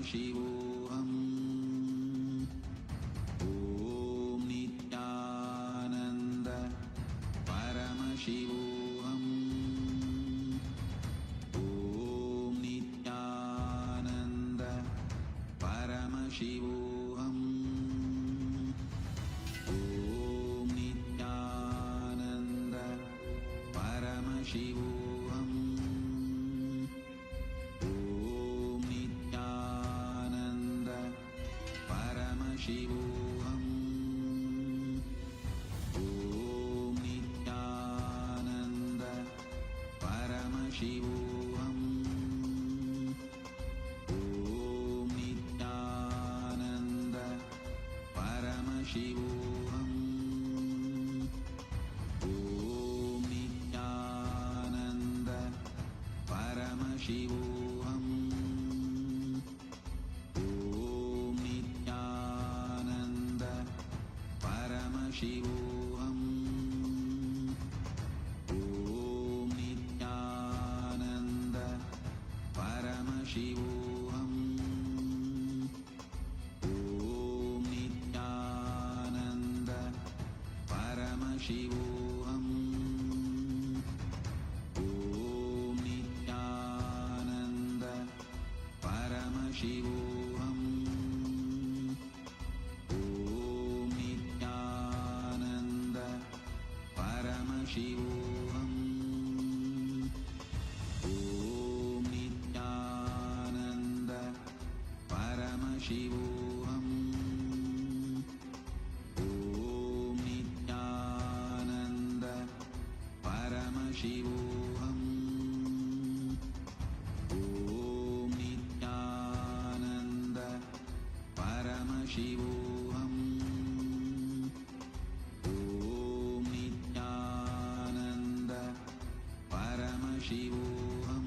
Paramashivoham. Om Nithyananda Paramashivoham. Om Nithyananda Paramashivoham. Om Nithyananda Paramashivoham. Om Nithyananda Paramashivoham. Om Nithyananda Paramashivoham. Om Nithyananda Paramashivoham. Om Nithyananda Paramashivoham. Om Nithyananda Paramashivoham. Om Nithyananda Paramashivoham. Om Nithyananda Paramashivoham. Om Nithyananda Paramashivoham. Om Nithyananda Paramashivoham. Om Nithyananda Paramashivoham. Om Nithyananda Paramashivoham. Om Nithyananda Paramashivoham. Om Nithyananda Paramashivoham.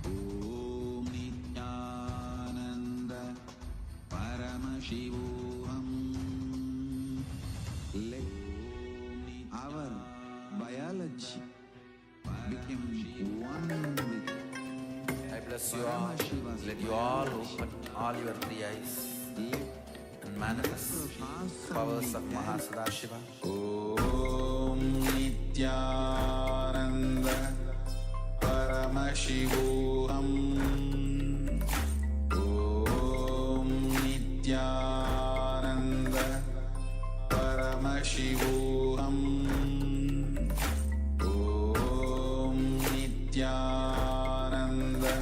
Om Nithyananda Paramashivoham. Let our biology become one with I bless you all. Let you all open all your three eyes and manifest powers of Maha Sadashiva. Om Nithyananda Paramashivoham. Om Nithyananda Paramashivoham. Om Nithyananda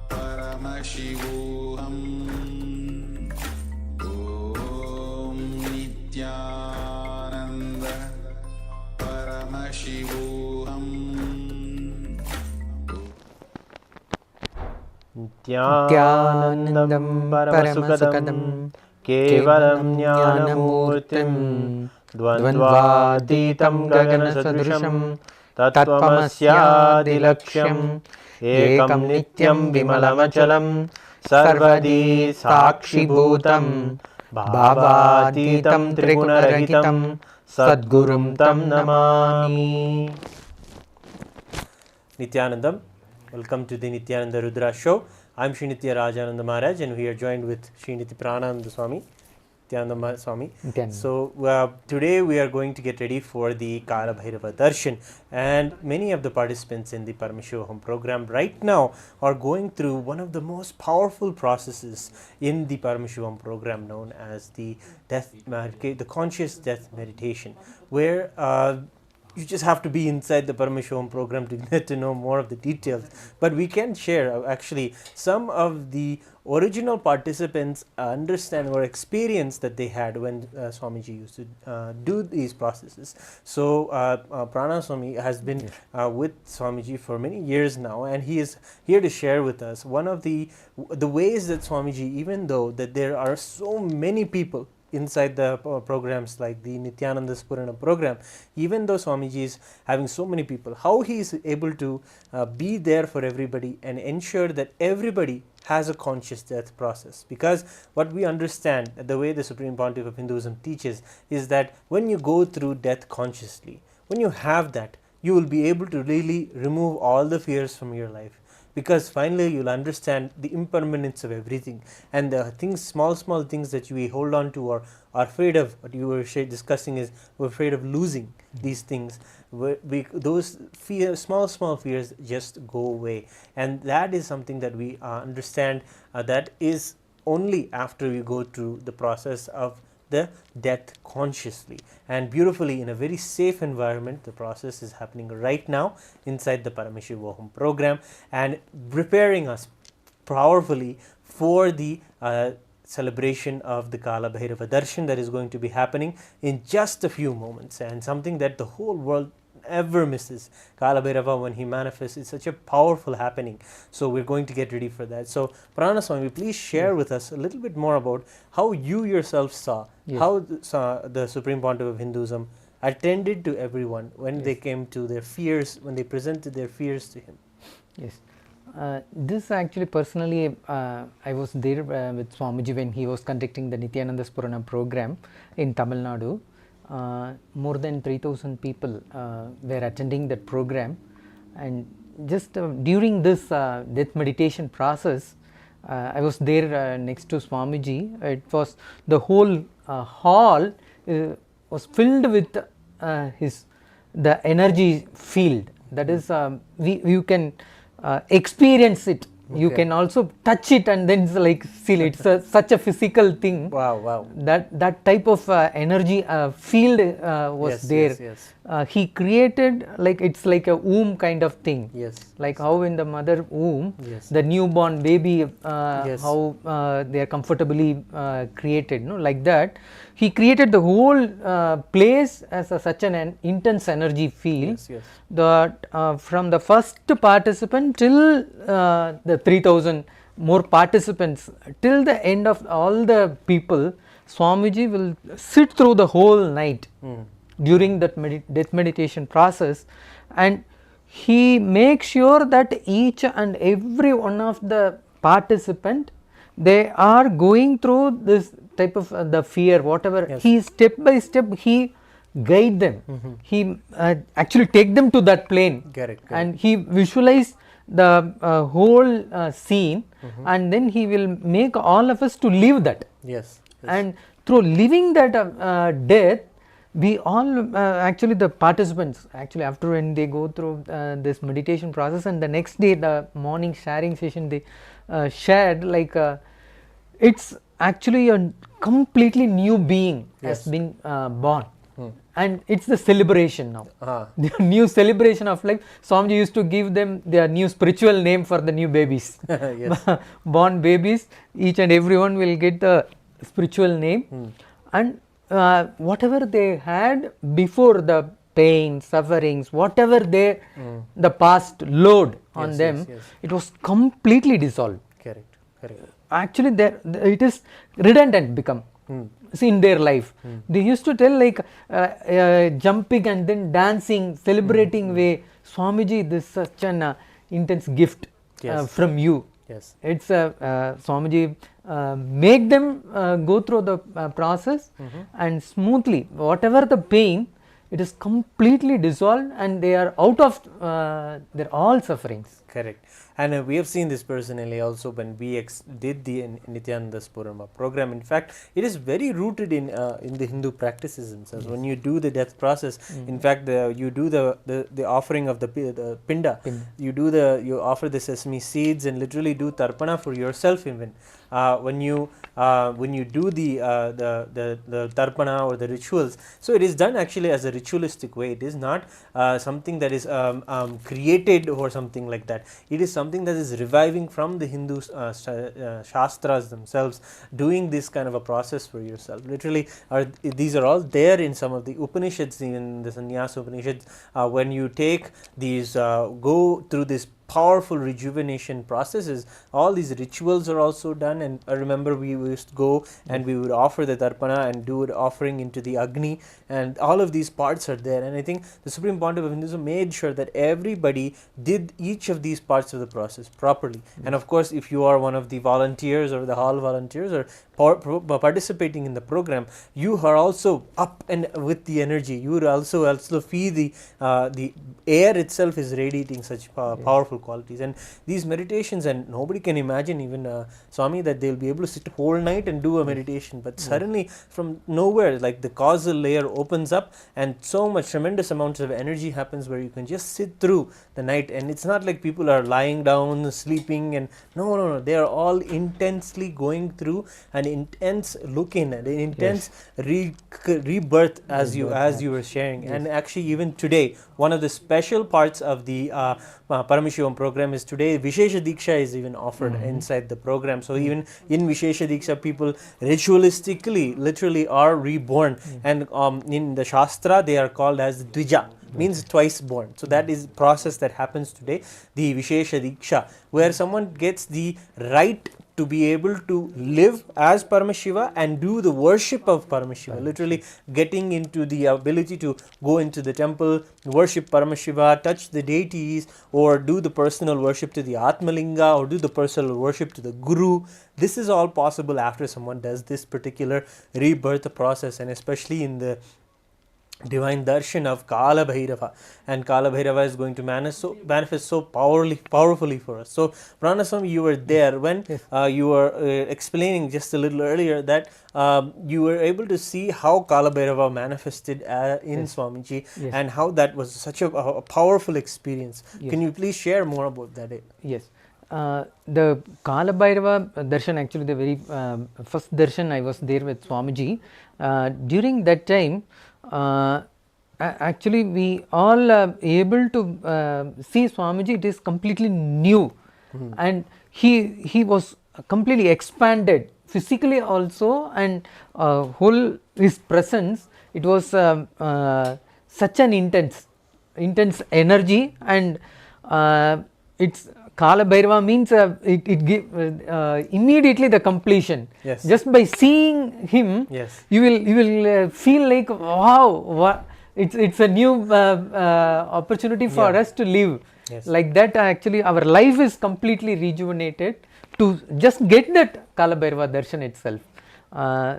Paramashivoham. Om Nithyananda Paramashivoham. Nithyanandam Paramasukadam Kevalam Jnanamurtim Dvandvaditam Gaganasadrusham Tattvamasyaadilaksham Ekam Nityam Vimalamachalam Sarvadi Sakshibhutam Bhavatitam Trigunarahitam Sadgurum Tam Namami. Nithyanandam. Welcome to the Nithyananda Rudra show. I'm Sri Nithya Rajananda Maharaj and we are joined with Sri Nithya Prananda Swami, Nithyananda Swami. So today we are going to get ready for the Kalabhairava Darshan, and many of the participants in the Paramashivoham program right now are going through one of the most powerful processes in the Paramashivoham program known as the conscious death meditation, where you just have to be inside the Paramashivoham program to get to know more of the details. But we can share actually some of the original participants understand or experience that they had when Swamiji used to do these processes. So Prana Swami has been with Swamiji for many years now, and he is here to share with us one of the ways that Swamiji, even though that there are so many people inside the programs like the Nithyananda Spurana program, even though Swamiji is having so many people, how he is able to be there for everybody and ensure that everybody has a conscious death process. Because what we understand, the way the Supreme Pontiff of Hinduism teaches, is that when you go through death consciously, when you have that, you will be able to really remove all the fears from your life. because finally you'll understand the impermanence of everything, and the things, small things that we hold on to or are afraid of. What you were discussing is we're afraid of losing these things. Those fears, small fears, just go away, and that is something that we understand. That is only after we go through the process of the death consciously and beautifully in a very safe environment. The process is happening right now inside the Paramashivoham program and preparing us powerfully for the celebration of the Kalabhairava Darshan that is going to be happening in just a few moments, and something that the whole world ever misses. Kalabhairava, when he manifests, is such a powerful happening. So we're going to get ready for that. So Purana Swami, please share with us a little bit more about how you yourself saw how the Supreme Pontiff of Hinduism attended to everyone when they came to their fears, when they presented their fears to him. Yes. This actually personally, I was there with Swamiji when he was conducting the Nithyananda Purana program in Tamil Nadu. More than 3,000 people were attending that program, and just during this death meditation process, I was there next to Swamiji. It was the whole hall was filled with the energy field. That is, you can experience it. You can also touch it and then it's like feel it. It's such a physical thing. Wow. That type of energy field was there. Yes. He created, like, it's like a womb kind of thing. Yes. Like how in the mother womb, the newborn baby, how they are comfortably created, no? Like that. He created the whole place as such an intense energy field that from the first participant till the 3,000 more participants, till the end of all the people, Swamiji will sit through the whole night during that death meditation process, and he makes sure that each and every one of the participant, they are going through this type of the fear, whatever. He step by step he guide them. He actually take them to that plane. Correct. And he visualize the whole scene, and then he will make all of us to live that. Yes. And through living that death, we all actually the participants, actually after when they go through this meditation process, and the next day the morning sharing session, they shared like it's actually a completely new being has been born. And it's the celebration now. The new celebration of life. Swamiji used to give them their new spiritual name for the new babies. Born babies, each and everyone will get the spiritual name. And whatever they had before, the pain, sufferings, whatever the past load on them, it was completely dissolved. Correct. Actually, it is redundant become. In their life, they used to tell like jumping and then dancing, celebrating way. Swamiji, this is such an intense gift from you. It's Swamiji make them go through the process and smoothly, whatever the pain, it is completely dissolved and they are out of their all sufferings. Correct. And we have seen this personally also when we did the Nithyananda Purana program. In fact, it is very rooted in the Hindu practices themselves. When you do the death process, in fact, you do the offering of the pinda. You offer the sesame seeds and literally do tarpana for yourself even. When you do the tarpana or the rituals, so it is done actually as a ritualistic way. It is not something that is created or something like that. It is something that is reviving from the Hindu shastras themselves, doing this kind of a process for yourself. Literally, these are all there in some of the Upanishads, in the Sannyasa Upanishads. When you take these, go through this powerful rejuvenation processes, all these rituals are also done. And I remember we used to go and we would offer the tarpana and do an offering into the Agni, and all of these parts are there. And I think the Supreme Pontiff of Hinduism made sure that everybody did each of these parts of the process properly. And of course, if you are one of the volunteers or the hall volunteers or participating in the program, you are also up and with the energy. You will also feel the air itself is radiating such powerful qualities. And these meditations, and nobody can imagine, even Swami, that they'll be able to sit whole night and do a meditation, but suddenly from nowhere, like the causal layer opens up, and so much tremendous amounts of energy happens where you can just sit through the night. And it's not like people are lying down sleeping, and no, they are all intensely going through an intense look-in, an intense rebirth, as you were sharing. And actually, even today, one of the special parts of the Paramashivoham program is today Vishesha Diksha is even offered inside the program. So even in Vishesha Diksha, people ritualistically, literally are reborn, and in the Shastra they are called as Dvija, means twice born. So that is process that happens today, the Vishesha Diksha, where someone gets the right to be able to live as Paramashiva and do the worship of Paramashiva, literally getting into the ability to go into the temple, worship Paramashiva, touch the deities, or do the personal worship to the Atmalinga, or do the personal worship to the Guru. This is all possible after someone does this particular rebirth process, and especially in the divine darshan of Kalabhairava, and Kalabhairava is going to manifest so powerfully for us. So Pranaswami, you were there when you were explaining just a little earlier that you were able to see how Kalabhairava manifested in Swamiji, and how that was such a powerful experience. Can you please share more about that? Yes. The Kalabhairava Darshan, actually the very first darshan, I was there with Swamiji. During that time, actually we all able to see Swamiji. It is completely new, and he was completely expanded physically also, and whole his presence, it was such an intense energy, and it's Kalabhairava means it gives immediately the completion. Just by seeing him, you will feel like, wow, it's a new opportunity for us to live. Like that, actually our life is completely rejuvenated to just get that Kalabhairava Darshan itself.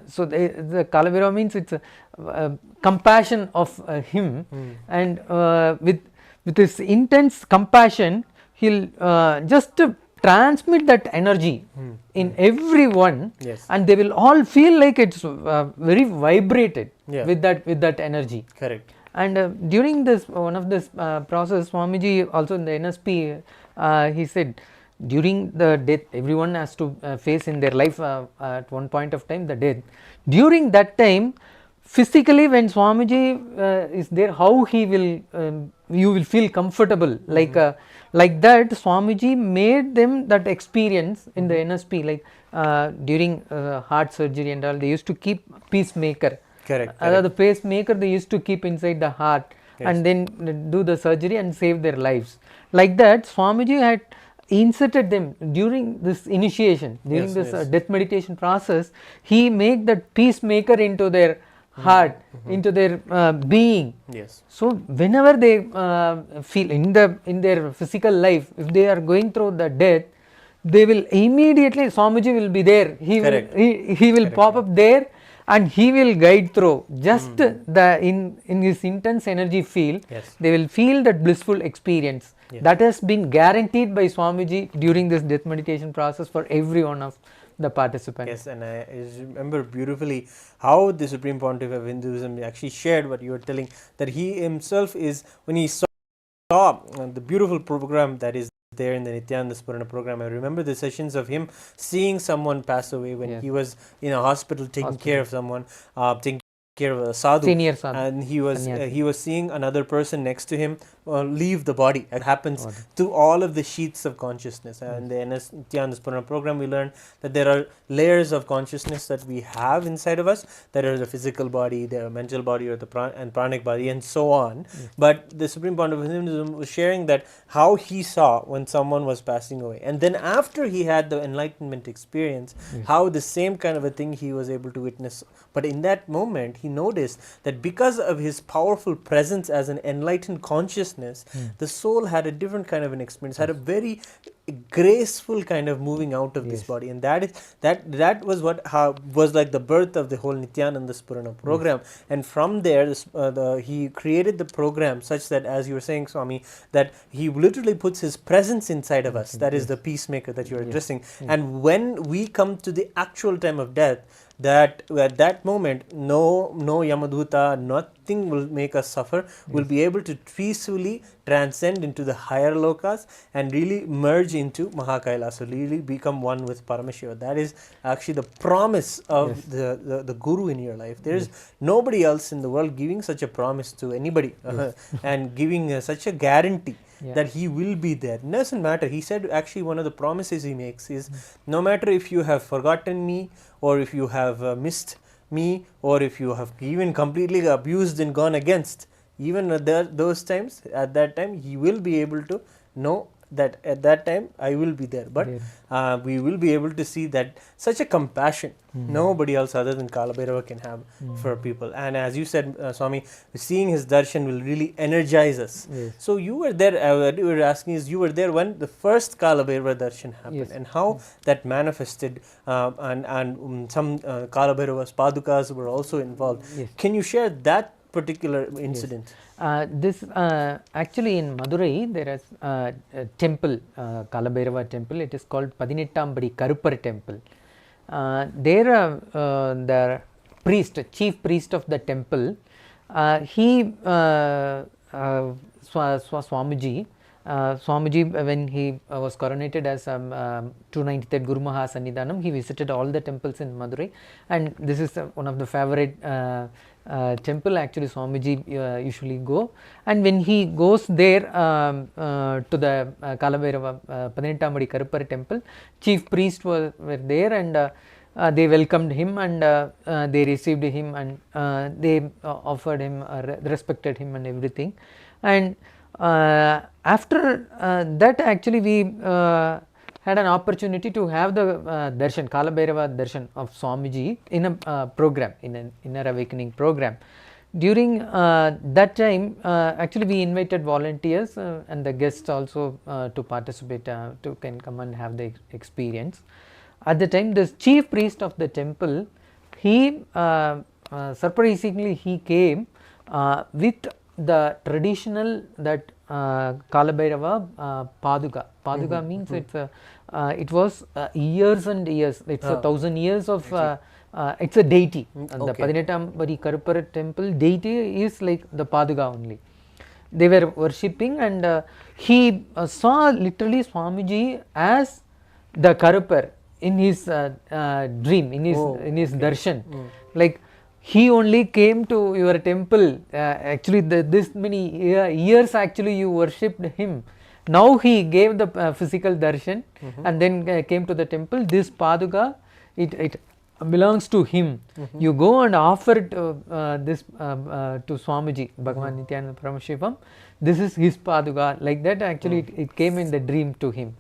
So the Kalabhairava means it's a compassion of him, and with his intense compassion, he'll just transmit that energy in everyone, and they will all feel like it's very vibrated with that energy. Correct. And during this one of this process, Swamiji also in the NSP, he said, during the death, everyone has to face in their life at one point of time the death. During that time, physically, when Swamiji is there, how he will you will feel comfortable, like that. Swamiji made them that experience in the NSP, like during heart surgery and all, they used to keep pacemaker. Correct. The pacemaker they used to keep inside the heart, and then do the surgery and save their lives. Like that, Swamiji had inserted them during this initiation, during this death meditation process. He made that peacemaker into their heart, into their being. So whenever they feel in their physical life, if they are going through the death, they will immediately, Swamiji will be there. He will pop up there, and he will guide through. Just in his intense energy field, they will feel that blissful experience. That has been guaranteed by Swamiji during this death meditation process for every one of the participants. Yes, and I remember beautifully how the Supreme Pontiff of Hinduism actually shared what you were telling, that he himself is, when he saw the beautiful program that is there in the Nithyananda Spurana program, I remember the sessions of him seeing someone pass away when he was in a hospital taking care of someone, taking care of a sadhu, senior sadhu, and he was seeing another person next to him leave the body. It happens to all of the sheaths of consciousness. And in the Nithyananda Spurana program, we learn that there are layers of consciousness that we have inside of us. There is the physical body, the mental body, or the pranic body, and so on. But the Supreme Pontiff of Hinduism was sharing that how he saw when someone was passing away, and then after he had the enlightenment experience, how the same kind of a thing he was able to witness. But in that moment, he noticed that because of his powerful presence as an enlightened consciousness, the soul had a different kind of an experience, had a very graceful kind of moving out of this body, and that was what was like the birth of the whole Nityananda Spurana program. And from there he created the program such that, as you were saying, Swami, that he literally puts his presence inside of us. That is the peacemaker that you are addressing. And when we come to the actual time of death, that at that moment no Yamaduta, nothing will make us suffer. We'll be able to peacefully transcend into the higher lokas and really merge into Maha Kailasa, really become one with Paramashiva. That is actually the promise of the Guru in your life. There is nobody else in the world giving such a promise to anybody and giving such a guarantee that he will be there. It doesn't matter. He said actually one of the promises he makes is no matter if you have forgotten me, or if you have missed me, or if you have even completely abused and gone against, even at those times, at that time he will be able to know that at that time I will be there. But we will be able to see that such a compassion nobody else other than Kalabhairava can have for people. And as you said, Swami, seeing his darshan will really energize us. So you were there, what you were asking is, you were there when the first Kalabhairava darshan happened, and how that manifested, and some Kalabhairava's padukas were also involved. Can you share that particular incident? This actually in Madurai there is a temple, Kalabhairava temple. It is called Padinettam Karuppar temple. There the priest, chief priest of the temple, he Swamiji, when he was coronated as 293rd Guru Maha Sannidhanam, he visited all the temples in Madurai, and this is one of the favorite temple actually Swamiji usually go. And when he goes there to the Kalabhairava Padinettam Karuppar temple, chief priest were there, and they welcomed him, and they received him, and they offered him, respected him and everything. And after that actually we had an opportunity to have the darshan, Kalabhairava darshan of Swamiji in a program, in an inner awakening program. During that time actually we invited volunteers and the guests also to participate, to can come and have the experience. At the time, this chief priest of the temple, he surprisingly he came with the traditional that Kalabhairava paduka. Paduka means it's it was years and years. It's 1,000 years of. It's a deity. The Padinettam Karuppar temple deity is like the paduka only. They were worshipping, and he saw literally Swamiji as the Karuppar in his dream, in his darshan. Like he only came to your temple, actually this many years actually you worshipped him. Now he gave the physical darshan and then came to the temple. This paduka, it belongs to him. You go and offer this to Swamiji, Bhagavan Nithyananda Paramashivam. This is his paduka. Like that actually it came in the dream to him,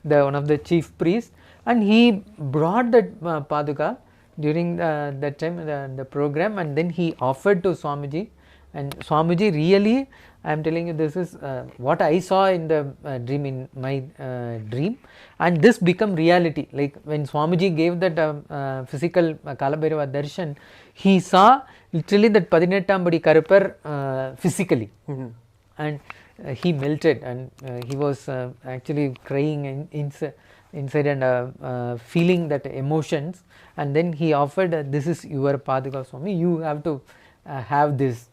the one of the chief priests, and he brought that paduka during that time the program, and then he offered to Swamiji, and Swamiji really, I am telling you, this is what I saw in the dream, in my dream, and this become reality. Like when Swamiji gave that physical Kalabhairava darshan, he saw literally that Padinettam Karuppar physically, and he melted, and he was actually crying inside and feeling that emotions, and then he offered, this is your paduka Swami, you have to have this.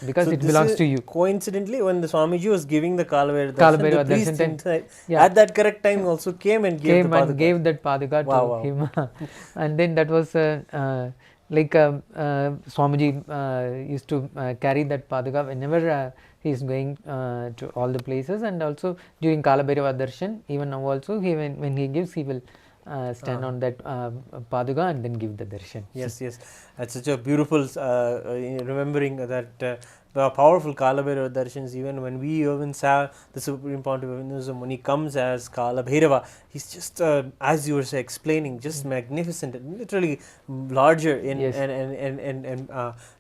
Because so it belongs to you. Coincidentally, when the Swamiji was giving the Kalabhairava darshan, the priest inside, at that correct time also came and gave the paduka. Gave that paduka to him. And then that was like Swamiji used to carry that paduka whenever he is going to all the places, and also during Kalabhairava darshan, even now also he, when he gives, he will stand on that paduka and then give the darshan. Yes, yes, that's such a beautiful remembering that powerful Kalabhairava Darshans. Even when we even saw the Supreme Pontiff of Hinduism, when he comes as Kalabhairava, he's just, as you were explaining, just magnificent, literally larger in Yes. and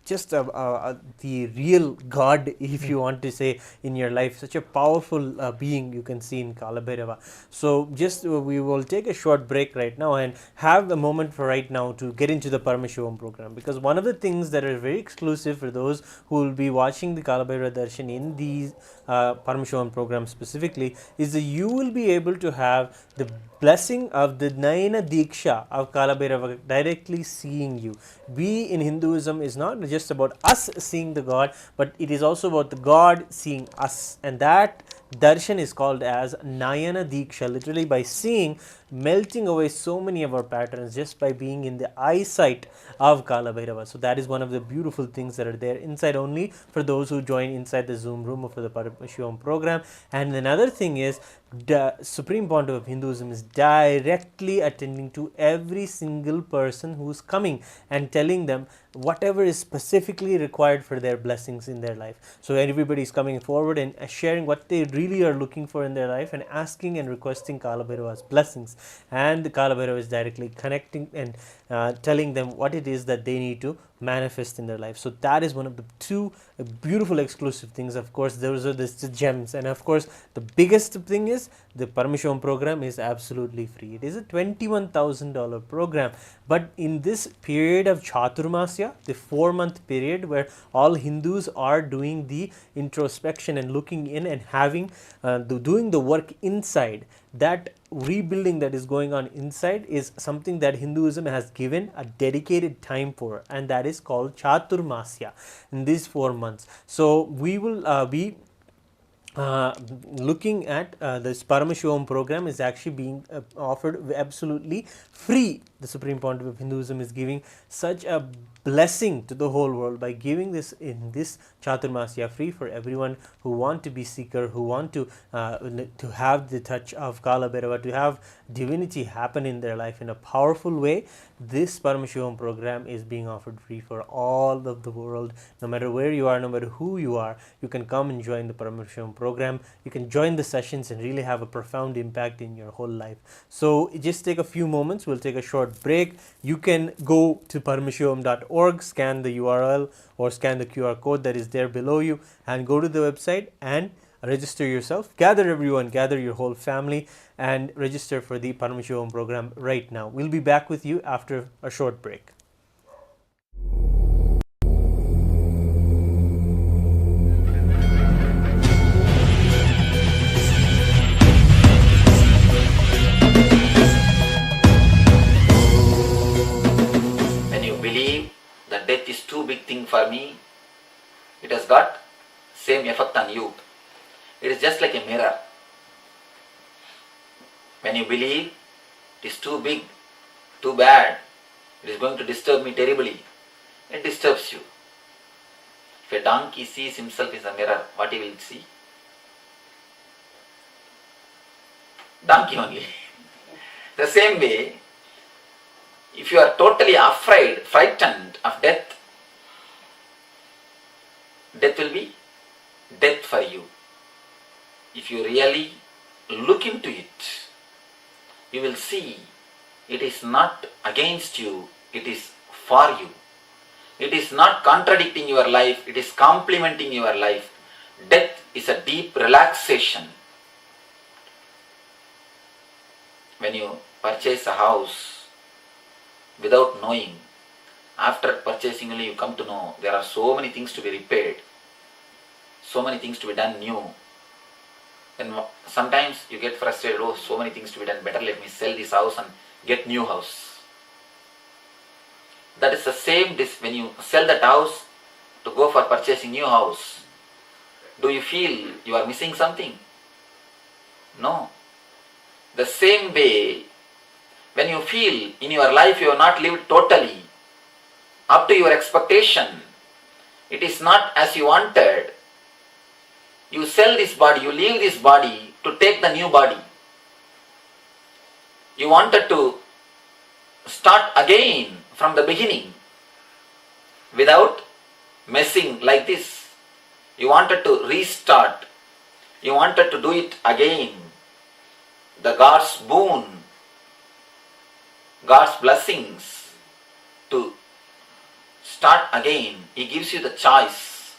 just the real God, if you want to say, in your life. Such a powerful being you can see in Kalabhairava. So just we will take a short break right now and have a moment for right now to get into the Paramashivoham program, because one of the things that are very exclusive for those who will be watching the Kalabhairava Darshan in the Paramashivoham program specifically is that you will be able to have the blessing of the Nayana Diksha of Kalabhairava directly seeing you. We in Hinduism is not just about us seeing the God, but it is also about the God seeing us, and that darshan is called as Nayana Diksha, literally by seeing, melting away so many of our patterns just by being in the eyesight of Kalabhairava. So that is one of the beautiful things that are there inside only for those who join inside the Zoom room for the Paramashivoham program. And another thing is, the Supreme Pontiff of Hinduism is directly attending to every single person who is coming and telling them whatever is specifically required for their blessings in their life. So everybody is coming forward and sharing what they really are looking for in their life and asking and requesting Kalabhairava's blessings, and the Kalabhairava is directly connecting and telling them what it is that they need to manifest in their life. So that is one of the two beautiful exclusive things. Of course, those are the gems, and of course the biggest thing is the Paramashivoham program is absolutely free. It is a $21,000 program, but in this period of Chaturmasya, the 4-month period where all Hindus are doing the introspection and looking in and having doing the work inside, that rebuilding that is going on inside is something that Hinduism has given a dedicated time for, and that is called Chaturmasya in these 4 months. So we will be looking at this Paramashivoham program is actually being offered absolutely free. The Supreme Pontiff of Hinduism is giving such a blessing to the whole world by giving this in this Chaturmasya free for everyone who want to be seeker, who want to have the touch of Kalabhairava, to have divinity happen in their life in a powerful way. This Paramashivoham program is being offered free for all of the world. No matter where you are, no matter who you are, you can come and join the Paramashivoham program. You can join the sessions and really have a profound impact in your whole life. So just take a few moments. We'll take a short break. You can go to paramashivoham.org, scan the URL or scan the QR code that is there below you, and go to the website and register yourself. Gather everyone, gather your whole family and register for the Paramashivoham program right now. We'll be back with you after a short break. When you believe that death is too big thing for me, it has got same effect on you. It is just like a mirror. When you believe it is too big, too bad, it is going to disturb me terribly, it disturbs you. If a donkey sees himself in a mirror, what he will see? Donkey only. The same way, if you are totally afraid, frightened of death, death will be death for you. If you really look into it, you will see it is not against you, it is for you. It is not contradicting your life, it is complementing your life. Death is a deep relaxation. When you purchase a house without knowing, after purchasing only you come to know there are so many things to be repaired, so many things to be done new. Then sometimes you get frustrated, oh, so many things to be done, better let me sell this house and get new house. That is the same when you sell that house to go for purchasing new house. Do you feel you are missing something? No. The same way, when you feel in your life you have not lived totally up to your expectation, it is not as you wanted, you sell this body, you leave this body to take the new body. You wanted to start again from the beginning without messing like this. You wanted to restart. You wanted to do it again. The God's boon, God's blessings to start again. He gives you the choice.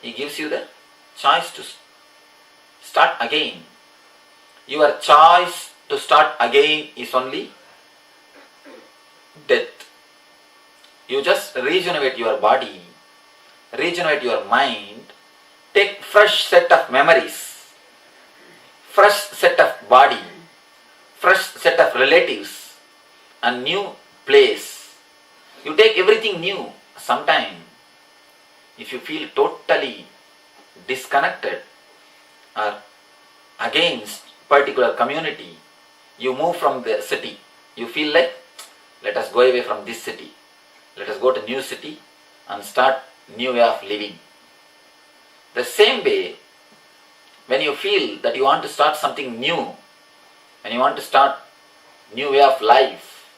He gives you the choice to start again. Your choice to start again is only death. You just regenerate your body, regenerate your mind, take fresh set of memories, fresh set of body, fresh set of relatives, a new place. You take everything new. Sometime, if you feel totally disconnected or against particular community, you move from the city. You feel like, let us go away from this city. Let us go to new city and start new way of living. The same way, when you feel that you want to start something new, when you want to start new way of life,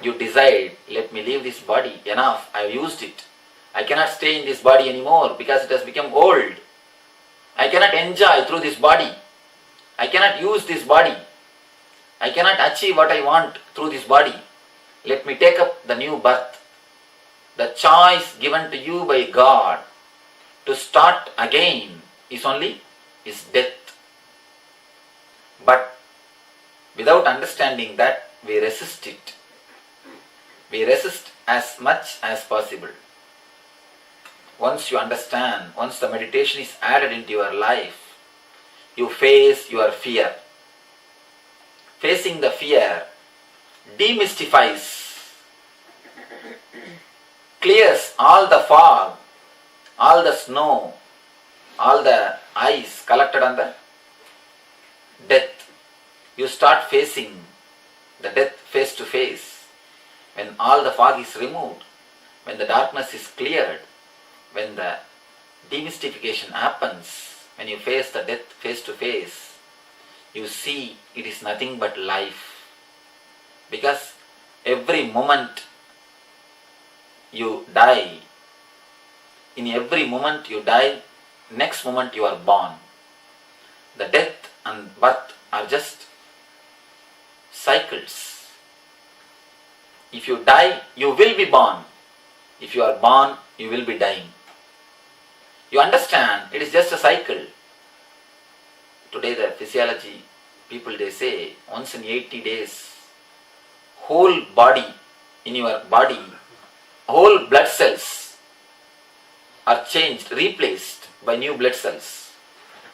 you decide, let me leave this body, enough, I have used it. I cannot stay in this body anymore because it has become old. I cannot enjoy through this body. I cannot use this body. I cannot achieve what I want through this body. Let me take up the new birth. The choice given to you by God to start again is death. But without understanding that, we resist it. We resist as much as possible. Once you understand, once the meditation is added into your life, you face your fear. Facing the fear demystifies, clears all the fog, all the snow, all the ice collected on the death. You start facing the death face to face. When all the fog is removed, when the darkness is cleared, when the demystification happens, when you face the death face to face, you see it is nothing but life. Because every moment you die, in every moment you die, next moment you are born. The death and birth are just cycles. If you die, you will be born. If you are born, you will be dying. You understand, it is just a cycle. Today the physiology people, they say once in 80 days, whole body, in your body, whole blood cells are changed, replaced by new blood cells.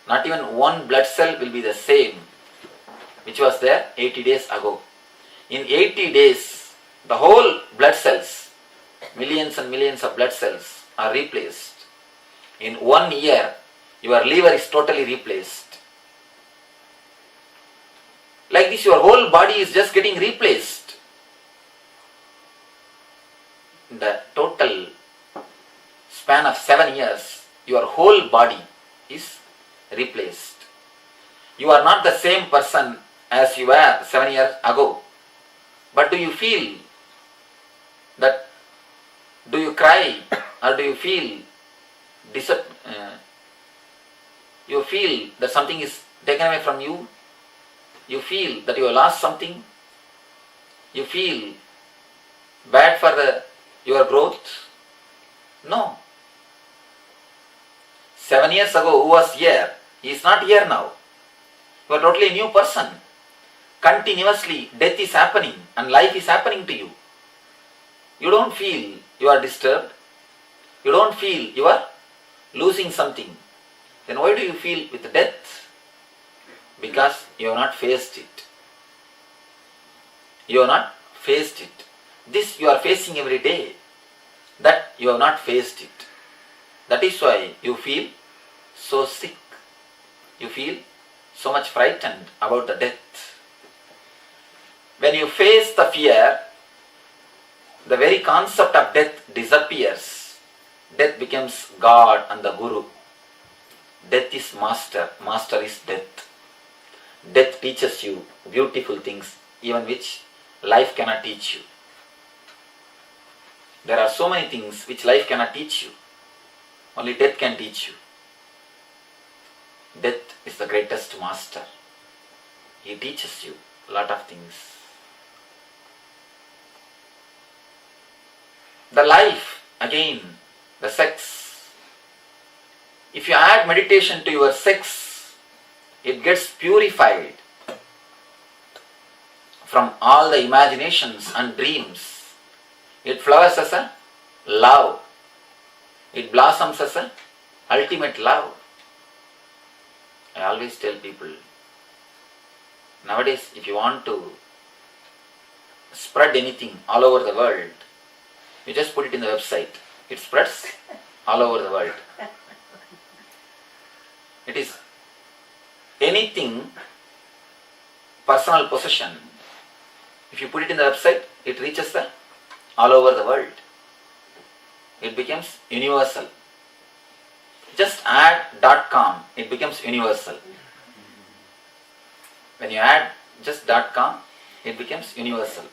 Not even one blood cell will be the same which was there 80 days ago. In 80 days, the whole blood cells, millions and millions of blood cells are replaced. In 1 year, your liver is totally replaced. Like this, your whole body is just getting replaced. In the total span of 7 years, your whole body is replaced. You are not the same person as you were 7 years ago. But do you feel that, do you cry or do you feel you feel that something is taken away from you? You feel that you have lost something? You feel bad for your growth? No. 7 years ago, who was here? He is not here now. You are totally a new person. Continuously, death is happening and life is happening to you. You don't feel you are disturbed. You don't feel you are losing something. Then why do you feel with death? Because you have not faced it. You have not faced it. This you are facing every day. That you have not faced it. That is why you feel so sick. You feel so much frightened about the death. When you face the fear, the very concept of death disappears. Death becomes God and the Guru. Death is master. Master is death. Death teaches you beautiful things, even which life cannot teach you. There are so many things which life cannot teach you. Only death can teach you. Death is the greatest master. He teaches you a lot of things. The life, again, the sex. If you add meditation to your sex, it gets purified from all the imaginations and dreams. It flowers as a love. It blossoms as a ultimate love. I always tell people, nowadays if you want to spread anything all over the world, you just put it in the website. It spreads all over the world. It is anything personal possession. If you put it in the website, it reaches all over the world. It becomes universal. Just add .com, it becomes universal. When you add just .com, it becomes universal.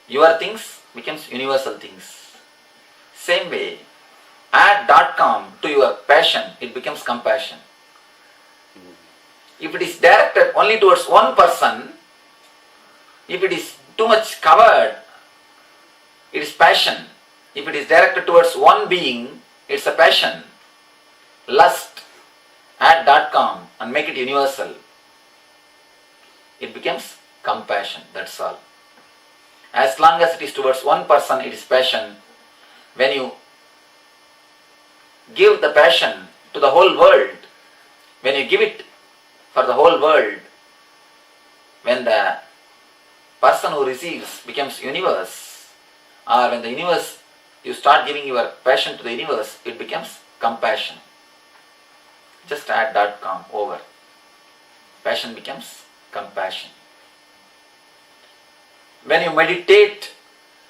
Your things becomes universal things. Same way, add .com to your passion, it becomes compassion. If it is directed only towards one person, if it is too much covered, it is passion. If it is directed towards one being, it's a passion. Lust, add .com and make it universal. It becomes compassion, that's all. As long as it is towards one person, it is passion. When you give the passion to the whole world, when you give it for the whole world, when the person who receives becomes universe, or when the universe, you start giving your passion to the universe, it becomes compassion. Just add .com over. Passion becomes compassion. When you meditate,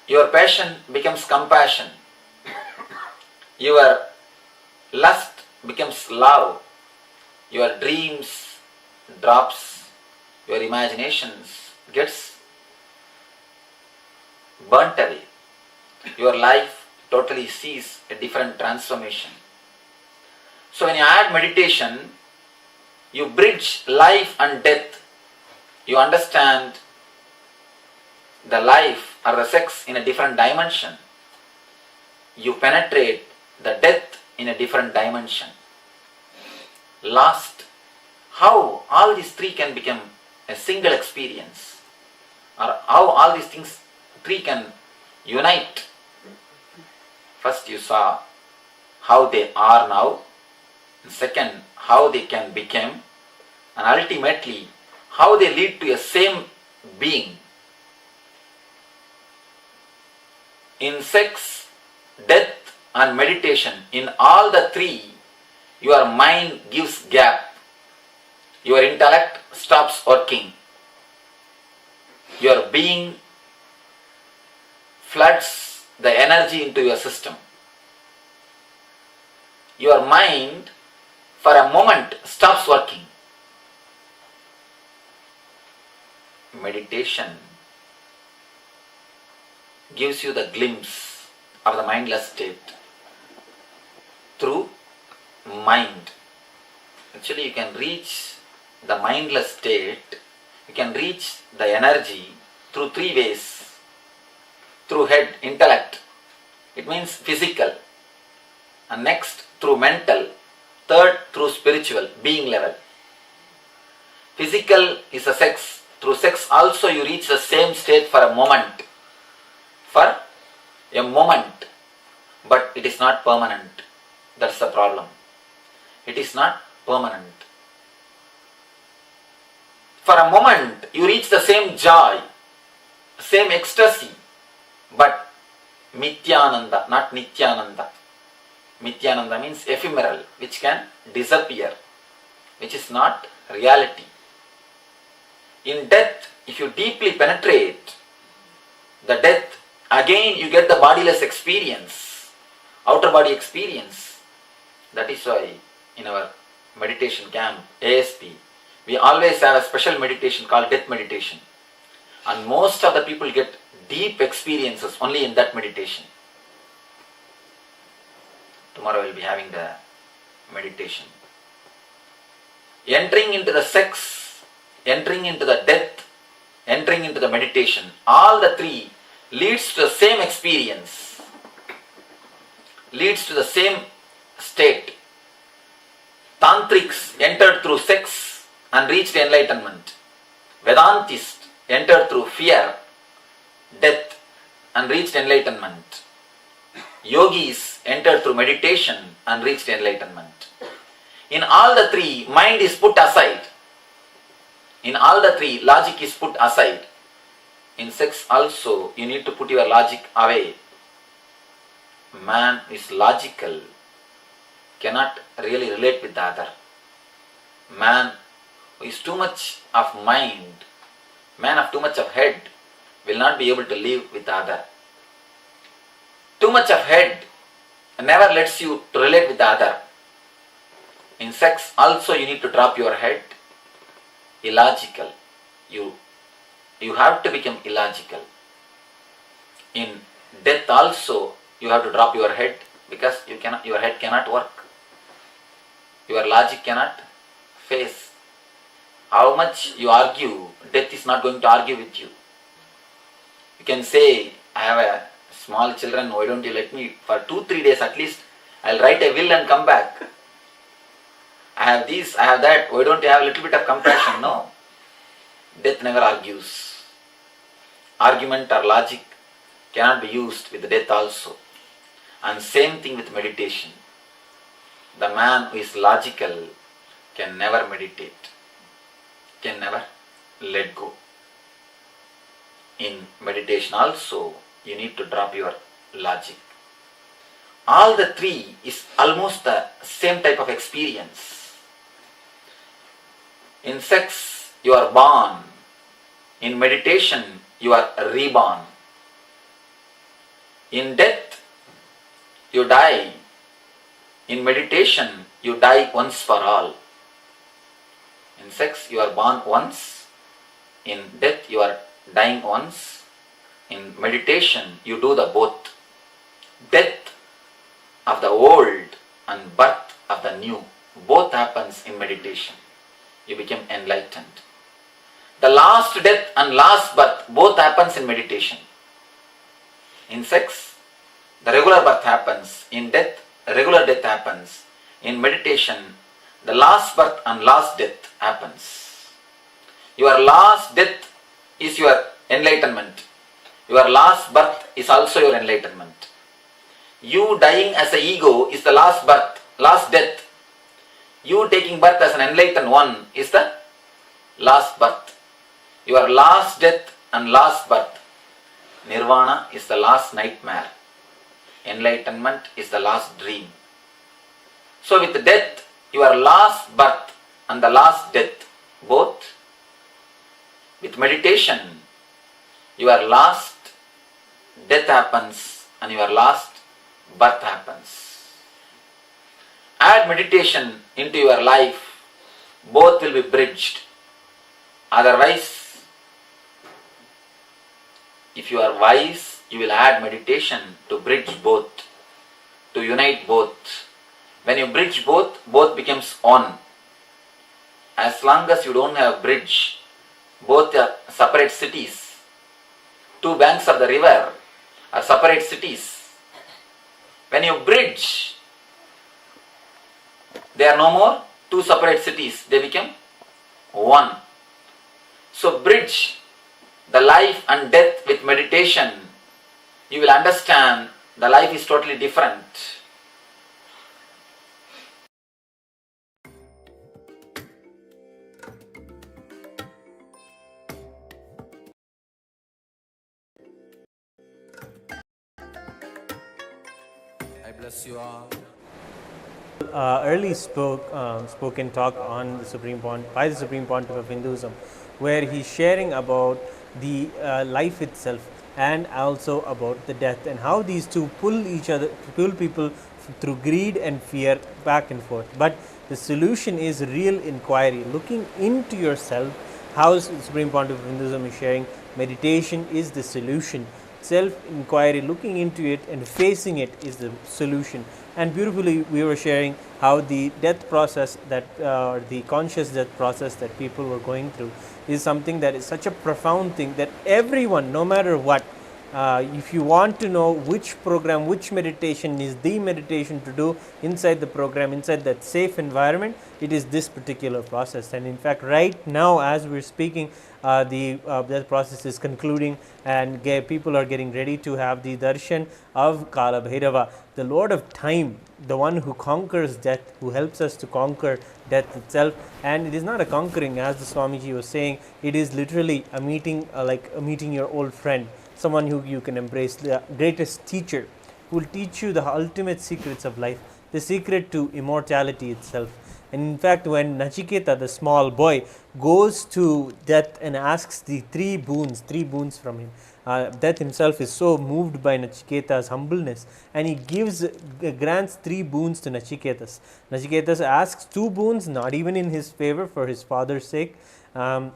your passion becomes compassion. Your lust becomes love. Your dreams drops. Your imaginations gets burnt away. Your life totally sees a different transformation. So when you add meditation, you bridge life and death. You understand the life or the sex in a different dimension. You penetrate the death in a different dimension. Last, how all these three can become a single experience, or how all these things three can unite. First you saw how they are now, and second how they can become, and ultimately how they lead to a same being. In sex, death and meditation, in all the three, your mind gives gap. Your intellect stops working. Your being floods the energy into your system. Your mind for a moment stops working. Meditation gives you the glimpse of the mindless state through mind. Actually, you can reach the mindless state, you can reach the energy through three ways. Through head, intellect, it means physical, and next through mental, third through spiritual, being level. Physical is a sex. Through sex also you reach the same state for a moment. For a moment. But it is not permanent. That's the problem. It is not permanent. For a moment you reach the same joy, same ecstasy, but Mithyananda, not Nithyananda. Mithyananda means ephemeral, which can disappear, which is not reality. In death, if you deeply penetrate the death, again you get the bodiless experience, outer body experience. That is why in our meditation camp, ASP, we always have a special meditation called death meditation. And most of the people get deep experiences only in that meditation. Tomorrow we'll be having the meditation. Entering into the sex, entering into the death, entering into the meditation, all the three leads to the same experience, leads to the same state. Tantrics entered through sex and reached enlightenment. Vedantists entered through fear, death and reached enlightenment. Yogis entered through meditation and reached enlightenment. In all the three, mind is put aside. In all the three, logic is put aside. In sex also, you need to put your logic away. Man is logical, cannot really relate with the other. Man who is too much of mind, man of too much of head, will not be able to live with the other. Too much of head never lets you to relate with the other. In sex also you need to drop your head. Illogical. You have to become illogical. In death also you have to drop your head, because your head cannot work. Your logic cannot face. How much you argue, death is not going to argue with you. You can say, I have a small children, why don't you let me for 2-3 days at least, I'll write a will and come back. I have this, I have that, why don't you have a little bit of compassion? No. Death never argues. Argument or logic cannot be used with death also. And same thing with meditation. The man who is logical can never meditate, can never let go. In meditation also, you need to drop your logic. All the three is almost the same type of experience. In sex, you are born. In meditation, you are reborn. In death, you die. In meditation, you die once for all. In sex, you are born once. In death, you are dying once. In meditation, you do the both. Death of the old and birth of the new. Both happens in meditation. You become enlightened. The last death and last birth both happens in meditation. In sex, the regular birth happens. In death, regular death happens. In meditation, the last birth and last death happens. Your last death is your enlightenment. Your last birth is also your enlightenment. You dying as an ego is the last birth, last death. You taking birth as an enlightened one is the last birth. Your last death and last birth. Nirvana is the last nightmare. Enlightenment is the last dream. So with death, your last birth and the last death, both. With meditation, your last death happens and your last birth happens. Add meditation into your life, both will be bridged. Otherwise, if you are wise, you will add meditation to bridge both, to unite both. When you bridge both, both becomes one. As long as you don't have bridge, both are separate cities. Two banks of the river are separate cities. When you bridge, they are no more two separate cities, they become one. So bridge the life and death with meditation. You will understand the life is totally different. I bless you all. Early spoken talk on the Supreme Pontiff, by the Supreme Pontiff of Hinduism, where he's sharing about the life itself and also about the death, and how these two pull people through greed and fear back and forth. But the solution is real inquiry, looking into yourself. How the Supreme Pontiff of Hinduism is sharing, meditation is the solution. self-inquiry, looking into it and facing it is the solution. And beautifully we were sharing how the death process that the conscious death process that people were going through is something that is such a profound thing that everyone, no matter what, if you want to know which program, which meditation is the meditation to do inside the program, inside that safe environment, it is this particular process. And in fact, right now as we're speaking, that process is concluding, and people are getting ready to have the darshan of Kalabhairava, the Lord of Time, the one who conquers death, who helps us to conquer death itself. And it is not a conquering, as the Swamiji was saying, it is literally a meeting, like meeting your old friend, someone who you can embrace, the greatest teacher who will teach you the ultimate secrets of life, the secret to immortality itself. And in fact, when Nachiketa, the small boy, goes to death and asks the three boons from him, Death himself is so moved by Nachiketa's humbleness, and he grants 3 boons to Nachiketas. Nachiketas asks 2 boons, not even in his favor, for his father's sake. But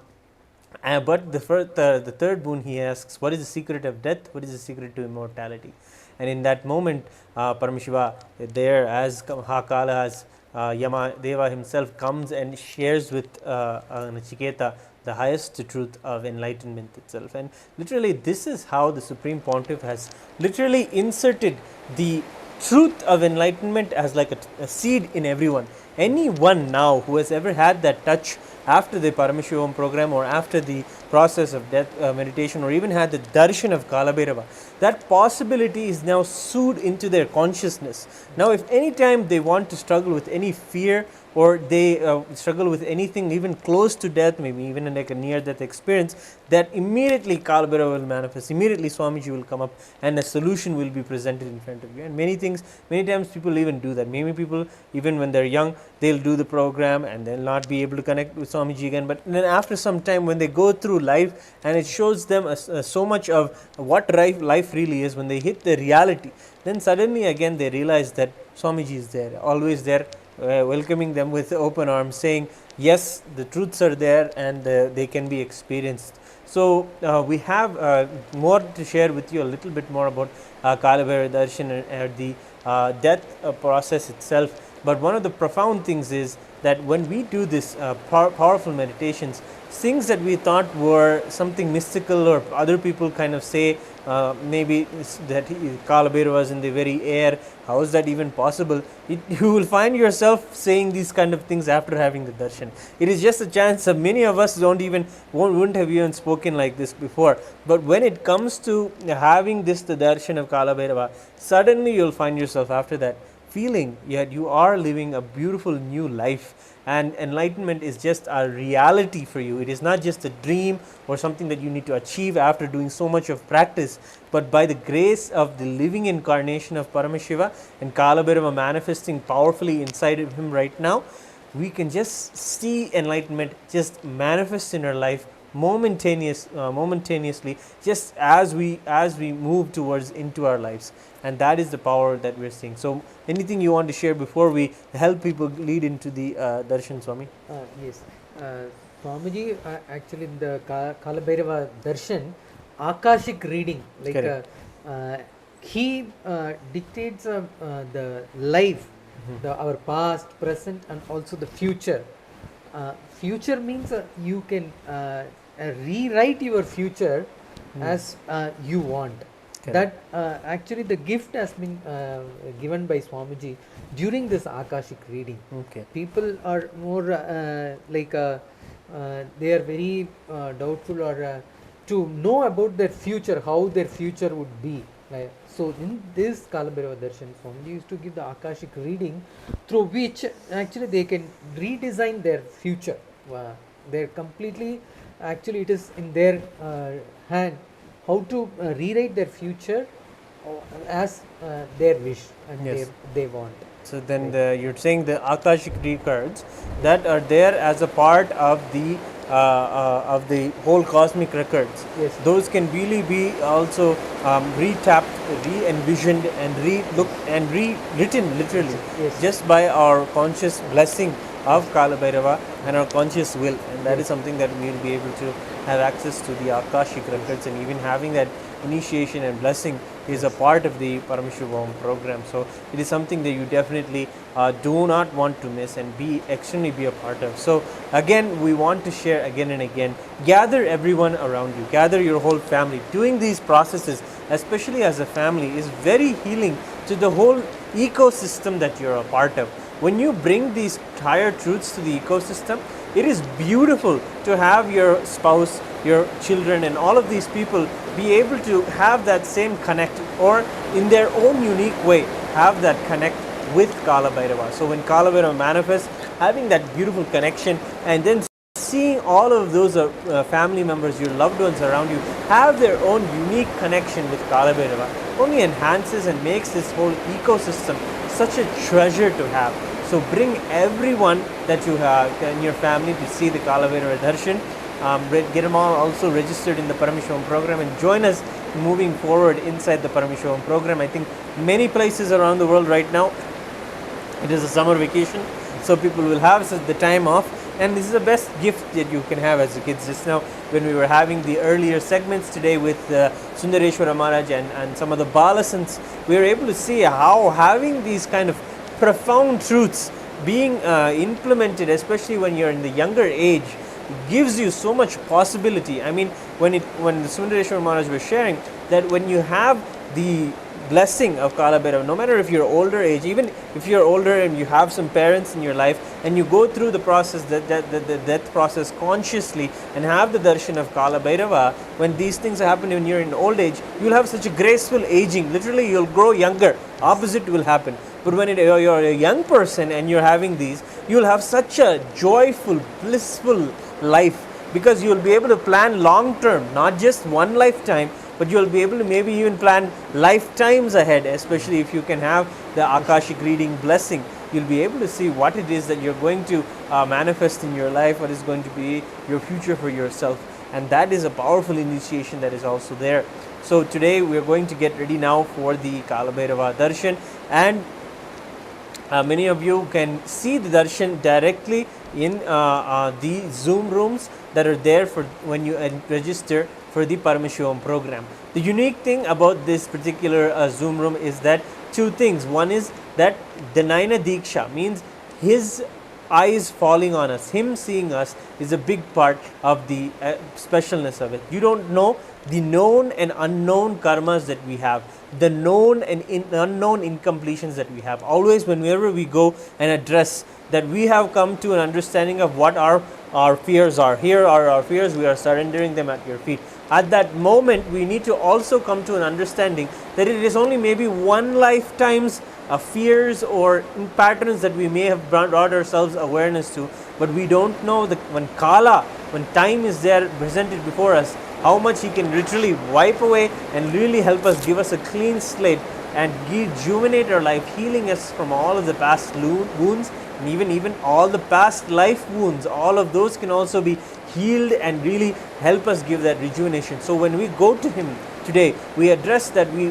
the third boon he asks, what is the secret of death? What is the secret to immortality? And in that moment, Paramashiva, there as Hakala, as Yama Deva himself comes and shares with Nachiketa the highest truth of enlightenment itself. And literally this is how the Supreme Pontiff has literally inserted the truth of enlightenment as like a seed in everyone. Anyone now who has ever had that touch after the Paramashivoham program or after the process of death meditation, or even had the darshan of Kalabhairava, that possibility is now sewed into their consciousness. Now if any time they want to struggle with any fear, or they struggle with anything even close to death, maybe even like a near death experience, that immediately Kalabhairava will manifest, immediately Swamiji will come up and a solution will be presented in front of you. And many times people even do that. Many people, even when they're young, they'll do the program and they'll not be able to connect with Swamiji again, but then after some time when they go through life and it shows them so much of what life really is, when they hit the reality, then suddenly again they realize that Swamiji is there, always there, welcoming them with open arms, saying yes, the truths are there and they can be experienced. So we have more to share with you, a little bit more about Kalabhairava Darshan and the death process itself. But one of the profound things is that when we do this powerful meditations, things that we thought were something mystical, or other people kind of say maybe that Kalabhairava is in the very air, how is that even possible? You will find yourself saying these kind of things after having the darshan. It is just a chance that many of us wouldn't have even spoken like this before. But when it comes to having the darshan of Kalabhairava, suddenly you'll find yourself after that feeling yet you are living a beautiful new life, and enlightenment is just a reality for you. It is not just a dream or something that you need to achieve after doing so much of practice, but by the grace of the living incarnation of Paramashiva and Kalabhairava manifesting powerfully inside of him right now, we can just see enlightenment just manifest in our life momentaneously, just as we move towards into our lives. And that is the power that we're seeing. So anything you want to share before we help people lead into the darshan, Swami? Yes, Swamiji, actually in the Kalabhairava Darshan, Akashic reading, like he dictates the life, our past, present and also the future. Future means you can rewrite your future as you want. That actually the gift has been given by Swamiji during this Akashic reading. People are more they are very doubtful, or to know about their future, how their future would be. So in this Kalabhairava Darshan, Swamiji used to give the Akashic reading, through which actually they can redesign their future. They're completely, actually it is in their hand how to rewrite their future as their wish and they want. So then you're saying the Akashic records that are there as a part of the whole cosmic records. Yes. Those can really be also retapped, re-envisioned and re-looked and rewritten literally, just by our conscious blessing of Kalabhairava and our conscious will. And that is something that we will be able to have access to the Akashic records, and even having that initiation and blessing is a part of the Paramashivoham program. So it is something that you definitely do not want to miss and be a part of. So again, we want to share again and again, gather everyone around you, gather your whole family. Doing these processes, especially as a family, is very healing to the whole ecosystem that you're a part of. When you bring these higher truths to the ecosystem, it is beautiful to have your spouse, your children, and all of these people be able to have that same connect, or in their own unique way have that connect with Kalabhairava. So when Kalabhairava manifests, having that beautiful connection, and then seeing all of those family members, your loved ones around you, have their own unique connection with Kalabhairava, only enhances and makes this whole ecosystem such a treasure to have. So bring everyone that you have in your family to see the Kalabhairava Darshan. Get them all also registered in the Paramashivoham program and join us moving forward inside the Paramashivoham program. I think many places around the world right now, it is a summer vacation, so people will have the time off, and this is the best gift that you can have as a kids. Just now when we were having the earlier segments today with Sundareshwara Maharaj and some of the Balasants, we were able to see how having these kind of profound truths being implemented, especially when you're in the younger age, gives you so much possibility. I mean, when the Sundareshwara Maharaj was sharing that when you have the blessing of Kalabhairava, no matter if you're older age, even if you're older and you have some parents in your life and you go through the process, the death process consciously and have the darshan of Kalabhairava, when these things happen when you're in old age, you'll have such a graceful aging. Literally, you'll grow younger. Opposite will happen. But when you're a young person and you're having these, you'll have such a joyful, blissful life, because you'll be able to plan long term, not just one lifetime, but you'll be able to maybe even plan lifetimes ahead, especially if you can have the Akashic reading blessing. You'll be able to see what it is that you're going to manifest in your life, what is going to be your future for yourself. And that is a powerful initiation that is also there. So today we're going to get ready now for the Kalabhairava Darshan, and many of you can see the darshan directly in the Zoom rooms that are there for when you register for the Paramashivoham program. The unique thing about this particular Zoom room is that two things. One is that the Naina Diksha means his eyes falling on us, him seeing us, is a big part of the specialness of it. You don't know the known and unknown karmas that we have, the known and unknown incompletions that we have. Always whenever we go and address that we have come to an understanding of what our fears are. Here are our fears, we are surrendering them at your feet. At that moment, we need to also come to an understanding that it is only maybe one lifetime's fears or patterns that we may have brought ourselves awareness to, but we don't know that when time is there presented before us, how much he can literally wipe away and really help us, give us a clean slate and rejuvenate our life, healing us from all of the past wounds, and even all the past life wounds. All of those can also be healed and really help us give that rejuvenation. So when we go to him today, we address that we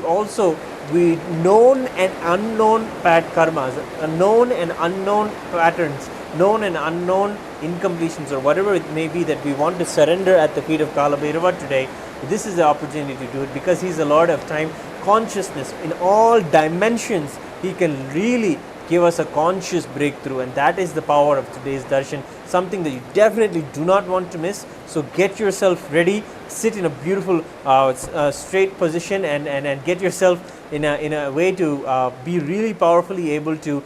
known and unknown karmas, known and unknown patterns, known and unknown incompletions, or whatever it may be that we want to surrender at the feet of Kalabhairava today. This is the opportunity to do it, because he's the Lord of time, consciousness in all dimensions. He can really give us a conscious breakthrough, and that is the power of today's darshan, something that you definitely do not want to miss. So get yourself ready, sit in a beautiful straight position, and get yourself in a way to be really powerfully able to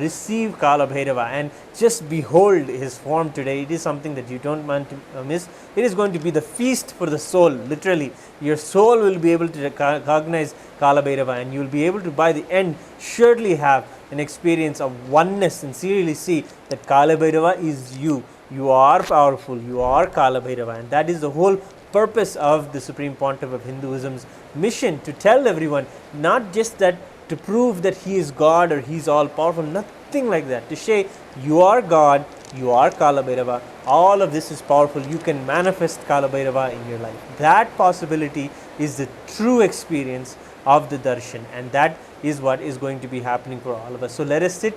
receive Kalabhairava and just behold his form today. It is something that you don't want to miss. It is going to be the feast for the soul. Literally, your soul will be able to recognize Kalabhairava, and you will be able to by the end surely have an experience of oneness and seriously see that Kalabhairava is you. You are powerful, you are Kalabhairava, and that is the whole purpose of the Supreme Pontiff of Hinduism's mission, to tell everyone, not just that to prove that he is God or he is all powerful, nothing like that. To say you are God, you are Kalabhairava, all of this is powerful, you can manifest Kalabhairava in your life. That possibility is the true experience of the darshan, and that is what is going to be happening for all of us. So let us sit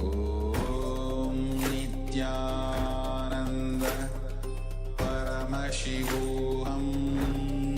Om Nithyananda Paramashivoham.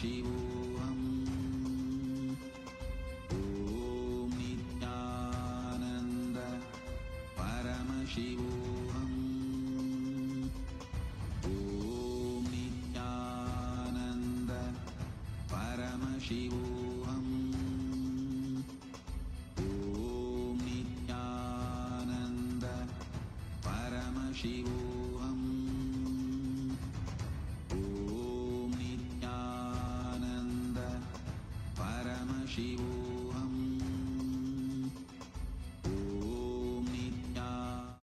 Paramashivoham. Om Nithyananda Paramashivoham. Om Nithyananda Paramashivoham. Om Nithyananda Paramashivoham. Om Nithyananda Paramashivoham. Om Nithyananda.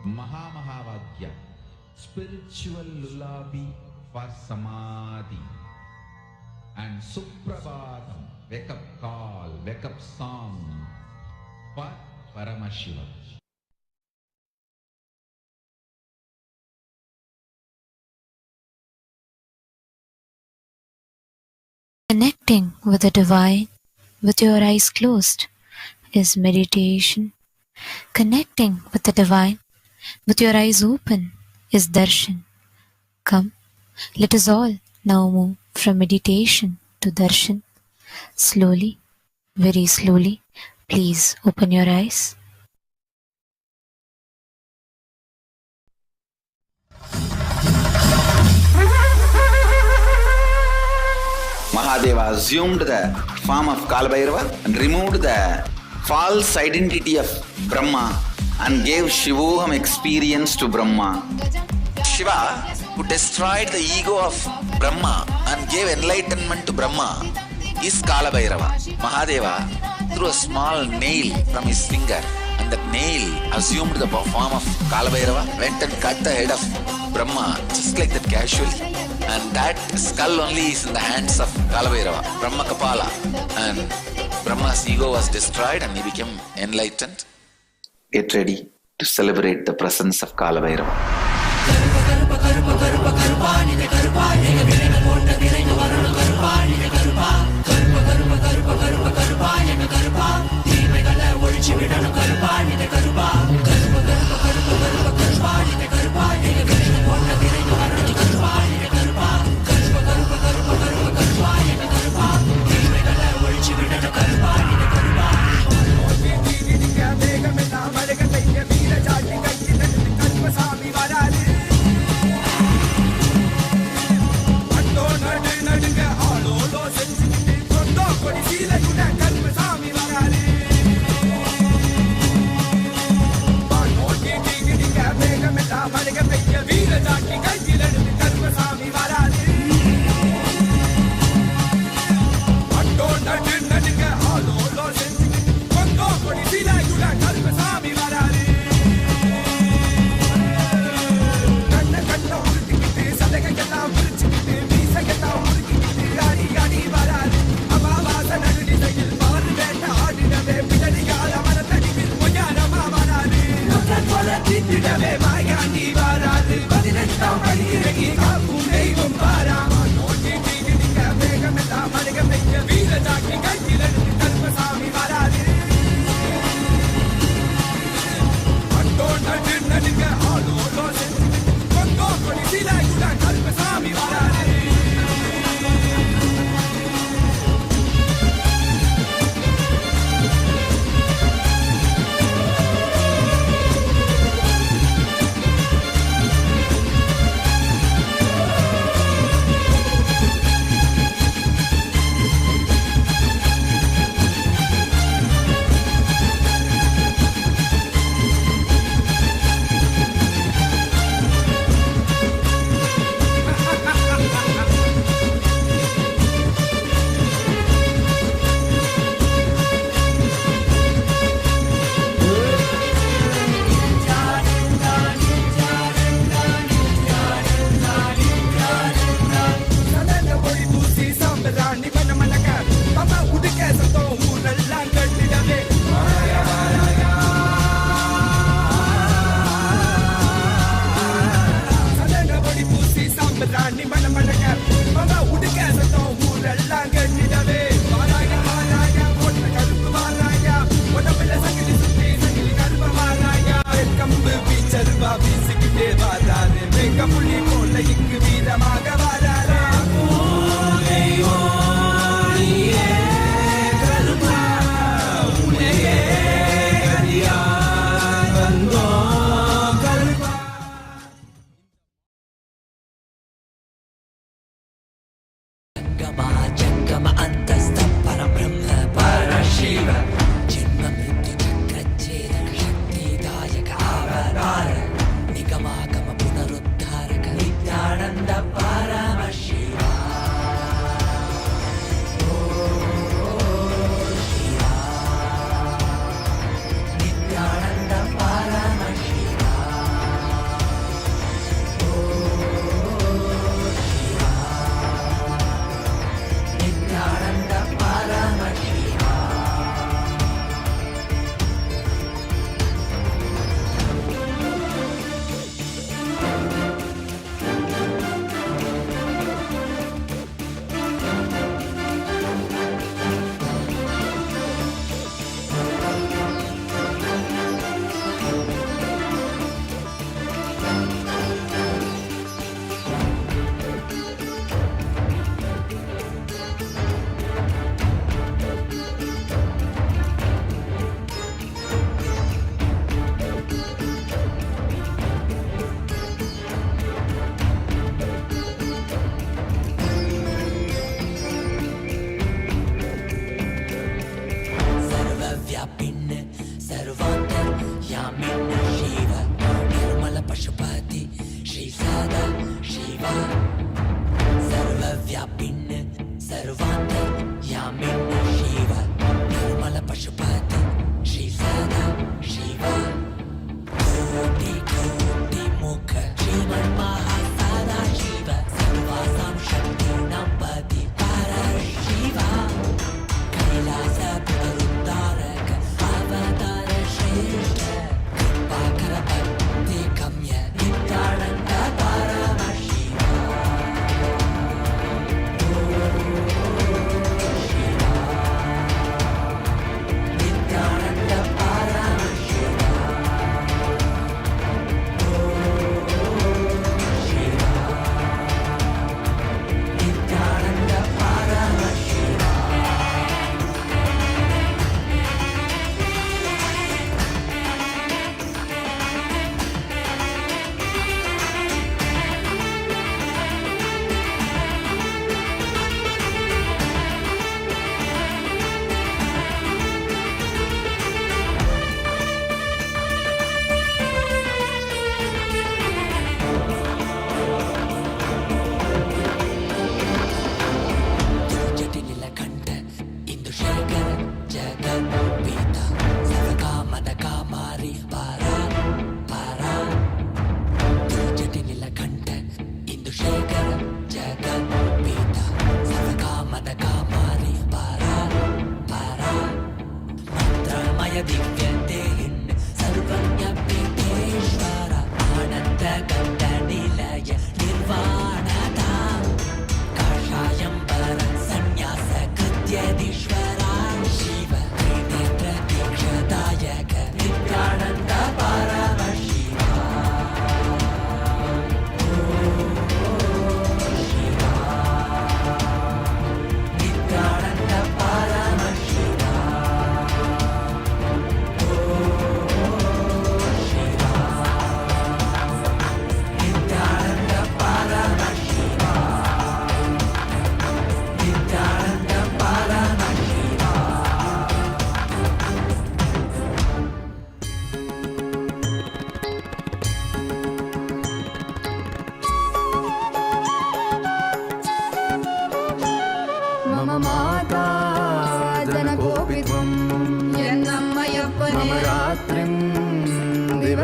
Maha Mahavagya, spiritual lullaby for Samadhi, and Suprabhatam, wake up call, wake up song for Paramashivam. Connecting with the divine with your eyes closed is meditation. Connecting with the divine with your eyes open is darshan. Come, let us all now move from meditation to darshan. Slowly, very slowly, please open your eyes. Mahadeva assumed the form of Kalabhairava and removed the false identity of Brahma and gave Shivoham experience to Brahma. Shiva, who destroyed the ego of Brahma and gave enlightenment to Brahma, is Kalabhairava. Mahadeva threw a small nail from his finger, and that nail assumed the form of Kalabhairava, went and cut the head of Brahma just like that casually, and that skull only is in the hands of Kalabhairava, Brahma Kapala, and Brahma's ego was destroyed and he became enlightened. Get ready to celebrate the presence of Kalabhairava. பதினெட்டாம் படியில்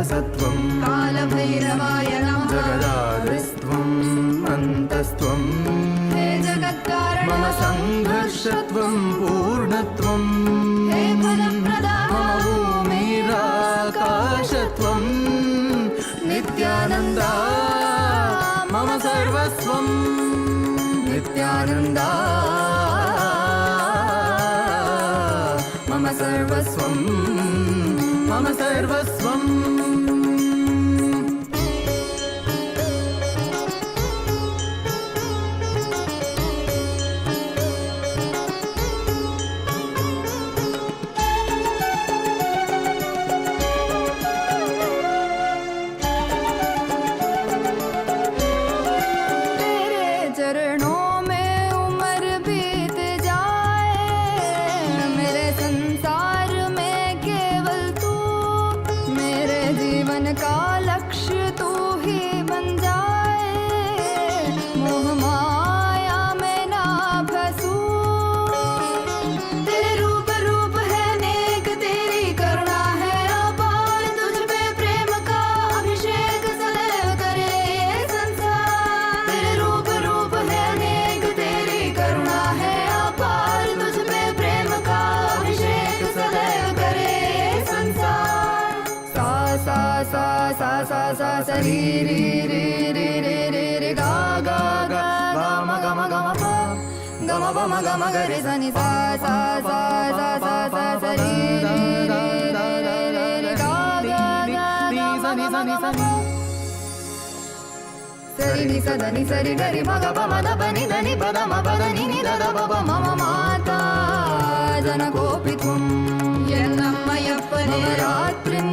दिवसत्वं कालभैरवाय नमः जगदादिस्त्वम् अन्तस्त्वं हे जगत्कारण मम सङ्घर्षत्वं पूर्णत्वं हे फलप्रदा मम भूमिराकाशत्वं नित्यानन्दा मम सर्वस्वं नित्यानन्दा मम सर्वस्वं मम सर्वस्वम् सा री री री री री री री गा गा गा गा म ग म ग म प ग म प म ग म ग रे सा नि सा सा सा सा सा सा सा री री री री री री गा गा गा सा नि सा नि सा नि सरि नि स द नि सरि ग रि म ग प म द प नि द नि प द म प द नि नि द द प प म म माता जनकोऽपि त्वं यन्नम्मयप्पने रात्रिं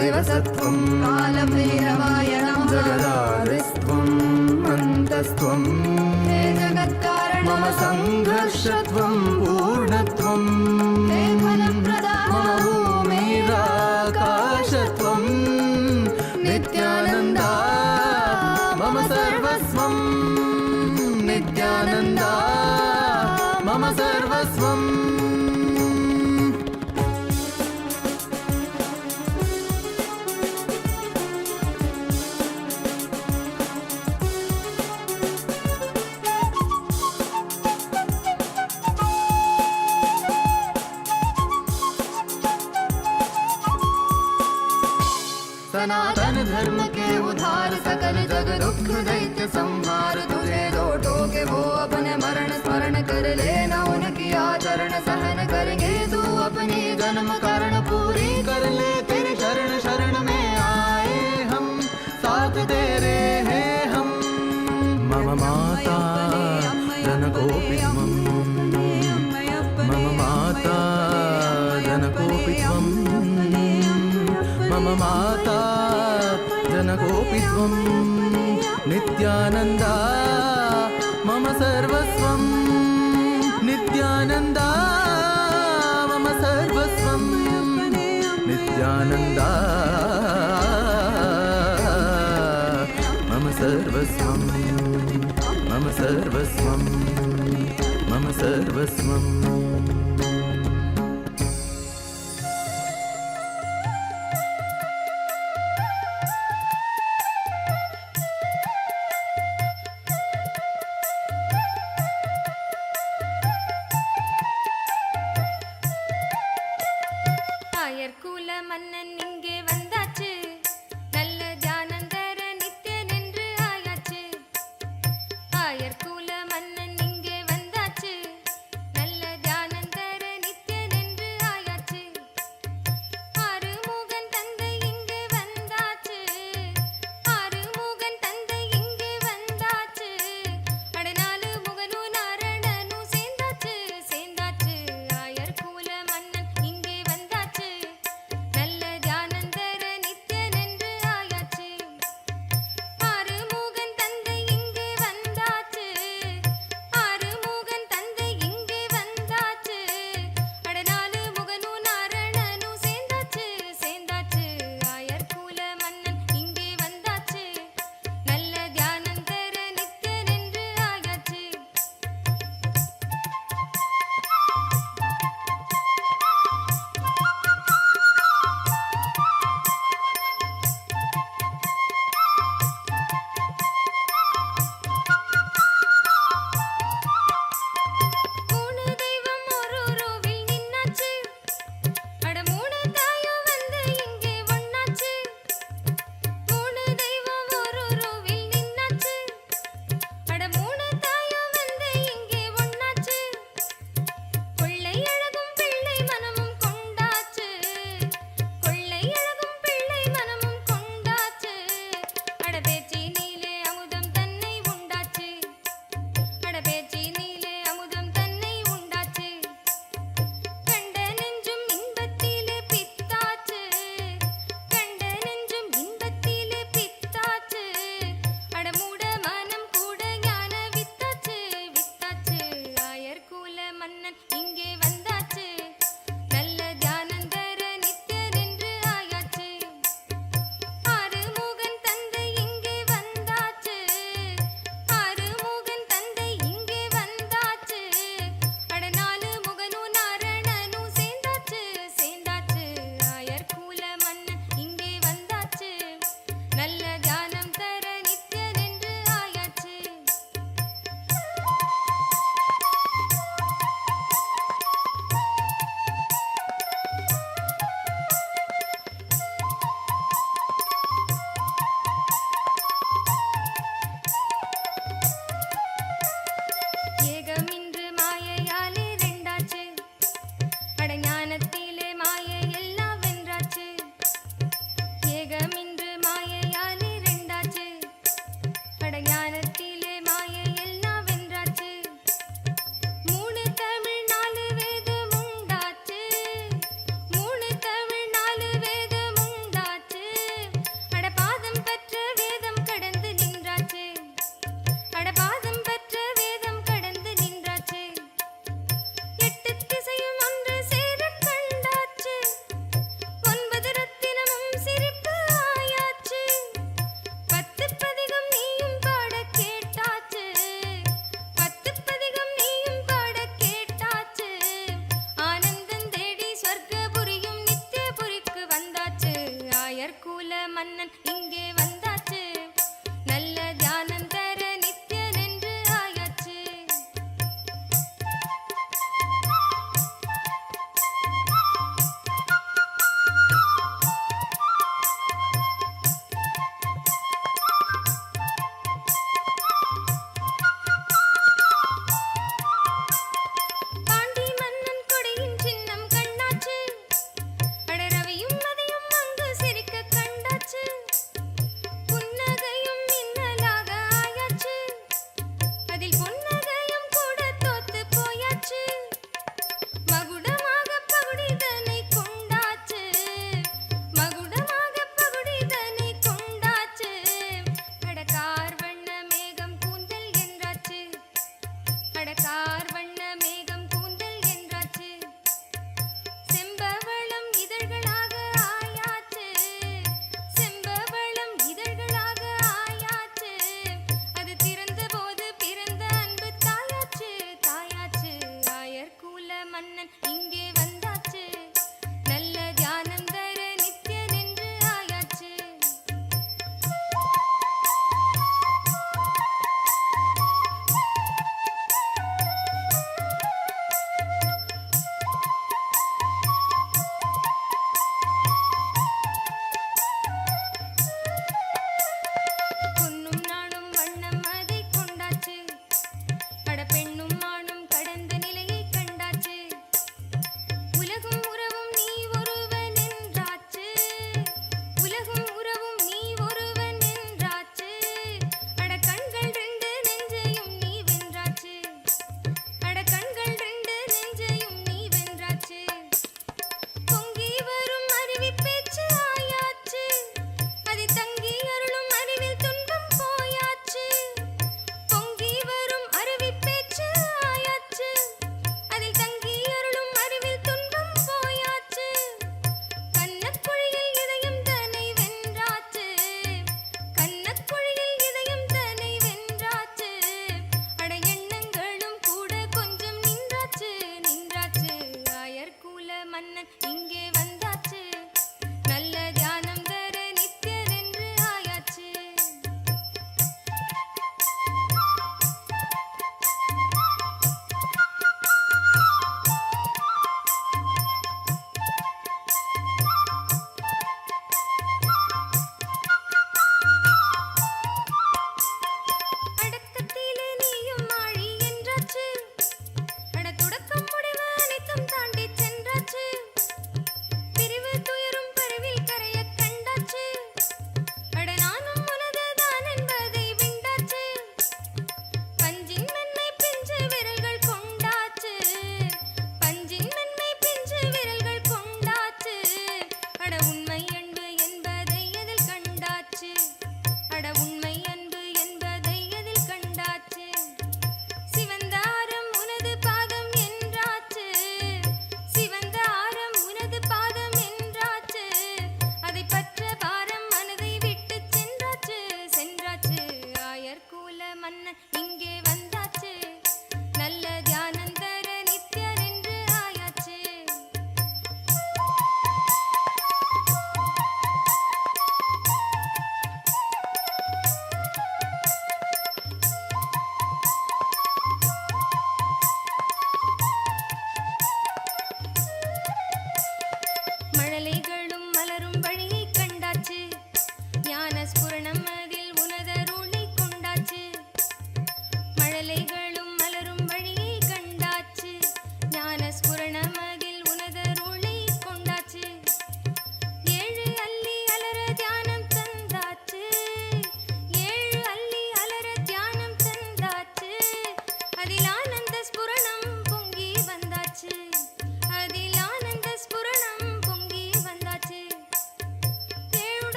दिवसत्वं कालभैरवाय नमः जगदादिस्त्वम् अन्तस्त्वं हे जगत्कारण मम सङ्घर्षत्वं पूर्णत्वं हे फलप्रदा मम भूमिराकाशत्वं नित्यानन्दा मम सर्वस्वं नित्यानन्दा मम सर्वस्वम् सनातन धर्म के उधार सकल जग दुख दैत्य संहार तुझे दो टोके वो अपने मरण स्मरण कर लेना उनकी आचरण सहन करेंगे तू अपनी जन्म कारण पूरी कर ले तेरी शरण शरण में आए हम साथ तेरे हैं हम मम माता जनकोऽपि त्वं मम माता जनकोऽपि त्वं मम माता जनकोऽपि त्वं नित्यानन्दा मम सर्वस्वं नित्यानन्दा मम सर्वस्वं नित्यानन्दा मम सर्वस्वं मम सर्वस्वं मम सर्वस्वम् ஆயர்குல மன்னன் இங்கே வந்தாச்சு நல்ல தியானந்தர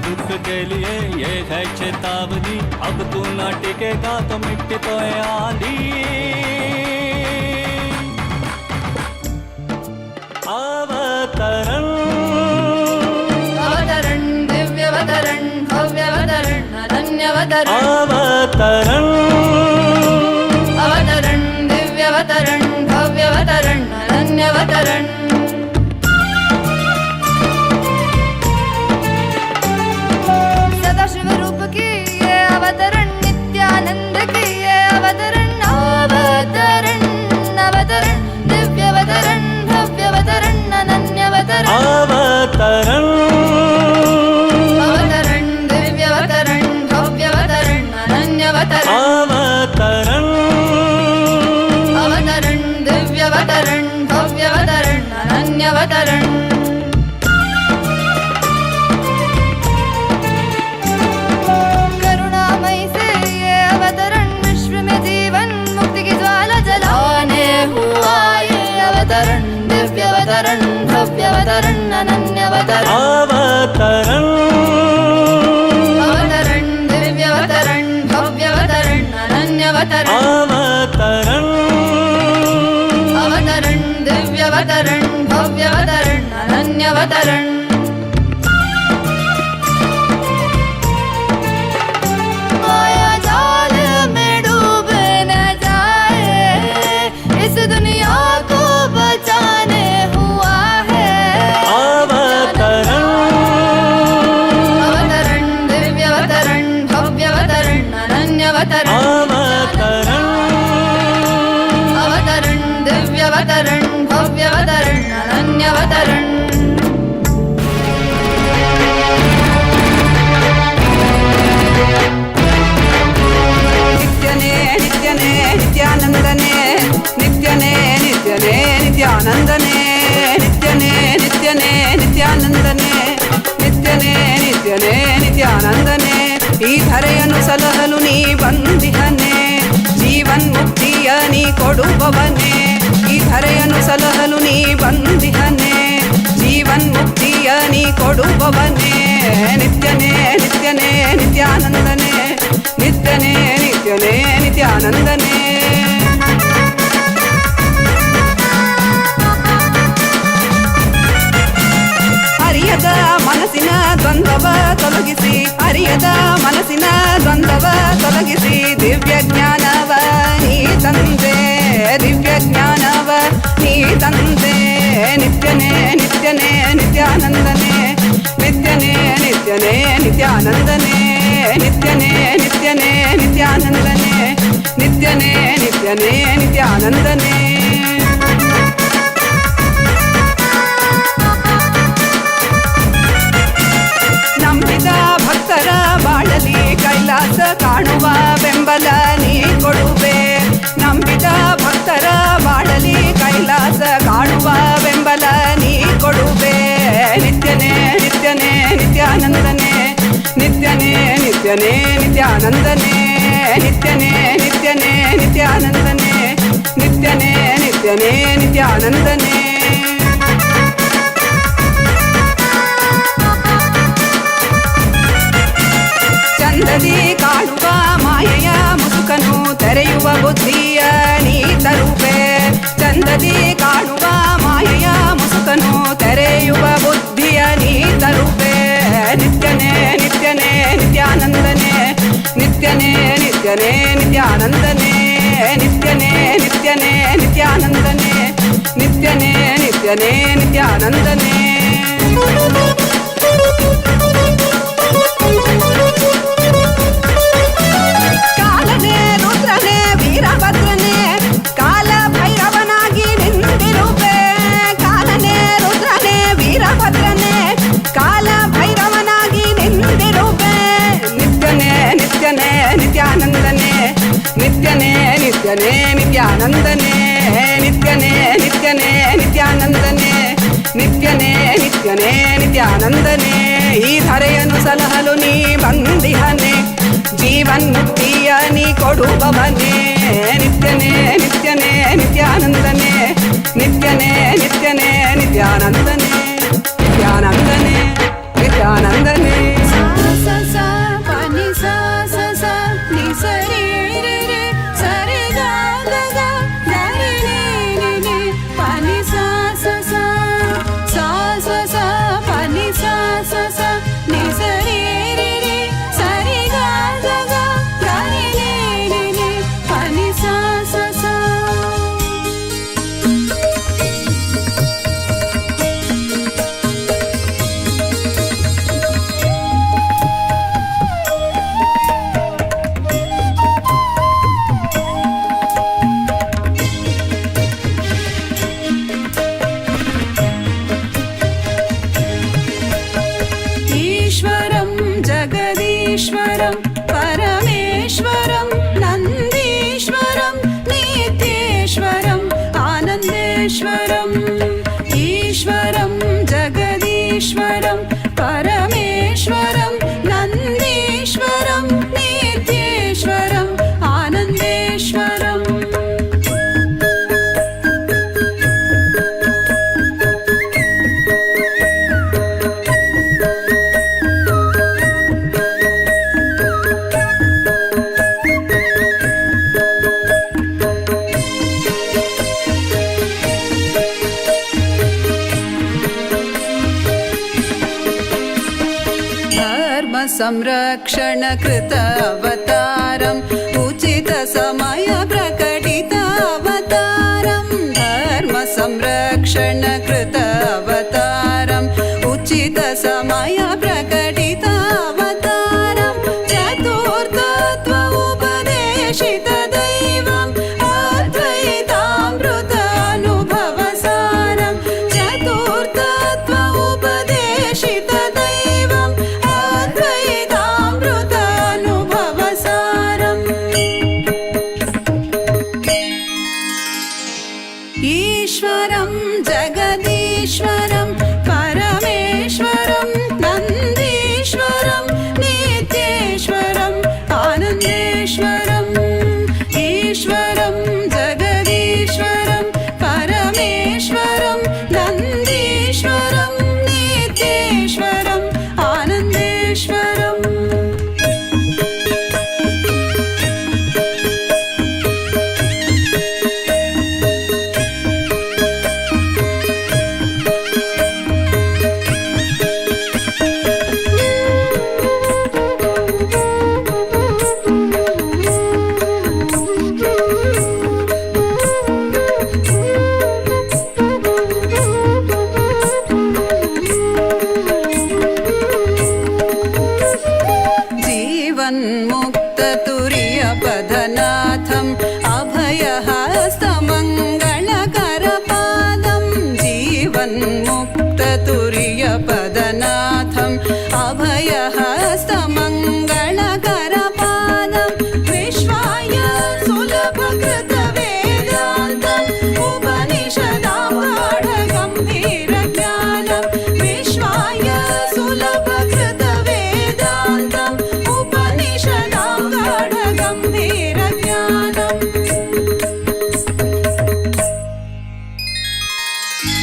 दुख के लिए ये है चेतावनी, अब तू न टिकेगा तो मिट्टी तो आंधी। अवतरण अवतरण दिव्यवतरण भव्यवतरण अनन्यवतरण अवतरण अवतरण दिव्यवतरण भव्यवतरण अनन्यवतरण सदाशिव रूप की ये अवतरण नित्यानंद की ये अवतरण अवतरण अवतरण दिव्यवतरण भव्यवतरण अनन्यवतरण अवतरण अवतरण दिव्यवतरण भव्यवतरण अनन्यवतरण अवतरण अवतरण दिव्यवतरण भव्यवतरण अनन्यवतरण करुणामय से ये अवतरण विश्व में जीवन मुक्ति की ज्वाला जलाने हुआ ये अवतरण दिव्यवतरण भव्यवतरण अनन्यवतरण अवतरण अवतरण दिव्यवतरण भव्यवतरण अनन्यवतरण अवतरण अवतरण दिव्यवतरण भव्यवतरण अनन्यवतरण माया जाल में डूब न जाए इस दुनिया को बचाने हुआ है अवतरण अवतरण दिव्यवतरण भव्यवतरण अनन्यवतरण अवतरण अवतरण दिव्यवतरण भव्यवतरण अनन्यवतरण नित्यने नित्यने नित्यानंदने नित्यने नित्यने नित्यानंदने नित्यने नित्यने नित्यानंदने नित्यने नित्यने नित्यानंदने ಈ ಧರೆಯನ್ನು ಸಲಹಲು ನೀ ಬಂದಿಹನೆ ಜೀವನ್ ಮುಕ್ತಿಯ ನೀ ಕೊಡುವವನೇ ಈ ಧರೆಯನ್ನು ಸಲಹಲು ನೀ ಬಂದಿಹನೆ ಜೀವನ್ ಮುಕ್ತಿಯ ನೀ ಕೊಡುವವನೇ ನಿತ್ಯನೇ ನಿತ್ಯನೇ ನಿತ್ಯಾನಂದನೆ ನಿತ್ಯನೇ ನಿತ್ಯನೇ ನಿತ್ಯಾನಂದನೆ ಅರಿಯದ ಮನಸ್ಸಿನ ದ್ವಂದ್ವವ ತೊಲಗಿಸಿ ಅರಿಯದ ಮನಸ್ಸಿನ ದ್ವಂದ್ವವ ತೊಲಗಿಸಿ ದಿವ್ಯ ಜ್ಞಾನವ ನೀ ತಂದೆ ದಿವ್ಯ ಜ್ಞಾನವ ನೀ ತಂದೆ ನಿತ್ಯನೇ ನಿತ್ಯನೇ ನಿತ್ಯಾನಂದನೆ ನಿತ್ಯನೇ ನಿತ್ಯನೇ ನಿತ್ಯಾನಂದನೆ ನಿತ್ಯನೇ ನಿತ್ಯನೇ ನಿತ್ಯಾನಂದನೆ ನಿತ್ಯನೇ ನಿತ್ಯನೇ ನಿತ್ಯಾನಂದನೆ ನಂಬಿದ ಭಕ್ತರ ಬಾಳಲಿ ಕೈಲಾಸ ಕಾಣುವ ಬೆಂಬಲ ನೀ ಕೊಡುವೆ ನಂಬಿದ ಭಕ್ತರ ಬಾಳಲಿ ಕೈಲಾಸ ಕಾಣುವ ಬೆಂಬಲ ನೀ ಕೊಡುವೆ ನಿತ್ಯನೇ ನಿತ್ಯನೇ ನಿತ್ಯಾನಂದನೆ ನಿತ್ಯನೇ ನಿತ್ಯನೇ ನಿತ್ಯಾನಂದನೆ ನಿತ್ಯನೇ ನಿತ್ಯನೇ ನಿತ್ಯಾನಂದನೆ ನಿತ್ಯನೇ ನಿತ್ಯನೇ ನಿತ್ಯಾನಂದನೆ ಚಂದದಿ ಕಾಣುವ ಮಾಯೆಯ ಮುಸುಕನು ತೆರೆಯುವ ಬುದ್ಧಿಯ ನೀ ತರುವೆ ಚಂದದಿ ಕಾಣುವ ಮಾಯೆಯ ಮುಸುಕನು ತೆರೆಯುವ ಬುದ್ಧಿಯ ನೀ ತರುವೆ ನಿತ್ಯನೇ ನಿತ್ಯನೇ ನಿತ್ಯಾನಂದನೆ ನಿತ್ಯನೇ ನಿತ್ಯನೇ ನಿತ್ಯಾನಂದನೆ ನಿತ್ಯನೇ ನಿತ್ಯನೇ ನಿತ್ಯಾನಂದನೆ ನಿತ್ಯನೇ ನಿತ್ಯನೇ ನಿತ್ಯಾನಂದನೆ ಕಾಲನೇ ರುದ್ರನೇ ವೀರಭದ್ರನೇ ಕಾಲ ಭೈರವನಾಗಿ ನಿಂತಿರುವೆ ಕಾಲನೇ ರುದ್ರನೇ ವೀರಭದ್ರನೇ ಕಾಲ ಭೈರವನಾಗಿ ನಿಂತಿರುವೆ ನಿತ್ಯನೇ ನಿತ್ಯನೇ ನಿತ್ಯಾನಂದನೆ ನಿತ್ಯನೇ ನಿತ್ಯನೇ ನಿತ್ಯಾನಂದನೆ ನಿತ್ಯನೇ ನಿತ್ಯನೇ ನಿತ್ಯಾನಂದನೆ ನಿತ್ಯನೇ ನಿತ್ಯನೇ ನಿತ್ಯಾನಂದನೆ ಈ ಧರೆಯನ್ನು ಸಲಹಲು ನೀ ಬಂದಿಹನೆ ಜೀವನ್ ಮುಕ್ತಿಯ ನೀ ಕೊಡುವವನೇ ನಿತ್ಯನೇ ನಿತ್ಯನೇ ನಿತ್ಯಾನಂದನೆ ನಿತ್ಯನೇ ನಿತ್ಯನೇ ನಿತ್ಯಾನಂದನೆ ನಿತ್ಯಾನಂದನೆ ನಿತ್ಯಾನಂದನೆ नन्दीश्वरं परमेश्वरं नन्दीश्वरं नित्येश्वरम् आनन्देश्वरम् ईश्वरं जगदीश्वरं परमेश्वरं नन्दीश्वरं नित्येश्वरम् आनन्देश्वरम् संरक्षण कृत अवतारम् उचित समय प्रकटित अवतारम् धर्म संरक्षण कृत अवतारम् उचित समय प्रकटित अवतारम् चतुर्थत्व उपदेशित दैवम् अद्वैतामृत अनुभव सारम् चतुर्थत्व उपदेशित दैवम् ईश्वरं जगदीश्वरं परमेश्वरं नन्दीश्वरं नित्येश्वरम् आनन्देश्वरम् ईश्वरं जगदीश्वरं परमेश्वरं नन्दीश्वरं नित्येश्वरम् आनन्देश्वरम् जीवन्मुक्ततुर्यपदनाथम् अभयहस्तमङ्गलकरपादम् जीवन्मुक्ततुर्यपदनाथम् अभयहस्तमङ्गलकरपादम् विश्वाय सुलभकृतवेदान्तम् उपनिषदाम्बाढगम्भीरज्ञानम् विश्वाय सुलभकृतवेदान्तम् उपनिषदाम्बाढगम्भीरज्ञानम्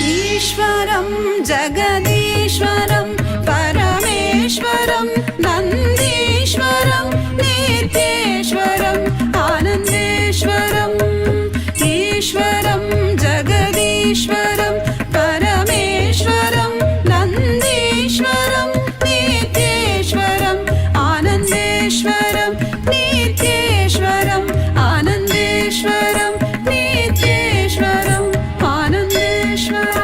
ईश्वरं जगदीश्वरं परमेश्वरं नन्दीश्वरं नित्येश्वरम् आनन्देश्वरम् ईश्वरं जगदीश्वरं परमेश्वरं नन्दीश्वरं नित्येश्वरम् आनन्देश्वरम् नित्येश्वरम् आनन्देश्वरम् नित्येश्वरम् आनन्देश्वरम्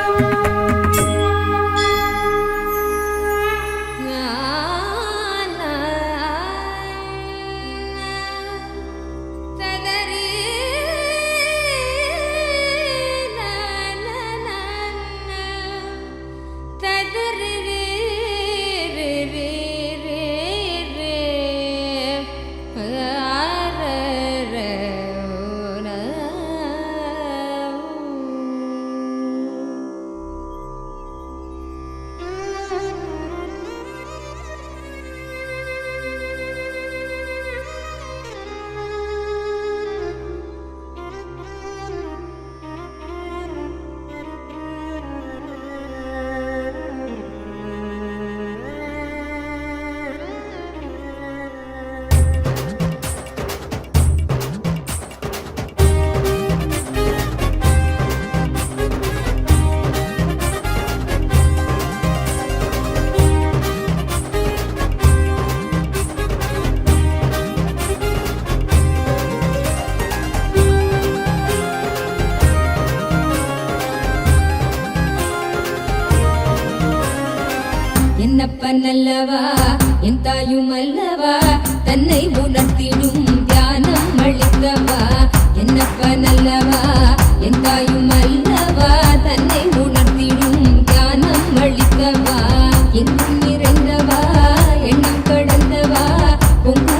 என்னப்பனல்லவா என் தாயுமல்லவா தன்னை உணர்த்திடும் தியானம் அளித்தவா என்னப்பனல்லவா என் தாயுமல்லவா தன்னை உணர்த்திடும் தியானம் அளித்தவா எங்கும் நிறைந்தவா எண்ணம் கடந்தவா பொங்கு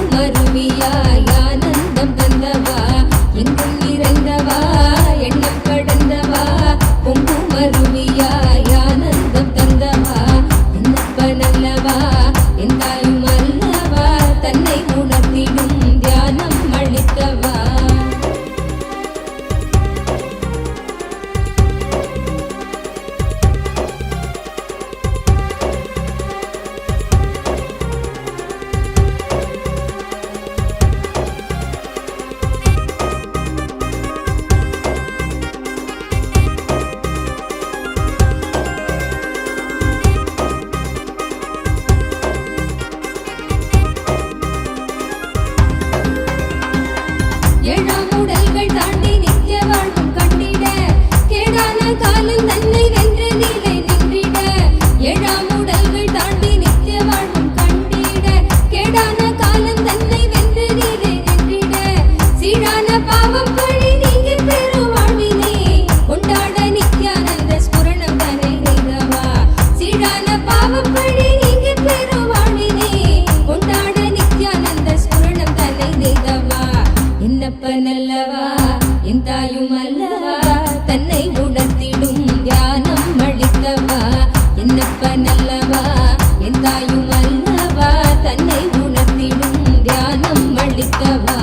என்னப்பனல்லவா என் தாயும் அல்லவா தன்னை உணர்த்திடும் தியானம் அளித்தவா.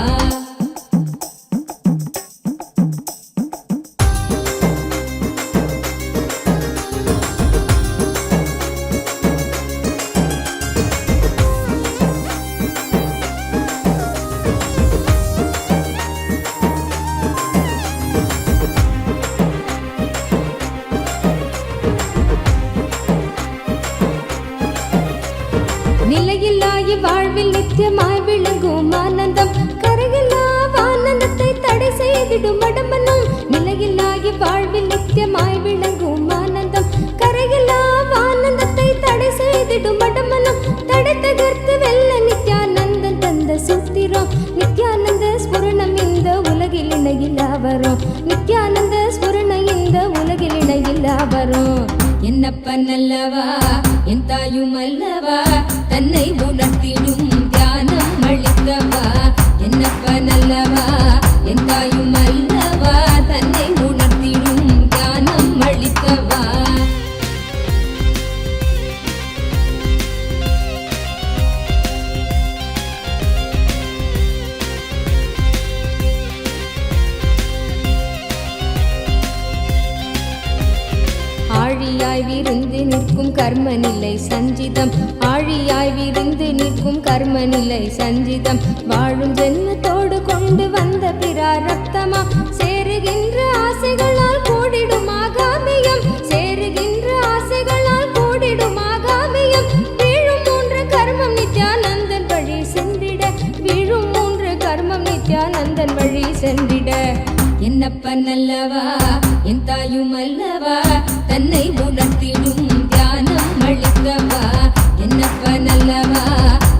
நிலையில்லாய் வாழ்வில் நித்தியமாய் விளங்கும் ஆனந்தம் கரையில்லா ஆனந்தத்தை தடை செய்திடும் அடமனம். நிலையில்லாய் வாழ்வில் நித்தியமாய் விளங்கும் ஆனந்தம் கரையில்லா ஆனந்தத்தை தடை செய்திடும் அடமனம். தடை தகர்த்து வெல்ல நித்யானந்தன் தந்த சூத்திரம் நித்யானந்த ஸ்புரணம் இந்த உலகில் இணையில்லா வரும். நித்யானந்த ஸ்புரணம் இந்த உலகில் இணையில்லா வரும். என்னப்பனல்லவா என் தாயும் அல்லவா தன்னை உணர்த்திடும் தியானம் அளித்தவா. என்னப்பனல்லவா என் தாயும் அல்லவா தன்னை உணர்த்திடும் தியானம் அளித்தவா. ஆழியாய் விருந்து நிற்கும் கர்மநிலை சஞ்சிதம். ஆழியாய் விருந்து நிற்கும் கர்மநிலை சஞ்சிதம். வாழும் ஜென்மத்தோடு கொண்டு வந்த பிராரப்தமா சேருகின்ற ஆசைகளால் கூடிடும் ஆகாமியம். சேருகின்ற ஆசைகளால் கூடிடும் ஆகாமியம். வீழும் மூன்று கர்மம் நித்யானந்தன் வழி சென்றிட. வீழும் மூன்று கர்மம் நித்யானந்தன் வழி சென்றிட. என்னப்பனல்லவா என் தாயும் அல்லவா தன்னை உணர்த்திடும் தியானம் அளித்தவா. என்னப்பனல்லவா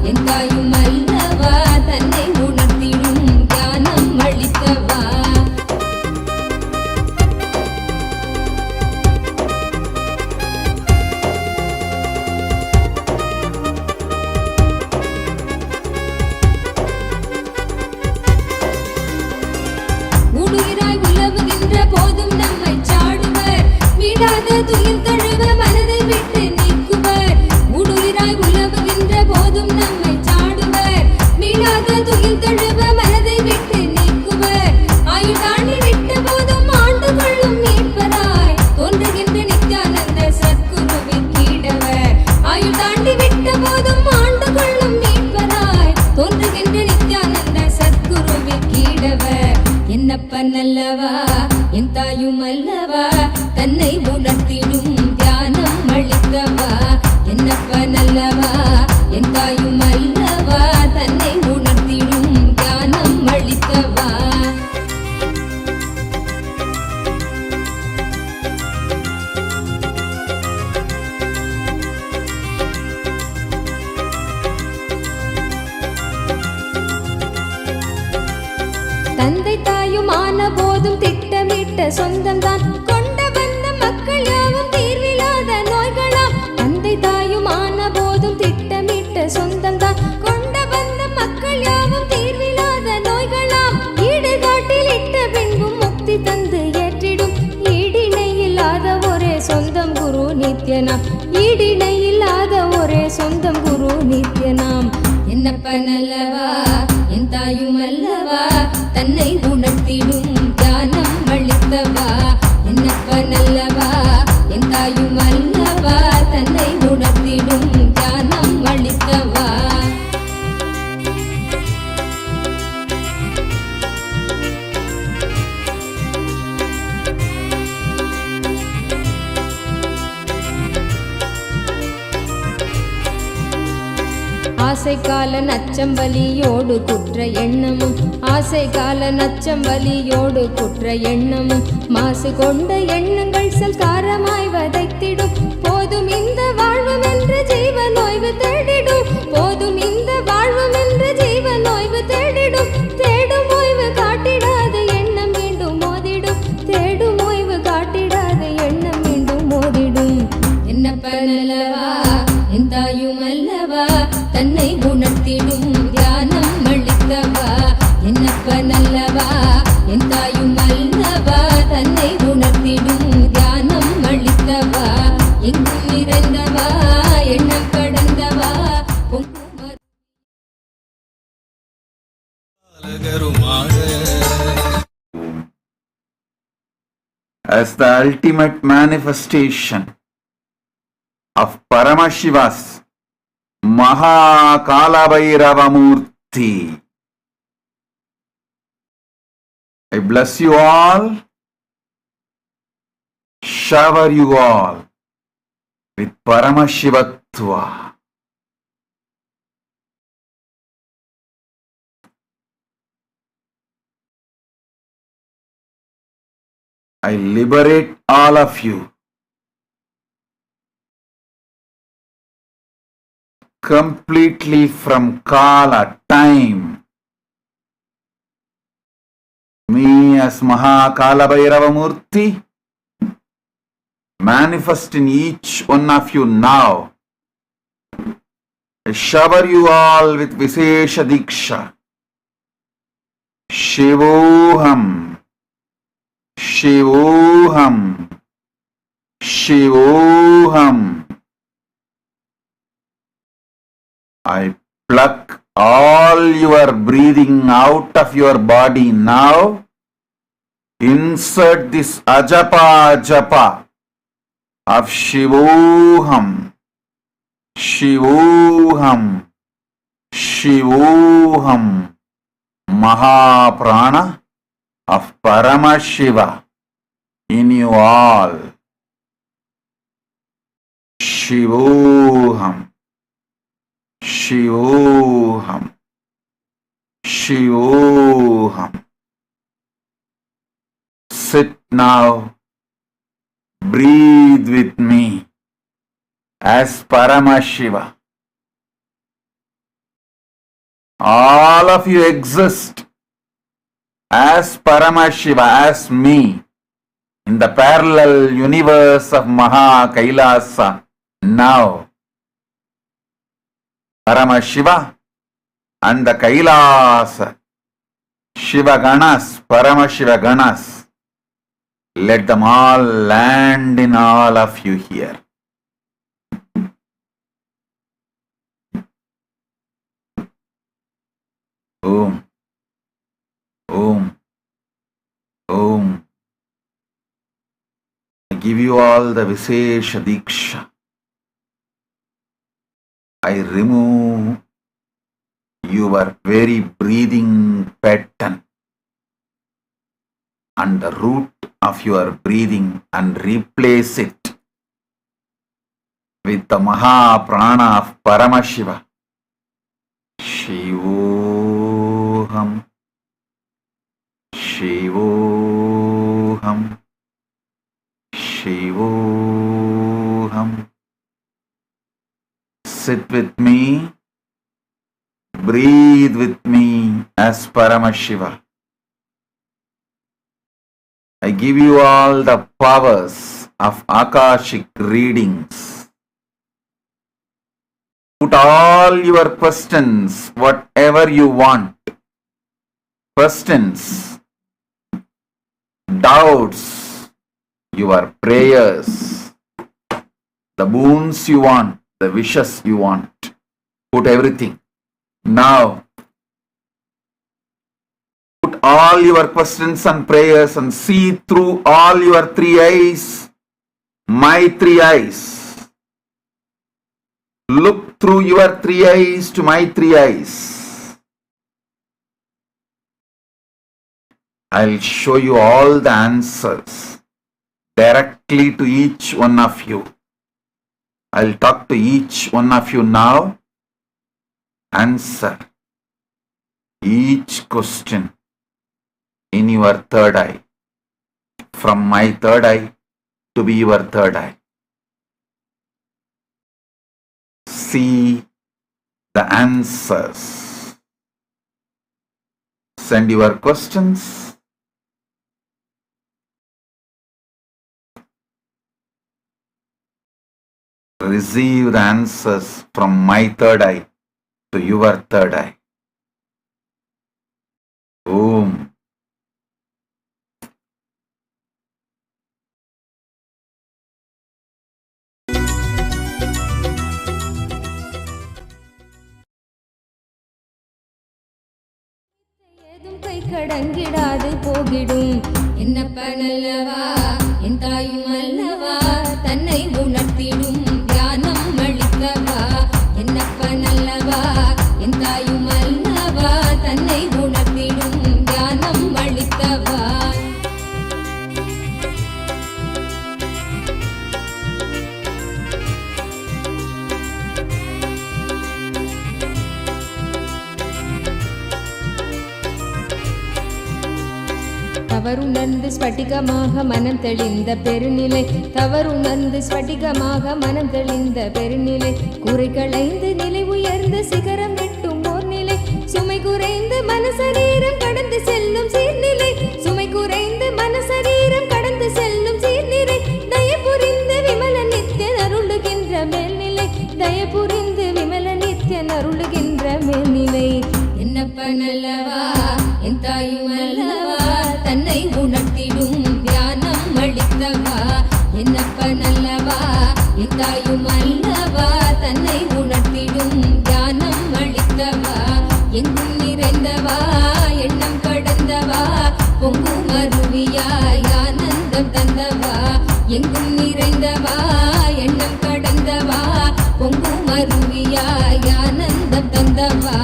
என் தாயும் அல்லவா தன்னை உணர்த்திடும் தியானம் அளித்தவா. ஊடுகிறாய் உலவுகின்ற போதும் நம்மை சாடுவர். வீடாத துயில் தழுவ மனதை விட்டு நீக்குவர். ஊடுகிறாய் உலவுகின்ற போதும் நம்மை சாடுவர். வீடாத துயில் தழுவ மனதை விட்டு நீக்குவர். ஆயுள் தாண்டி விட்ட போதும் ஆண்டு கொள்ளும் மீட்பராய் தோன்றுகின்ற நித்யானந்த சத்குருவின் கீடவர். ஆயுள் தாண்டி விட்ட போதும் ஆண்டு கொள்ளும் மீட்பராய் தோன்றுகின்ற நித்யானந்த சத்குருவின் கீடவர். என்னப்பனல்லவா என் தாயும் அல்லவா தன்னை உணர்த்திடும் தியானம் அளித்தவா. என்னப்பனல்லவா என் தாயும் அல்லவா தன்னை உணர்த்திடும் தியானம் அளித்தவா. தந்தை தாயும் ஆன போதும் திட்டமிட்ட சொந்தம்தான் கொண்ட வந்த மக்கள் யாவும் தீர்வில்லாத நோய்களாம். தந்தை தாயும் ஆன போதும் திட்டமிட்ட சொந்தம்தான் கொண்ட வந்த மக்கள் யாவும் தீர்வில்லாத நோய்களாம். ஈடுகாட்டில் இட்ட பின்பும் முக்தி தந்து ஏற்றிடும் ஈடிணை இல்லாத ஒரே சொந்தம் குரு நித்யனாம். ஈடிணை இல்லாத ஒரே சொந்தம் குரு நித்யனாம். என்னப்பனல்லவா என் தாயும் அல்லவா தன்னை உணர்த்திடும் தியானம் அளித்தவா. என்னப்பனல்லவா என் தாயும் அல்லவா தன்னை உணர்த்திடும் தியானம் அளித்தவா. ஆசை கால நச்சம் வலியோடு குற்ற எண்ணமும். ஆசை கால நச்சம் வலியோடு குற்ற எண்ணமும். மாசு கொண்ட எண்ணங்கள் சல்காரமாய் வதைத்திடும். போதும் இந்த வாழ்வும் என்ற ஜீவன் ஓய்வு தேடிடும். போதும் இந்த வாழ்வும் என்ற ஜீவன் ஓய்வு தேடிடும். தேடும் ஓய்வு காட்டிடாத எண்ணம் மீண்டும் மோதிடும். தேடும் ஓய்வு காட்டிடாத எண்ணம் மீண்டும் மோதிடும். என்னப்பனல்லவா என் தாயும் அல்லவா தன்னை உணர்த்திடும் தியானம் அளித்தவா. என்னப்பனல்லவா என் தாயும் அல்லவா தன்னை உணர்த்திடும் தியானம் அளித்தவா. எங்கும் நிறைந்தவா as the ultimate manifestation of Paramashiva's Maha Kalabhairava Murti. I bless you all, shower you all with Paramashivatva. I liberate all of you completely from Kala, time. Me as Maha Kalabhairava Murti manifest in each one of you now. I shower you all with Vishesha Diksha. Shivoham. Shivoham, Shivoham. I pluck all your breathing out of your body now. Insert this ajapa japa of Shivoham, Shivoham, Shivoham, Maha Prana of Paramashiva in you all. Shivoham, Shivoham, Shivoham. Sit now, breathe with me as Paramashiva. All of you exist as Paramashiva, as me, in the parallel universe of Maha Kailasa now. Paramashiva and the Kailasa, Shiva Ganas, Paramashiva Ganas, let them all land in all of you here. Om. Om. Om. I give you all the Vishesha Diksha. I remove your very breathing pattern and the root of your breathing and replace it with the Maha Prana of Paramashiva. Shivoham, Shivoham, Shivoham. Sit with me, breathe with me as Paramashiva. I give you all the powers of Akashic readings. Put all your questions, whatever you want. Questions, doubts, your prayers, the boons you want, the wishes you want. Put everything. Now, put all your questions and prayers and see through all your three eyes, my three eyes. Look through your three eyes to my three eyes. I'll show you all the answers directly to each one of you. I'll talk to each one of you now. Answer each question in your third eye, from my third eye to be your third eye. See the answers. Send your questions. Receive the answers from my third eye to your third eye. Om. ஏதும் கை கடங்கிடாது போகிடும் என்னப்பனல்லவா என் தாயும் அல்லவா தன்னை உணர்த்திடும் தியானம் அளித்தவா. என்னப்பனல்லவா என் தாயும் அல்லவா தன்னை உணர்த்திடும் தியானம் அளித்தவா. தவறுணர்ந்து ஸ்படிகமாக மனம் தெளிந்த பெருநிலை, தவறுணர்ந்து ஸ்படிகமாக மனம் தெளிந்த பெருநிலை, குறை களைந்து நிலை உயர்ந்த சிகரம் எட்டும் ஓர் நிலை, சுமை குறைந்து மனசரீரம் கடந்து செல்லும் சீர்நிலை, சுமை குறைந்து மனசரீரம் கடந்து செல்லும் சீர்நிலை, தயபுரிந்து விமல நித்யன் அருளுகின்ற மேல்நிலை, தயபுரிந்து விமல நித்யன் அருளுகின்ற மேல்நிலை. என்னப்பனல்லவா என் தாயும் அல்லவா தன்னை உணர்த்திடும் தியானம் அளித்தவா. என்னப்பனல்லவா என் தாயும் அல்லவா தன்னை உணர்த்திடும் தியானம் அளித்தவா. எங்கும் நிறைந்தவா எண்ணம் கடந்தவா பொங்கும் அருவியாய் ஆனந்தம் தந்தவா. எங்கும் நிறைந்தவா எண்ணம் கடந்தவா பொங்கும் அருவியாய் ஆனந்தம் தந்தவா.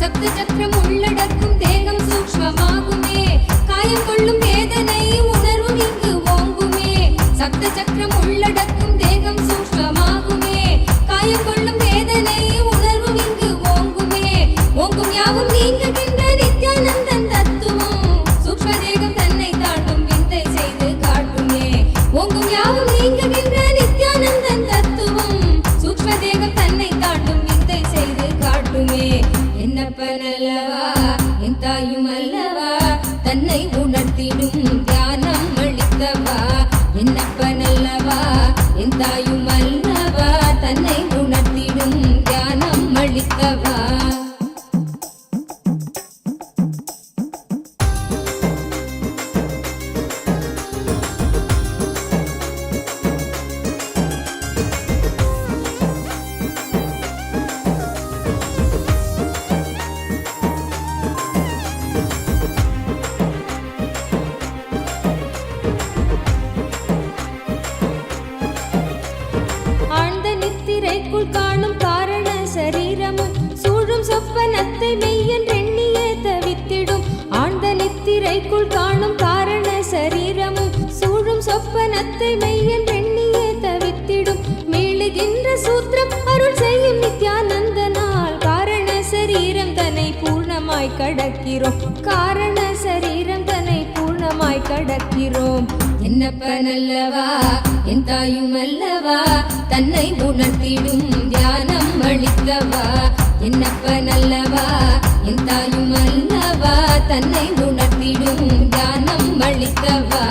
சப்தசக்கரம் உள்ளடக்கும் தேகம் சூக்ஷ்மமாகுமே, காயம் கொள்ளும் வேதனை உணர்வும் இங்கு ஓங்குமே. சப்தசக்கரம் உள்ளடக்கும் தேகம் சூக்ஷ்மமாகுமே, காயம் கொள்ளும் வேதனை உணர்வும் இங்கு ஓங்குமே. ஓங்கும் யாவும் நீங்குகின்ற நித்யானந்தன் தத்துவம், சூக்ஷ்ம தேகம் தன்னை தாண்டும் விந்தை செய்து காட்டுமே. ஓங்கும் யாவும் நீங்குகின்ற நித்யானந்தன் தத்துவம், சூக்ஷ்ம தேகம் தன்னை தாண்டும் விந்தை செய்து காட்டுமே. என்னப்பனல்லவா என் தாயும் அல்லவா தன்னை உணர்த்திடும் தியானம் அளித்தவா. என்னப்பனல்லவா என் தாயும் அல்லவா தன்னை உணர்த்திடும் தியானம் அளித்தவா. ஆழ்ந்த நித்திரைக்குள் காணும் காரண சரீரமும் சூழும் சொப்பனத்தை மெய்யென்றெண்ணியே தவித்திடும். ஆழ்ந்த நித்திரைக்குள் காணும் காரண சரீரமும் சூழும் சொப்பனத்தை மெய்யென்றெண்ணியே தவித்திடும். மீளுகின்ற சூத்திரம் அருள் செய்யும் நித்யானந்தனால் காரண சரீரம் தன்னை பூர்ணமாய் கடக்கிறோம், காரண சரீரம் தன்னை பூர்ணமாய் கடக்கிறோம். என்னப்பனல்லவா என் தாயும் அல்லவா தன்னை உணர்த்திடும் தியானம் அளித்தவா. என்னப்பனல்லவா என் தாயும் அல்லவா தன்னை உணர்த்திடும் தியானம் அளித்தவா.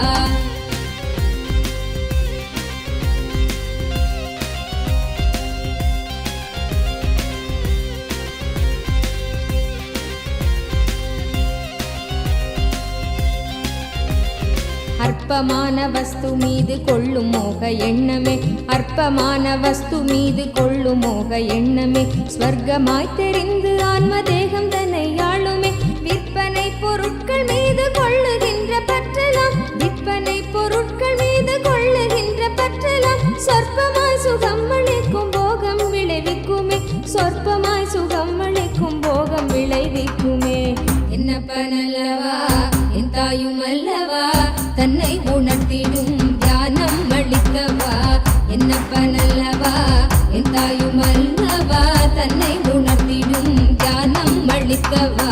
அற்பமான வஸ்து மீது கொள்ளும் மோக எண்ணமே, அற்பமான வஸ்து மீது கொள்ளும் மோக எண்ணமே, ஸ்வர்க்கமாய் தெரிந்து ஆன்ம தேகம் தன்னை ஆளுமே. விற்பனை பொருட்கள் மீது கொள்ளுகின்ற பற்றலாம், விற்பனை பொருட்கள் மீது கொள்ளுகின்ற பற்றலாம், சொற்பமாய் சுகம் அளிக்கும் போகம் விளைவிக்குமே, சொற்பமாய் சுகம் அளிக்கும் போகம் விளைவிக்குமே. என்னப்பனல்லவா என் தாயும் அல்லவா தன்னை உணர்த்திடும் தியானம் அளித்தவா. என்னப்பனல்லவா என் தாயும் அல்லவா தன்னை உணர்த்திடும் தியானம் அளித்தவா.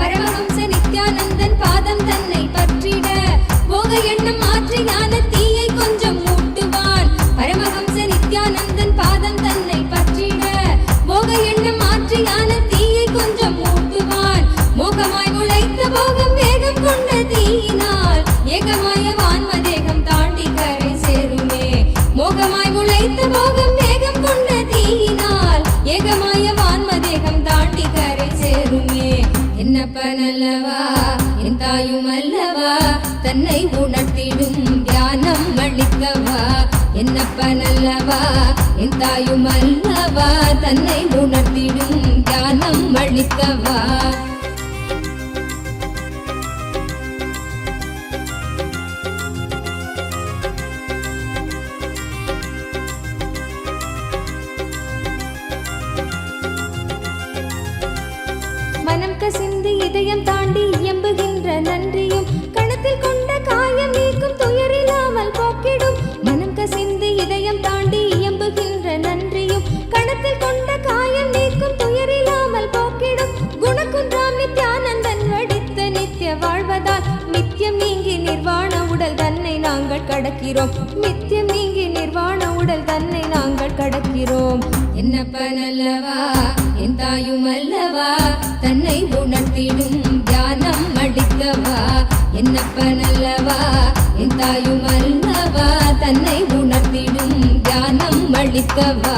பரமஹம்ச நித்யானந்தன் பாதம் தன்னை பற்றிட போக எண்ணம் அல்லவா என் தாயும் அல்லவா தன்னை உணர்த்திடும் ஞானம் அளிக்கவா. மனம் கசிந்து இதயம் தாண்டி இயம்புகின்ற நன்றியும் கணத்தில் கொண்ட காயம் நீக்கும் துயரில்லாமல் போக்கிடும். மனம் கசிந்து இதயம் தாண்டி இயம்புகின்ற நன்றியும் கணத்தில் கொண்ட காயம் நீக்கும் துயரில்லாமல் போக்கிடும். குணகுன்றாம் நித்யானந்தன் வடித்த நித்திய வாழ்வதால் நித்தியம் நீங்கி நிர்வாண உடல் தன்னை நாங்கள் கடக்கிறோம். நித்தியம் நீங்கி நிர்வாண உடல் தன்னை நாங்கள் கடக்கிறோம். என்னப்பன் அல்லவா என் தாயும் அல்லவா தன்னை உணர்த்திடும் ஞானம் அளிக்கவா. என்னப்பன் அல்லவா என் தாயும் அல்லவா தன்னை உணர்த்திடும் ஞானம் அளிக்கவா.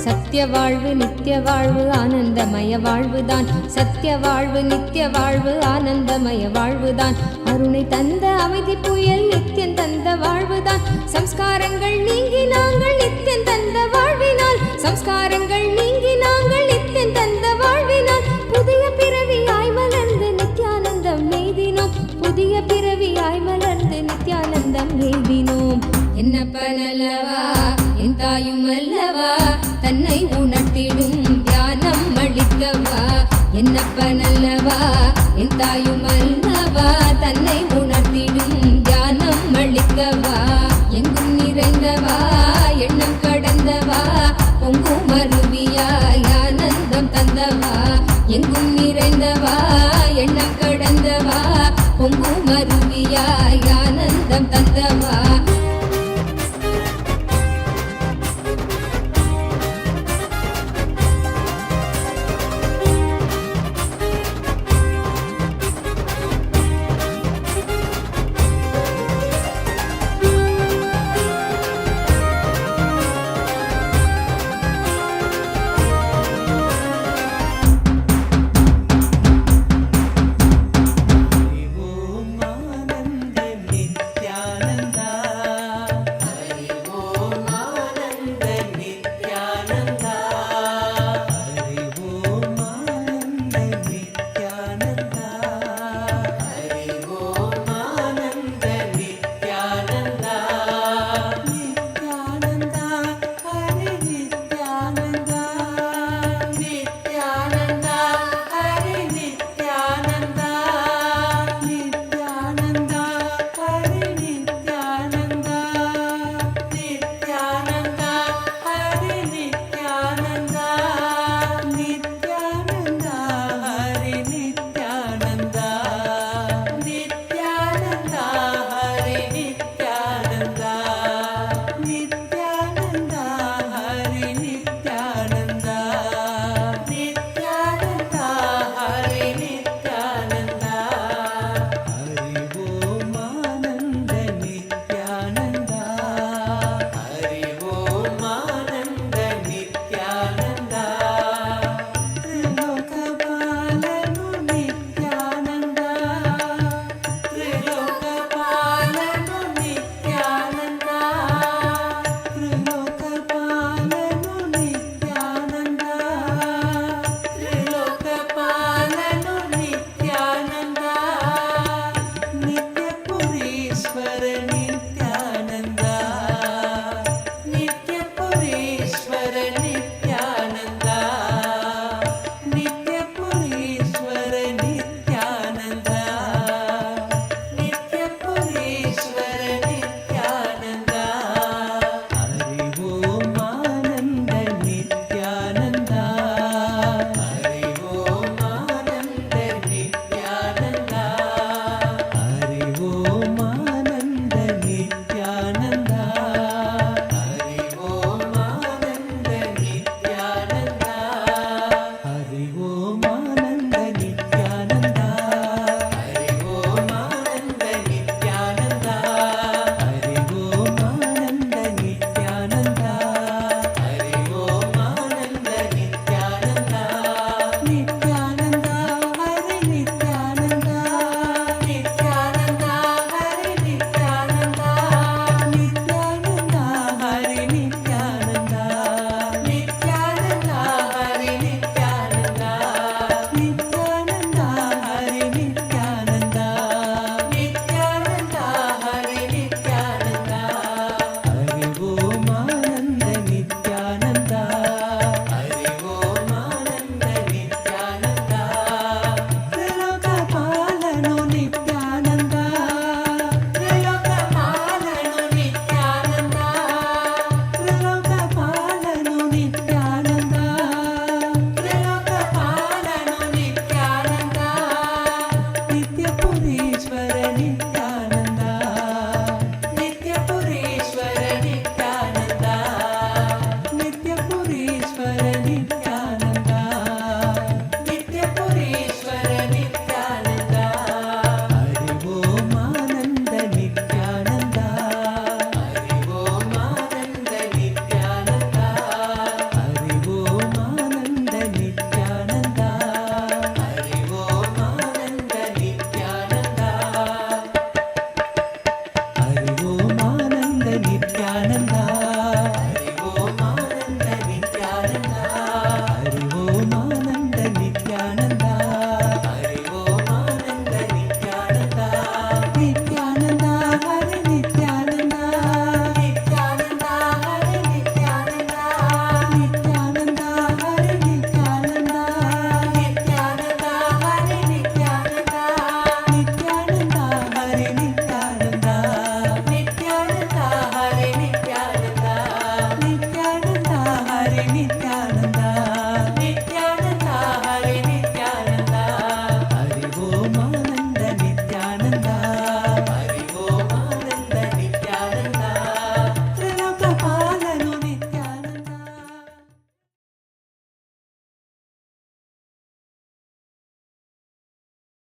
சத்திய வாழ்வு நித்திய வாழ்வு ஆனந்தமய வாழ்வுதான். சத்திய வாழ்வு நித்திய வாழ்வு ஆனந்தமய வாழ்வுதான். அருணை தந்த அமைதி புயல் நித்தியம் தந்த வாழ்வுதான். சம்ஸ்காரங்கள் நீங்கி நாங்கள் நித்தியம் தந்த வாழ்வினால். சம்ஸ்காரங்கள் நீங்கி நாங்கள் நித்தியம் தந்த வாழ்வினால். புதிய பிறவியாய் மலர்ந்து நித்யானந்தம் எய்தினோம். புதிய பிறவியாய் மலர்ந்து நித்யானந்தம் எய்தினோம். என்னப்பன் அல்லவா என் தாயும் அல்லவா தன்னை உணர்த்திடும் ஞானம் அளிக்கவா. என்னப்பன் அல்லவா என் தாயும் அல்லவா தன்னை உணர்த்திடும் ஞானம் அளிக்கவா. எங்கும் நிறைந்தவா எண்ணம் கடந்தவா பொங்கும் அருவியாய் ஆனந்தம் தந்தவா. எங்கும் நிறைந்தவா எண்ணம் கடந்தவா பொங்கும் அருவியாய் ஆனந்தம் தந்தவா.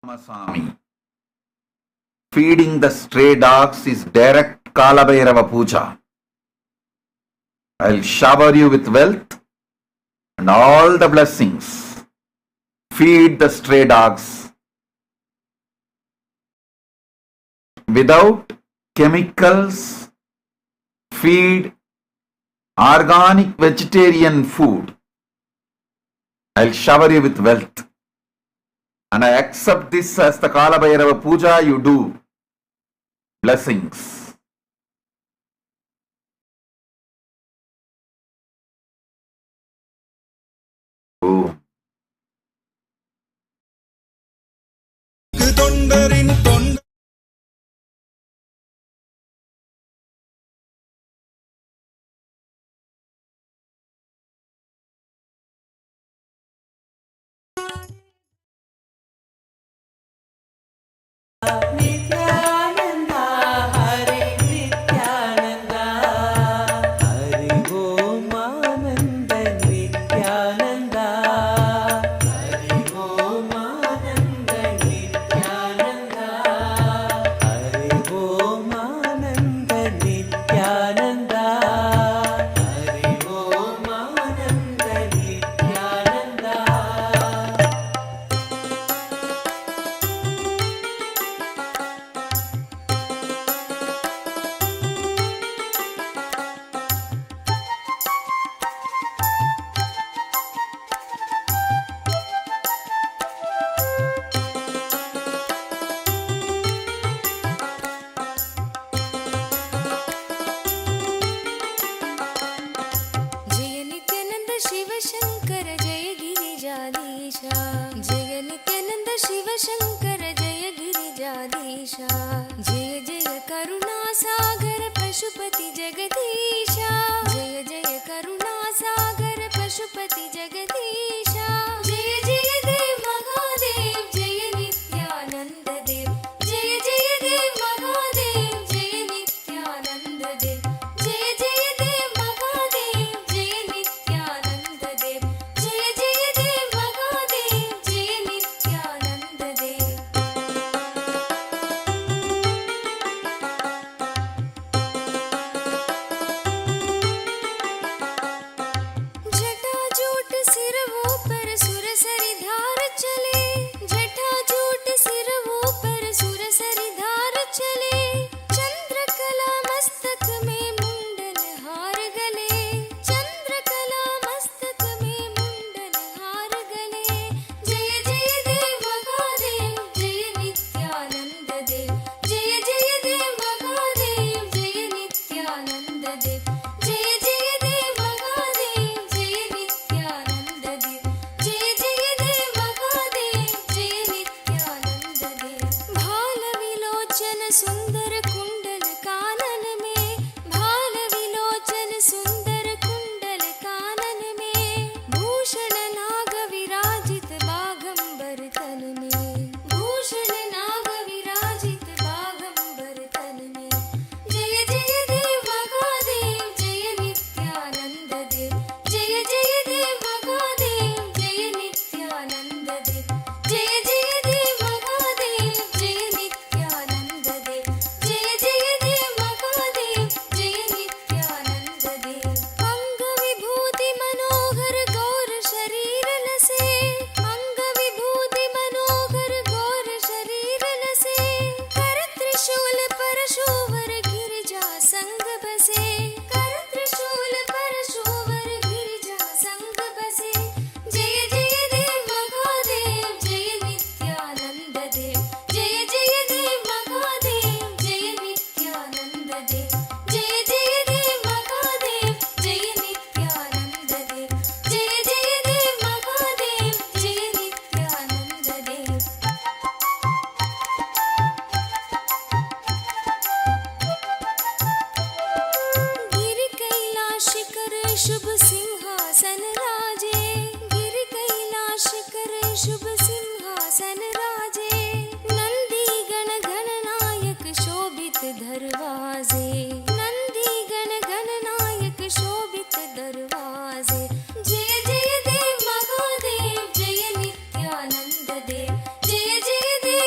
Swami. Feeding the stray dogs is direct Kalabhairava Puja. I'll shower you with wealth and all the blessings. Feed the stray dogs without chemicals. Feed organic vegetarian food. I'll shower you with wealth. And I accept this as the Kalabhairava Puja you do. Blessings. Oh. जय जय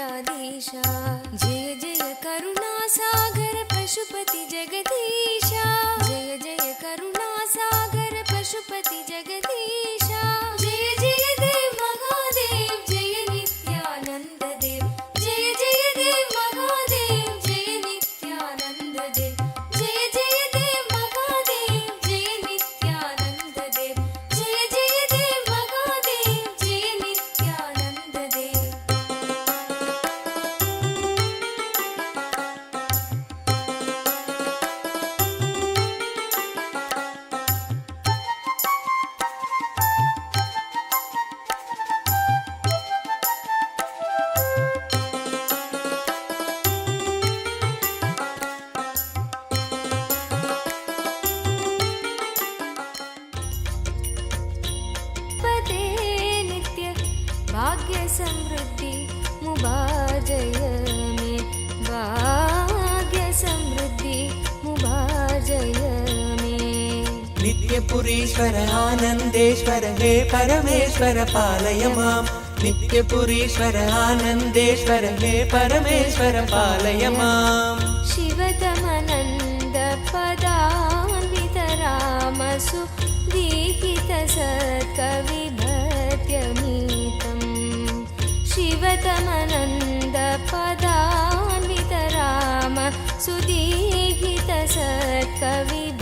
विद्याधीशा जय जय करुणासागर पशुपति जगदीशा जय जय करुणासागर पशुपति जगदीशा जय जय देव महादेव जय नित्यानंद देव जय जय देव महादेव जय नित्यानंद देव जय जय देव महादेव जय नित्यानंद देव जय जय देव महादेव जय नित्यानंद देव पदे नित्य भाग्य समृद्धि मुबाजय में भाग्य समृद्धि मुबाजय में नित्यपुरीश्वर आनन्देश्वर हे परमेश्वर पालय माम् नित्यपुरीश्वर आनन्देश्वर हे परमेश्वर पालय माम् शिवतमनन्द पदान्वित रामसु दीहित सत्कविभत्यमीतम् शिवतमनन्द पदान्वित राम सुदीहित सत्कविभत्यमीतम्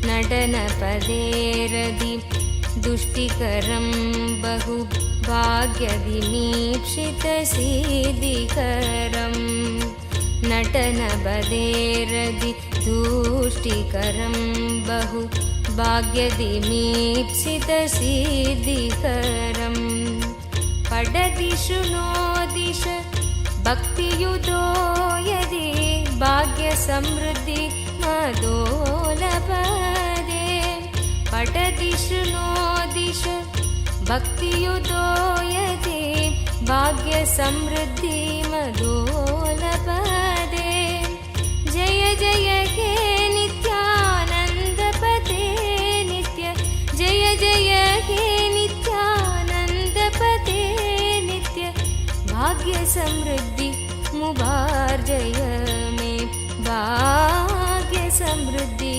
नटनपदेरदि दुष्टिकरं बहु भाग्यविमीक्षितसिद्धिकरम् नटनपदेरदि दुष्टिकरं बहु भाग्यविमीक्षितसिद्धिकरम् पठति शृणोदिश भक्तियुतो यदि भाग्यसमृद्धि मदोलपदे पठति शृणोदिश भक्तियुतो यदि भाग्यसमृद्धि मदोलपदे जय जय हे नित्यानन्दपते नित्य जय जय हे नित्यानन्दपते नित्य भाग्यसमृद्धि मुबार्जय मे भाग्यसमृद्धि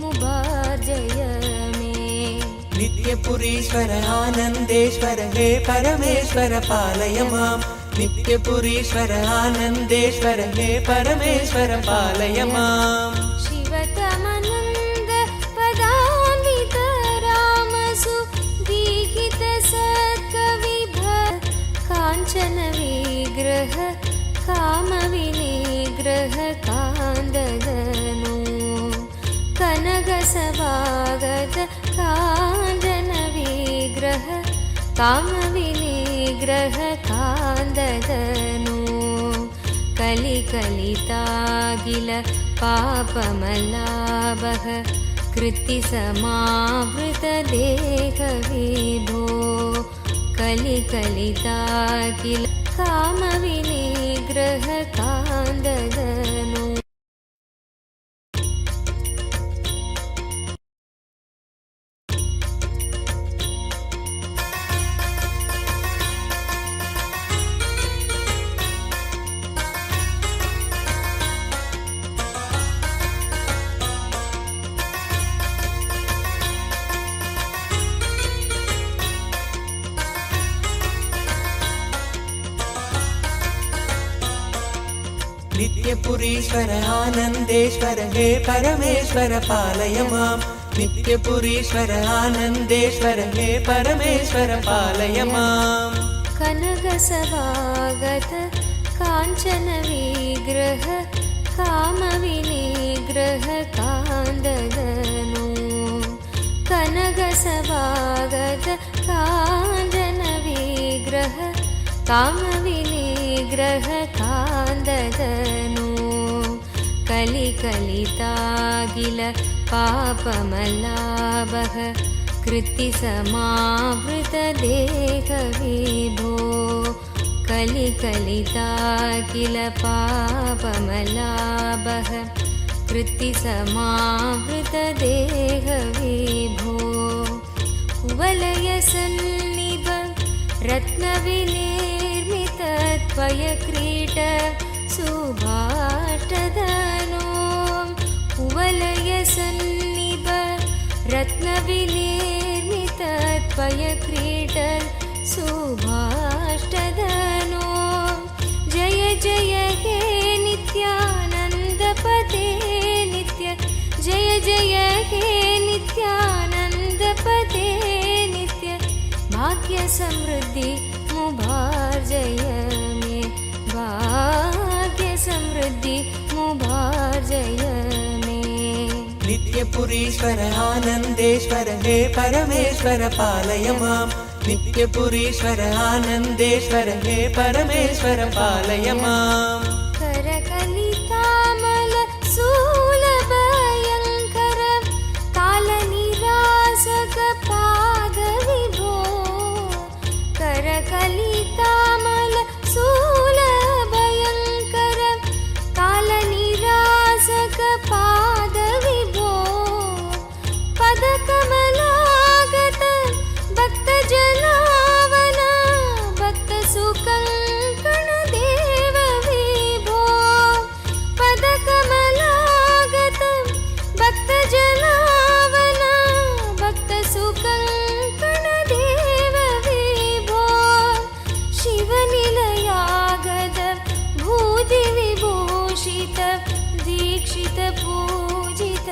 मुबार्जय मे नित्यपुरीश्वर आनन्देश्वर हे परमेश्वर पालय माम् नित्यपुरीश्वर आनन्देश्वर हे परमेश्वर पालय माम् शिवतमनन्द पदान्वित रामसु दीहित सत्कविभ काञ्चन विग्रह कामविनिग्रह कान्ददनु कनकसभागत काञ्चन विग्रह कामविनिग्रह कान्ददनु कलिकलितागिल पापमलाभः कृत्तिसमावृतदेहविभो कलिकलितागिल कामविनिग्रह कान्ददनु नित्यपुरीश्वर आनन्देश्वर हे परमेश्वर पालय माम् नित्यपुरीश्वर आनन्देश्वर हे परमेश्वर पालय माम् कनकसभागत काञ्चन विग्रह कामविनिग्रह कान्ददनु कनकसभागत काञ्चन विग्रह कामविनिग्रह कान्ददनु कलिकलितागिल पापमलाभः कृत्तिसमावृतदेहविभो कलिकलितागिल पापमलाभः कृत्तिसमावृतदेहविभो कुवलयसन्निभ रत्नविनिर्मितत्वयक्रीट सुभाष्टधनो कुवलयसन्निभ रत्नविनिर्मितत्वयक्रीट सुभाष्टधनो जय जय हे नित्यानन्दपते नित्य जय जय हे नित्यानन्दपते नित्य भाग्य समृद्धि मुभार्जय मे भाग्य समृद्धि मुभार्जय मे नित्यपुरीश्वर आनन्देश्वर हे परमेश्वर पालय माम् नित्यपुरीश्वर आनन्देश्वर हे परमेश्वर पालय माम् करकलितामल शूलभयङ्कर कालनिरासक पादविभो करकलितामल शूलभयङ्कर कालनिरासक पादविभो पदकमलागत भक्तजनावन भक्तसुकङ्कण देव विभो पदकमलागत भक्तजनावन भक्तसुकङ्कण देव विभो शिवनिलयागद भूतिविभूषित दीक्षित पूजित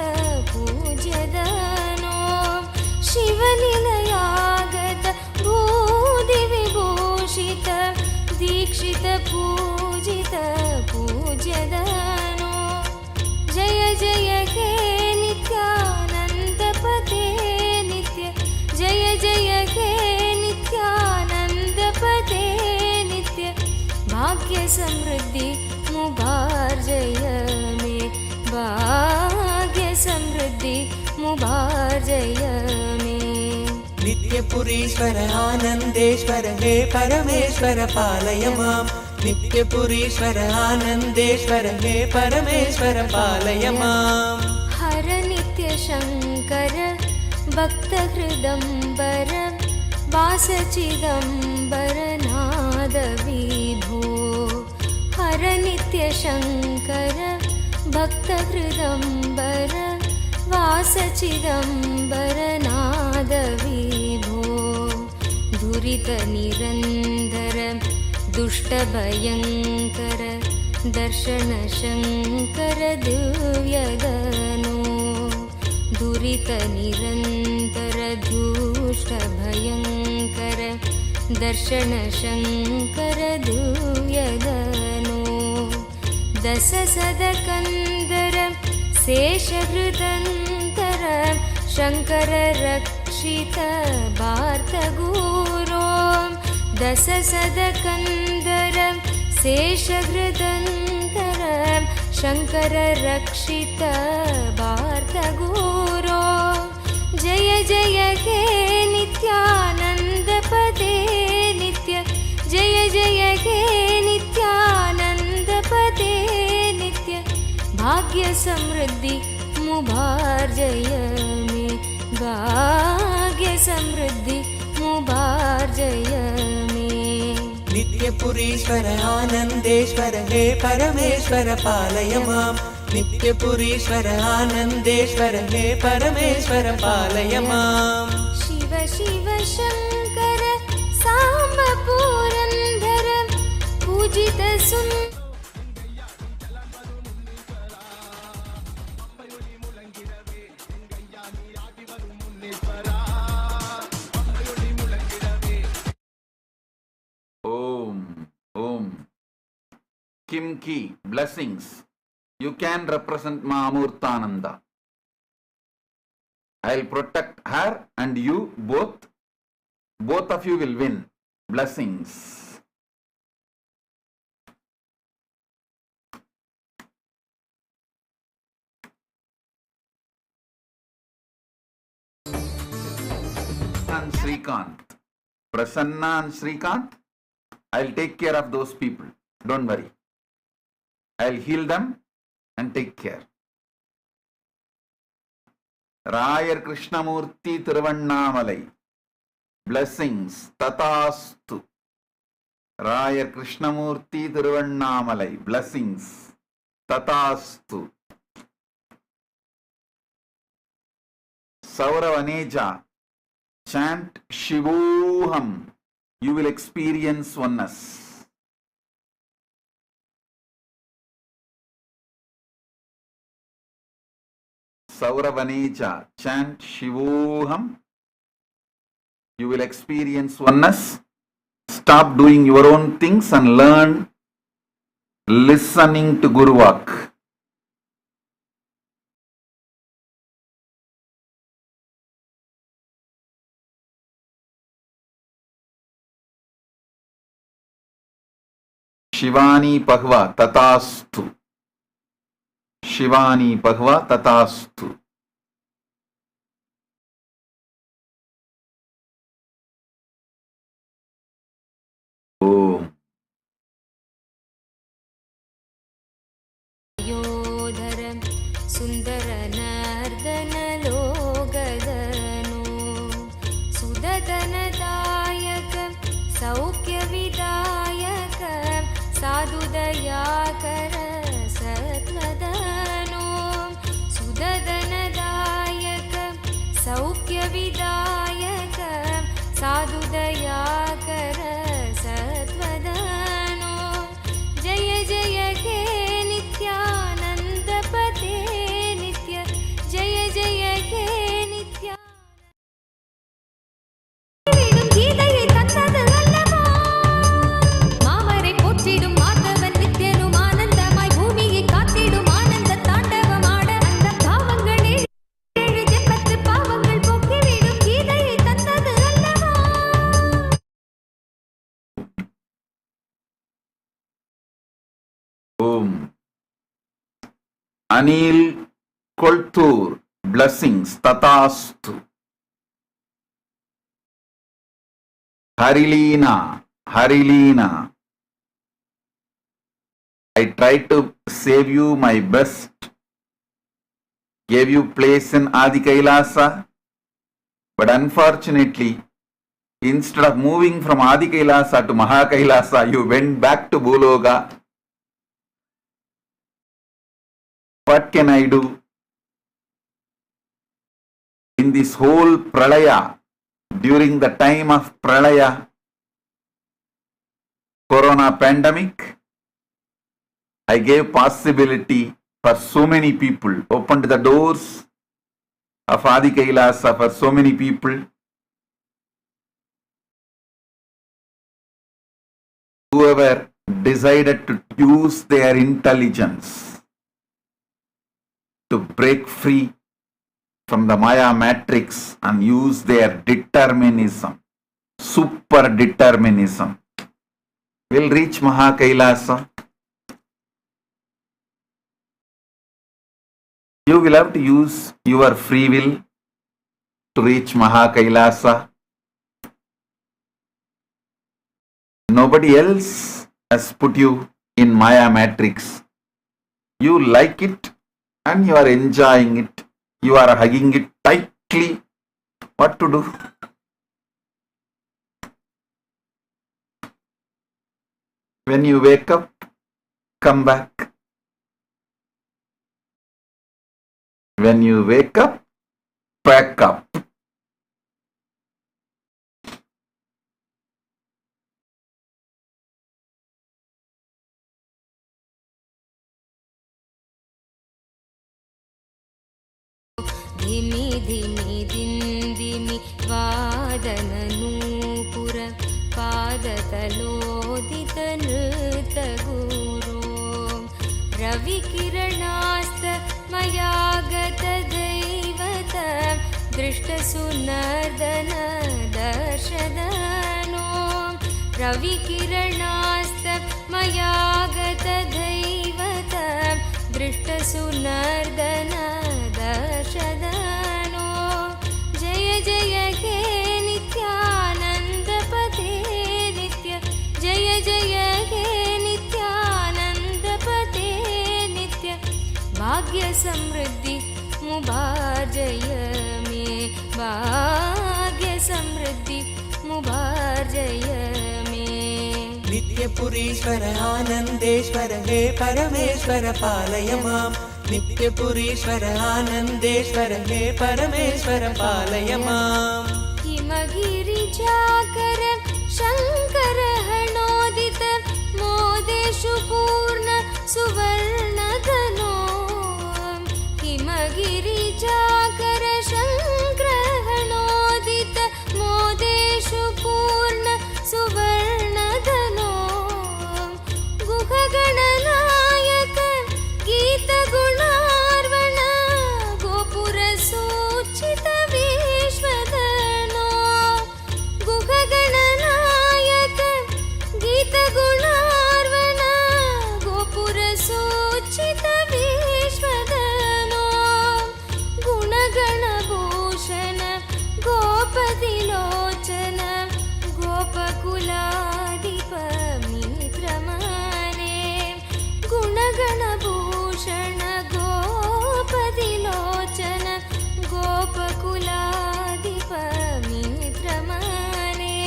पूज्यदनो शिवनिलयागत भूतिविभूषित दीक्षित पूजित पूज्यदनो जय जय हे नित्यानन्दपते नित्य जय जय हे नित्यानन्दपते नित्य भाग्य समृद्धि मुभार्जय मे भाग्य समृद्धि मुभार्जय मे नित्यपुरीश्वर आनन्देश्वर हे परमेश्वर पालय माम् नित्यपुरीश्वर आनन्देश्वर हे परमेश्वर पालय माम् हर नित्य शङ्कर भक्तहृदम्बर वासचिदम्बर नाद विभो हर नित्य शङ्कर भक्तहृदम्बर वासचिदम्बर नाद विभो दुरितनिरन्दर दुष्टभयङ्कर दर्शन शङ्कर दिव्यगनो दुरितनिरन्तर दुष्टभयङ्कर दर्शन शङ्कर दिव्यगनो दशसदकन्दर शेषहृदन्तर शङ्कर रक्षित वार्तगुरो दशसदकन्दर शेषहृदन्तर शङ्कर रक्षित वार्तगुरो जय जय हे नित्यानन्दपते नित्य जय जय हे नित्यानन्दपते नित्य भाग्य समृद्धि मुभार्जय मे भाग्य समृद्धि मुभार्जय मे नित्यपुरीश्वर आनन्देश्वर हे परमेश्वर पालय माम् नित्यपुरीश्वर आनन्देश्वर हे परमेश्वर पालय माम् शिव शिव शङ्कर साम्ब पुरन्दर पूजित Om. Kim Ki, blessings. You can represent Ma Amurtananda. I'll protect her and you both. Both of you will win. Blessings. And Srikant. Prasanna and Srikant. I'll take care of those people. Don't worry. I'll heal them and take care. Rayar Krishnamurti Thiruvannamalai. blessings, Tatastu. Raya Krishnamurti Thiruvannamalai, blessings, Tatastu. Sauravaneja, chant Shivoham, you will experience oneness. Sauravaneja, chant Shivoham, you will experience oneness. Stop doing your own things and learn listening to Guru Vak. Shivani Bhagava Tatastu. Shivani Bhagava Tatastu. Om. योधरं सुन्दरनर्दनलोगदनु सुदतनदायकं सौख्यविदायकं साधुदयाकर सत्वदनु सुदतनदायकं सौख्यविदायकं साधुदयाकर सत्वदनु जय जय हे नित्यानन्दपते नित्य जय जय हे நித்யானந்த கீதையை தந்தது அல்லவா மாமரை போற்றிடும் மாதவன் நித்யனும் ஆனந்தமாய் பூமியை காத்திடும் ஆனந்த தாண்டவமாட அந்த பாவங்களே 7 ஜென்மத்து பாவங்கள் போக்கிவிடும் கீதையை தந்தது அல்லவா. Om. Anil Koltur, blessings, Tatastu. Harilina, Harilina. I tried to save you my best. Gave you place in Adi Kailasa. But unfortunately, instead of moving from Adi Kailasa to Maha Kailasa, you went back to Bhuloga. What can I do? In this whole pralaya, during the time of pralaya, corona pandemic, I gave possibility for so many people, opened the doors of Adi Kailasa for so many people. Whoever decided to use their intelligence to break free from the Maya matrix and use their determinism, super determinism, will reach Maha Kailasa. You will have to use your free will to reach Maha Kailasa. Nobody else has put you in Maya matrix. You like it and you are enjoying it. You are hugging it tightly. What to do? When you wake up, come back. When you wake up, pack up. धिमि धिमि दिन्दिमि वादननूपुर पादतलोदितनृतगुरो रविकिरणास्त मया गतदैवत दृष्टसुनर्दन दर्शदनो रविकिरणास्त मया गतदैवत दृष्टसुनर्दन दर्शदनो जय जय हे नित्यानन्दपते नित्य जय जय हे नित्यानन्दपते नित्य भाग्य समृद्धि मुभाजय मे भाग्य समृद्धि मुभार्जय मे। नित्यपुरीश्वर आनन्देश्वर हे परमेश्वर पालय माम्। नित्यपुरीश्वर आनन्देश्वर हे परमेश्वर पालय माम्। हिमगिरिजाकर शङ्कर हणोदित मोदेषु पूर्ण सुवर्णधनो। हिमगिरिजाकर शङ्करहणोदित मोदेषु पूर्ण सुवर्णधनो। गुहगणनायक गीतगुणार्वण गोपुरसूचित विश्वधनो। गुहगणनायक गीतगुणार्वण गोपुरसूचित विश्वधनो। गुणगणभूषण गोपतिलोचन गोपकुलाधिप मित्रमाने। गुणगणभूषण गोपतिलोचन गोपकुलाधिप मित्रमाने।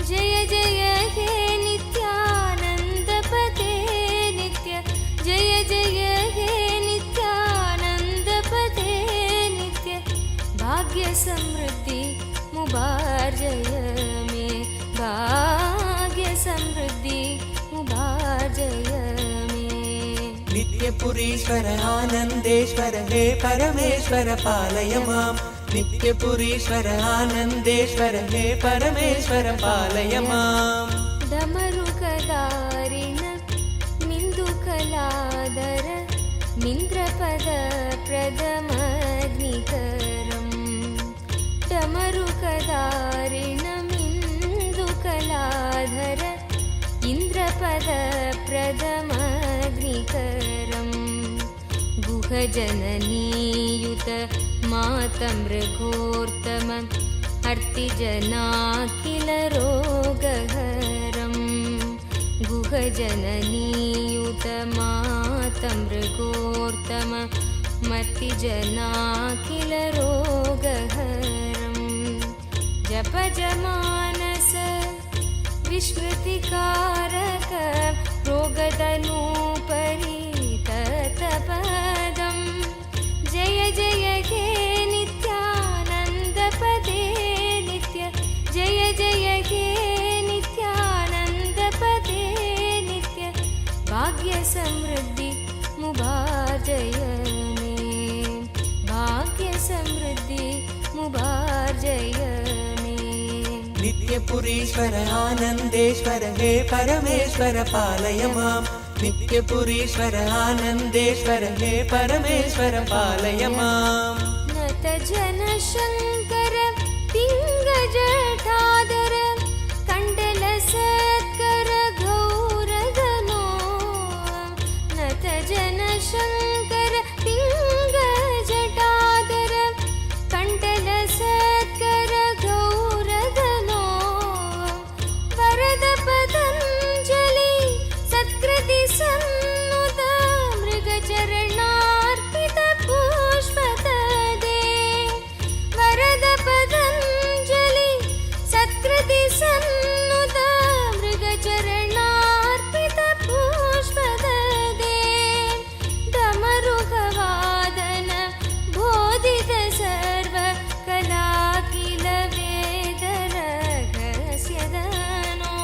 जय जय हे नित्यानन्दपते नित्य। जय जय हे नित्यानन्दपते नित्य। भाग्य समृद्धि मुभार्जय मे। भाग्य समृद्धि मुभार्जय मे। नित्यपुरीश्वर आनन्देश्वर हे परमेश्वर पालय माम्। नित्यपुरीश्वर आनन्देश्वर हे परमेश्वर पालय माम्। डमरुकदारिण मिन्दुकलादर मिन्द्रपद प्रदमग्निकरम्। डमरुकदारिण मिन्दुकलाधर इन्द्रपद प्रदमग्निकरम्। गुहजननीयुत मातमृगोत्तम अर्तिजनाखिल रोगहरम्। गुहजननीयुत मातमृगोत्तम मर्तिजनाखिल रोगहरम्। जपजमानस विस्मृतिकारक रोगदनूपरिततपदम्। जय जय हे नित्यानन्दपते नित्य। जय जय हे नित्यानन्दपते नित्य। भाग्य समृद्धि मुभार्जय मे। भाग्य समृद्धि मुभार्जय मे। नित्यपुरीश्वर आनन्देश्वर हे परमेश्वर पालय माम्। नित्यपुरीश्वर आनन्देश्वर हे परमेश्वर पालय माम्। नत जनशङ्कर पिङ्गजटाधर कण्डलसत्कर गौरधनो। नत जनशङ्कर पिङ्गजटाधर कण्डलसत्कर गौरधनो। वरद पतञ्जलि सत्कृति सन्नुत मृगचरणार्पित पुष्पतदे। वरद पतञ्जलि सत्कृति सन्नुत मृगचरणार्पित पुष्पतदे। डमरुकवादन बोधित सर्व कलाकिल वेद रहस्यधनो।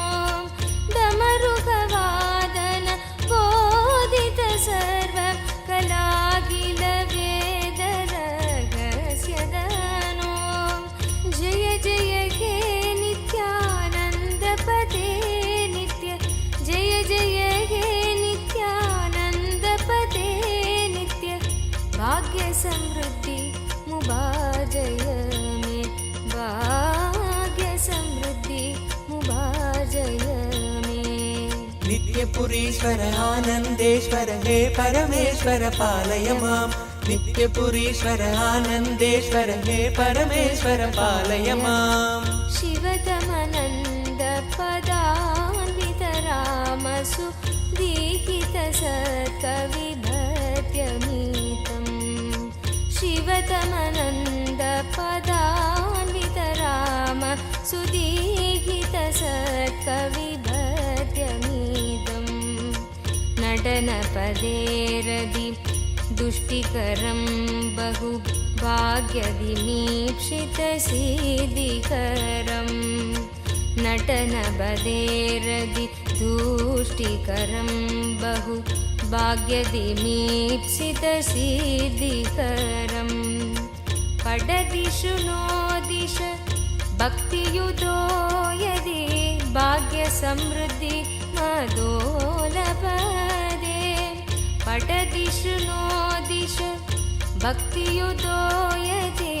डमरुकवादन बोधित सर्व कलाकिल वेद रहस्यधनो। जय जय हे नित्यानन्दपते नित्य। जय जय हे नित्यानन्दपते नित्य। भाग्य समृद्धि मुभार्जय मे। भाग्य समृद्धि मुभार्जय मे। नित्यपुरीश्वर आनन्देश्वर हे परमेश्वर पालय माम्। नित्यपुरीश्वर आनन्देश्वर हे परमेश्वर पालय माम्। शिवतमनन्द पदान्वित रामसु दीहित सत्कविभत्यमीतम्। शिवतमनन्द पदान्वित राम सुदीहित नटनपदेरदि दुष्टिकरं बहु भाग्यदिमीप्सितसिद्धिकरम् नटनपदेरदि दुष्टिकरं बहु भाग्यदिमीप्सितसिद्धिकरम् पडदिषु नो दिश भक्तियुतो यदि भाग्यसमृद्धि मदोलपदे पटदिषु नो दिश भक्तियुतो यदि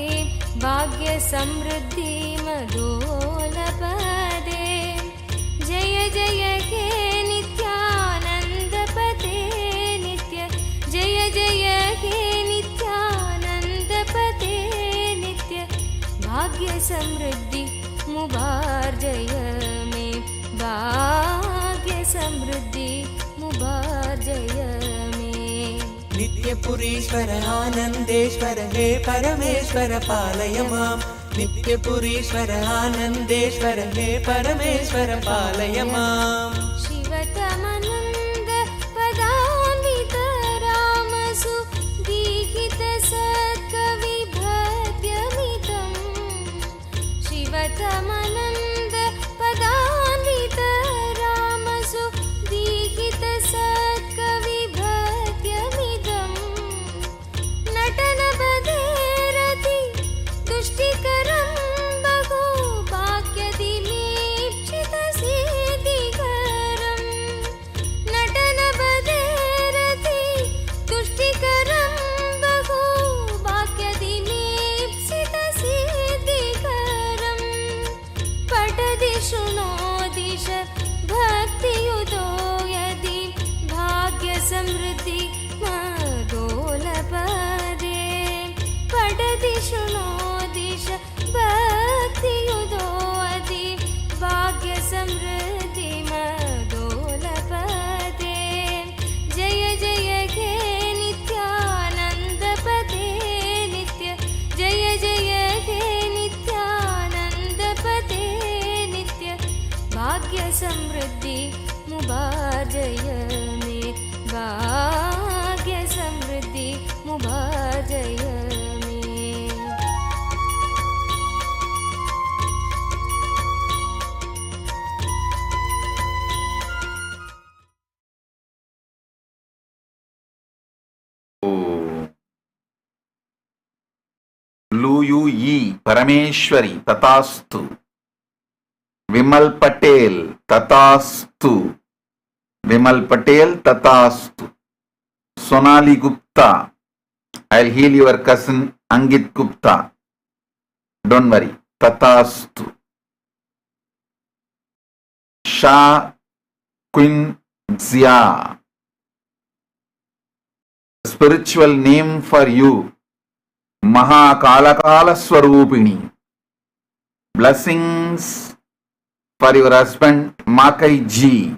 भाग्यसमृद्धि मदोलपदे जय जय हे नित्यानन्दपते नित्य जय जय हे नित्यानन्दपते नित्य भाग्यसमृद्धि मुबार्जय मे भाग्यसमृद्धि मुबार्जय मे नित्यपुरीश्वर आनन्देश्वर हे परमेश्वर पालय मां नित्यपुरीश्वर आनन्देश्वर हे परमेश्वर पालय मां शिवतमनन्द पदान्वित रामसु दीहित सत्कविभद्यमिदम् शिवतमनन्द पदान्वित रामसु दीहित सत्कविभद्यमिदम् नटनपदेरति दुष्टिकरं बहु भाग्यदिमीप्सितसिद्धिकरम् नटनपदेरति दुष्टिकरं बहु भाग्यदिमीप्सितसिद्धिकरम् पटदिषु नो दिश भक्तियुतो यदि भाग्यसमृद्धि मदोलपदे पटदिषु नो दिश भक्तियुतो यदि भाग्यसमृद्धि मदोलपदे जय जय हे नित्यानन्दपते नित्य जय जय हे नित्यानन्दपते नित्य भाग्यसमृद्धि मुबार्जय मे भाग्यसमृद्धि मुबार्जय मे लूयूई परमेश्वरी तथास्तु विमल पटेल तथास्तु विमल पटेल तथास्तु Sonali Gupta I'll heal your cousin Angit Gupta, don't worry, तथास्तु Shah Queen Zia, spiritual name for you Maha Kalakala Swarupini. Blessings for your husband Makai Ji,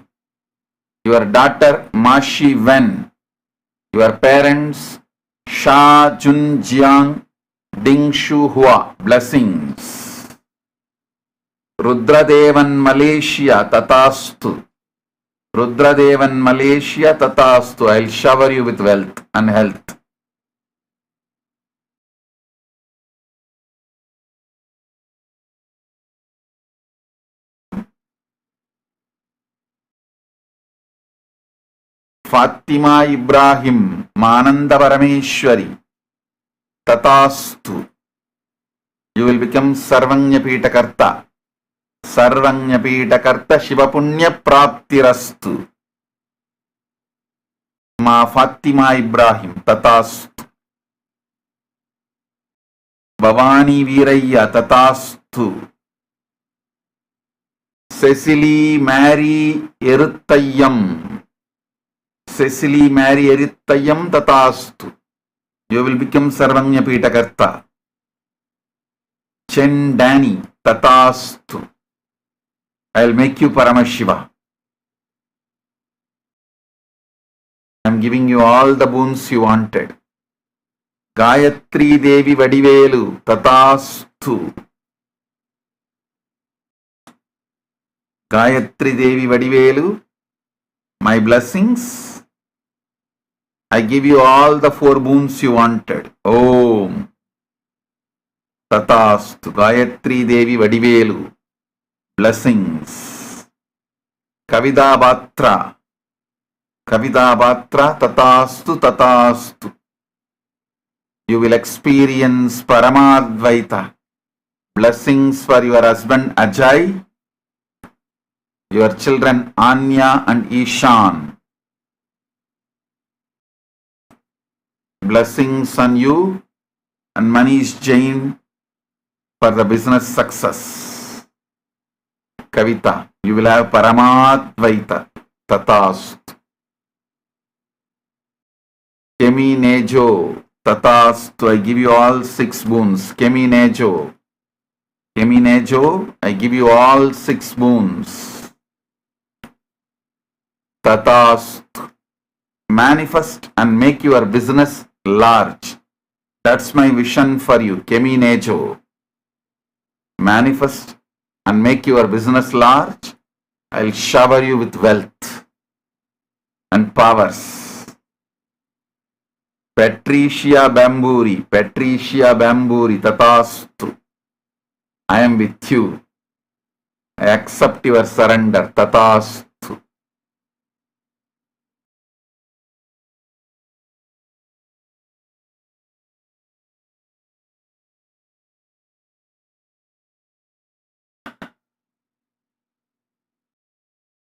your daughter Mashi Wen, your parents Sha Jun Jiang Ding Shu Hua. Blessings. Rudradevan Malaysia Tatastu. Rudradevan Malaysia Tatastu. I'll shower you with wealth and health. Fatima Ibrahim Mananda Parameshwari Tatastu. You will become Sarvanyapitakarta. Sarvanyapitakarta Shivapunya Praptirastu. Ma Fatima Ibrahim Tatastu. Bhavani Viraya Tatastu. Cecily Mary Eruttayam. Cecily Mary Eruttayam Tatastu. You will become Sarvanyapitakarta. Chen Danny Tatastu. I'll make you Paramashiva. I'm giving you all the boons you wanted. Gayatri Devi Vadivelu Tatastu. Gayatri Devi Vadivelu, my blessings I give you all the 4 boons you wanted. Om. Tatastu. Gayatri Devi Vadivelu. Blessings. Kavida Batra. Kavida Batra. Tatastu. Tatastu. You will experience Paramadvaita. Blessings for your husband Ajay, your children Anya and Ishan. Blessings on you and Manish Jain for the business success. Kavita, you will have Paramadvaita. Tatast. Kemi Nejo. Tatastu. I give you all 6 boons. Kemi Nejo. Kemi Nejo. I give you all 6 boons. Tatastu. Manifest and make your business large. That's my vision for you. Kemi Nejo. Manifest and make your business large. I'll shower you with wealth and powers. Patricia Bamburi. Patricia Bamburi. Tatastu. I am with you. I accept your surrender. Tatastu.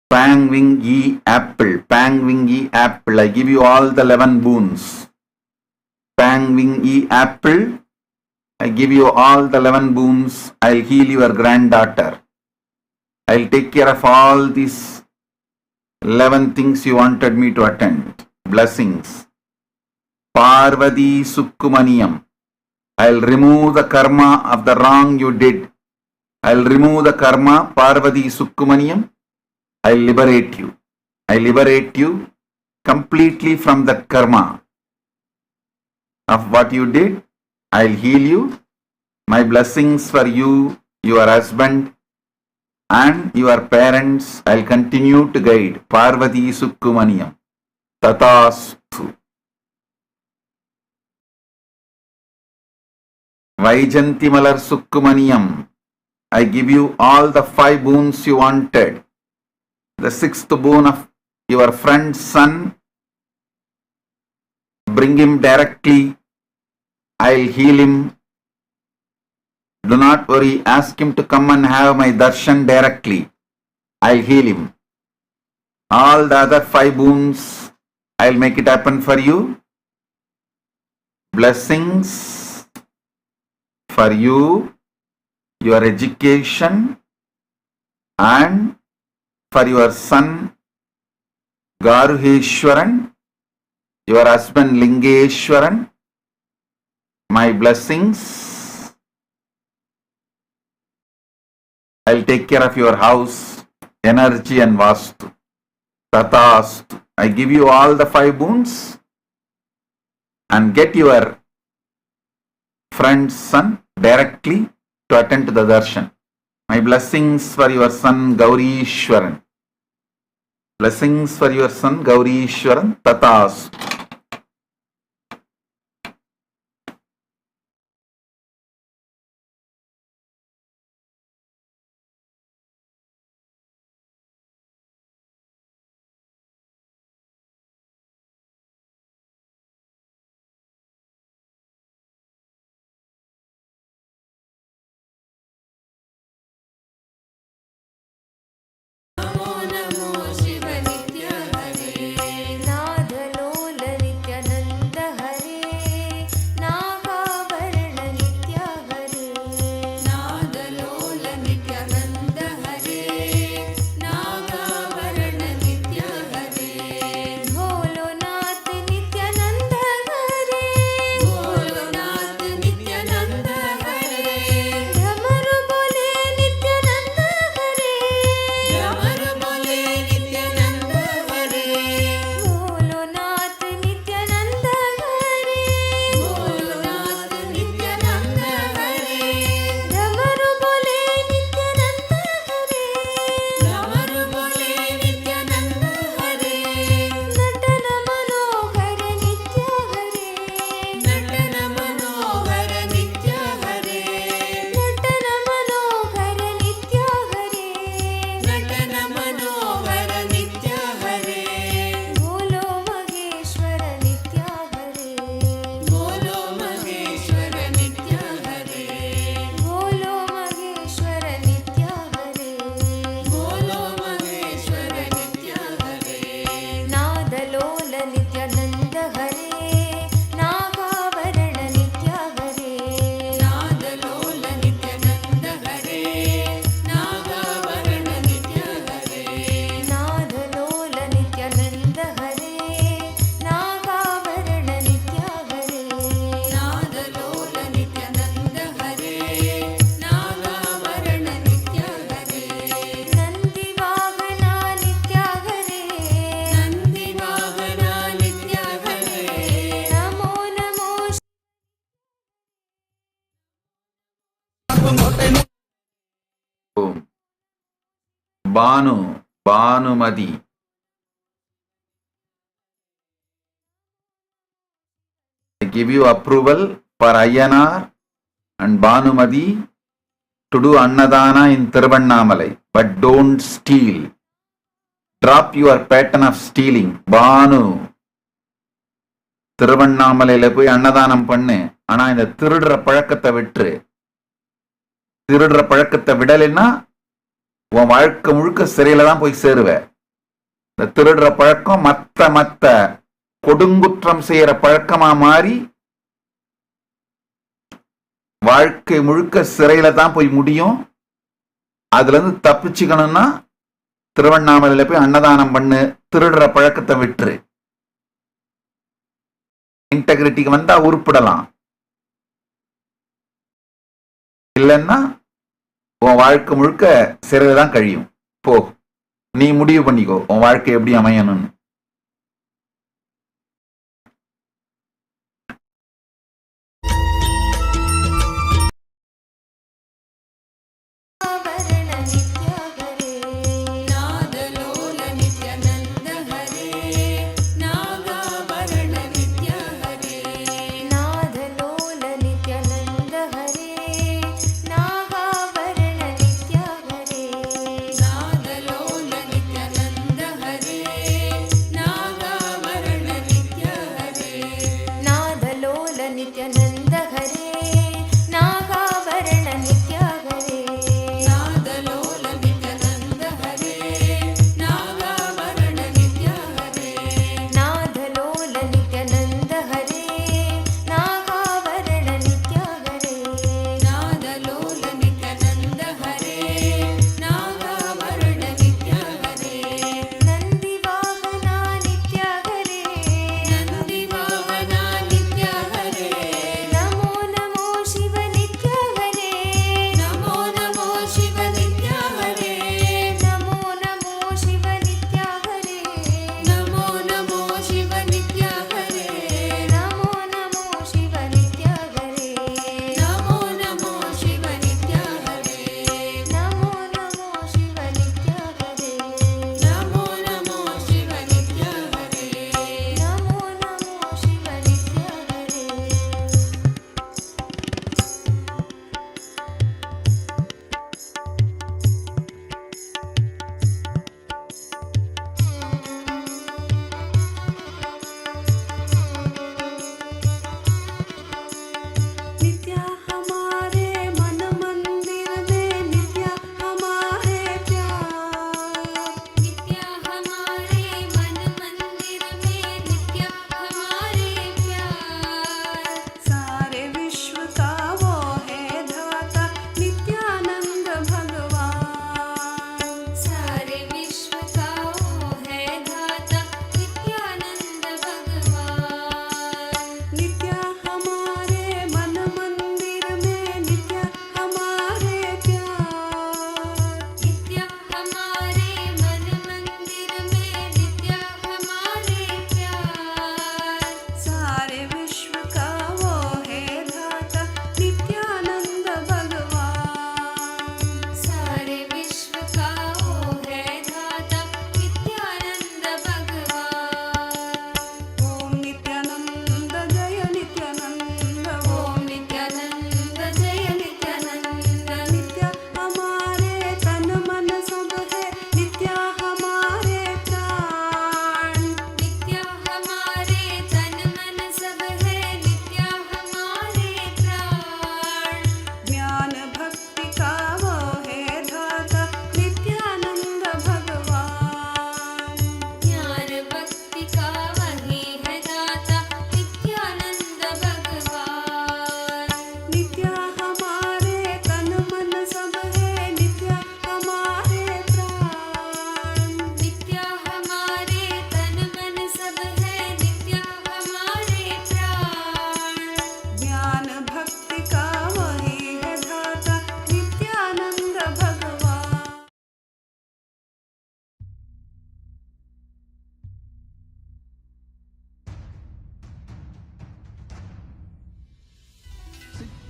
Pang Wing Yi Apple. Pang Wing Yi Apple. I give you all the 11 boons. Pang Wing Yi Apple. I give you all the 11 boons. I'll heal your granddaughter. I'll take care of all these 11 things you wanted me to attend. Blessings. Parvati Sukkumaniyam. I'll remove the karma of the wrong you did. I'll remove the karma. Parvati Sukkumaniyam. I liberate you. I liberate you completely from that karma of what you did. I'll heal you. My blessings for you, your husband, and your parents. I'll continue to guide. Parvati Sukkumaniyam. Tatastu. Vaijanti Malar Sukkumaniyam. I give you all the 5 boons you wanted. The 6th boon of your friend's son, bring him directly. I'll heal him. Do not worry, ask him to come and have my darshan directly. I'll heal him. All the other 5 boons, I'll make it happen for you. Blessings for you, your education, and for your son Garuheshwaran, your husband Lingeshwaran. My blessings. I'll take care of your house, energy and vastu. Tatastu. I give you all the 5 boons and get your friend's son directly to attend to the darshan. My blessings for your son Gaurishwaran. Blessings for your son Gaurishwaran. Tatastu. Namo Namo Shiv नित्य हरे नाद लोल Bhanumati. I give you approval for Ayyanar and Bhanumati to do Annadana in Thiruvannamalai, but don't steal. Drop your pattern of stealing. Bhanu, திருவண்ணாமலையில போய் அன்னதானம் பண்ணு. ஆனா இந்த திருடுற பழக்கத்தை விட்டுரு. திருடுற பழக்கத்தை விடலைன்னா உன் வாழ்க்கை முழுக்க சிறையில தான் போய் சேருவ. இந்த திருடுற பழக்கம் மத்த கொடுங்குற்றம் செய்யற பழக்கமா மாறி வாழ்க்கை முழுக்க சிறையில தான் போய் முடியும். அதுல இருந்து தப்பிச்சுக்கணும்னா திருவண்ணாமலையில போய் அன்னதானம் பண்ணு. திருடுற பழக்கத்தை விட்டுரு. இன்டெகிரிட்டிக்கு வந்தா உருப்பிடலாம். இல்லைன்னா உன் வாழ்க்கை முழுக்க சிறையில தான் கழியும். போ, நீ முடிவு பண்ணிக்கோ உன் வாழ்க்கை எப்படி அமையணும்னு.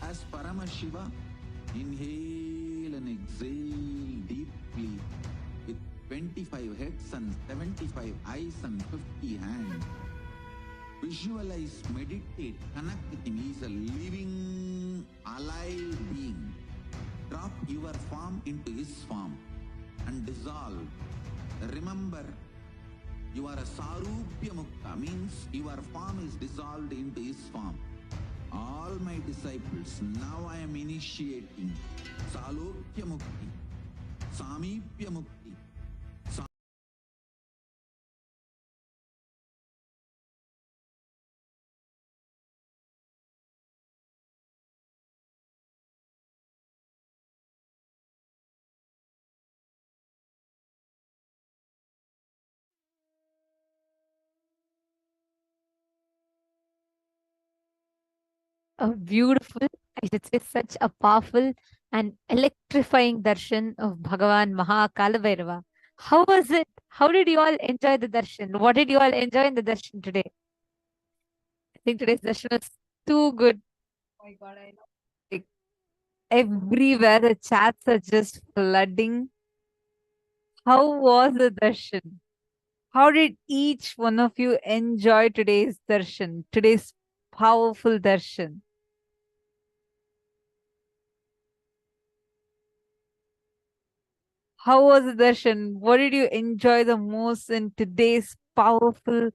As Paramashiva, inhale and exhale deeply with 25 heads and 75 eyes and 50 hands. Visualize, meditate, connect with him. He is a living, alive being. Drop your form into his form and dissolve. Remember, you are a Sarupya Mukta, means your form is dissolved into his form. All my disciples, now I am initiating Salokya Mukti, Samipya Mukti. A beautiful, I should say, such a powerful and electrifying darshan of Bhagavan Maha Kalabhairava. How was it? How did you all enjoy the darshan? What did you all enjoy in the darshan today? I think today's darshan was too good. Oh my God, I know. Like, everywhere the chats are just flooding. How was the darshan? How did each one of you enjoy today's darshan, today's powerful darshan? How was the darshan? What did you enjoy the most in today's powerful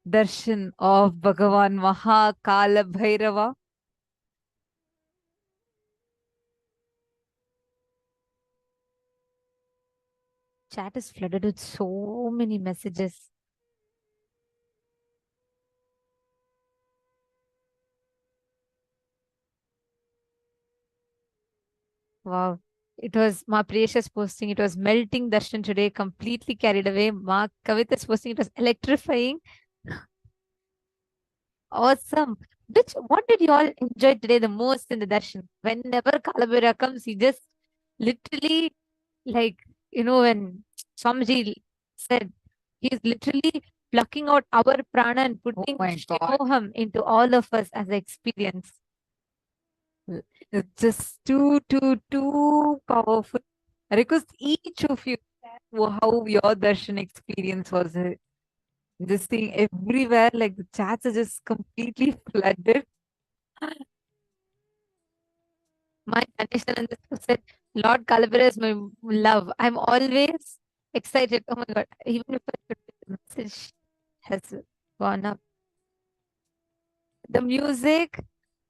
darshan of Bhagavan Maha Kalabhairava? Chat is flooded with so many messages. Wow. It was Ma Precious posting. It was melting darshan today, completely carried away. Ma Kavita's posting. It was electrifying. Awesome. What did you all enjoy today the most in the darshan? Whenever Kalabhairava comes, he just literally, like, when Swamiji said, he's literally plucking out our prana and putting Shivoham into all of us as an experience. It's just too powerful. I request each of you how your darshan experience was. Just seeing everywhere, like the chats are just completely flooded. My Ganeshan said, Lord Kalabhairava is my love. I'm always excited. Oh my God. Even if the message has gone up. The music,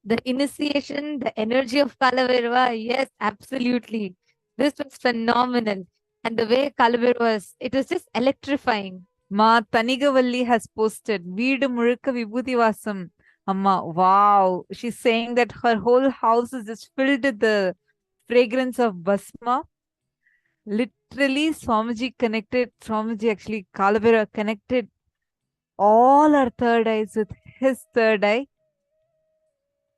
the initiation, the energy of Kalabhairava. Yes, absolutely. This was phenomenal. And the way Kalabhairava was, it was just electrifying. Ma Tanigavalli has posted, Veedu Murukka Vibhuti Vasam. Amma, wow. She's saying that her whole house is just filled with the fragrance of Basma. Literally, Swamiji actually, Kalabhairava connected all our third eyes with his third eye.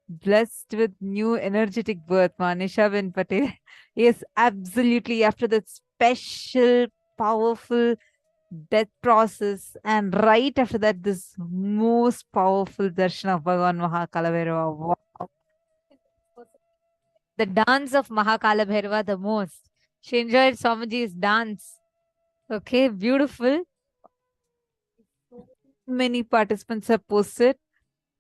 Blessed with new energetic birth, Manisha Ben Patel. Yes, absolutely. After that special, powerful death process, and right after that, this most powerful darshan of Bhagavan Maha Kalabhairava. Wow. The dance of Maha Kalabhairava the most. She enjoyed Swamiji's dance. Okay, beautiful. Many participants have posted.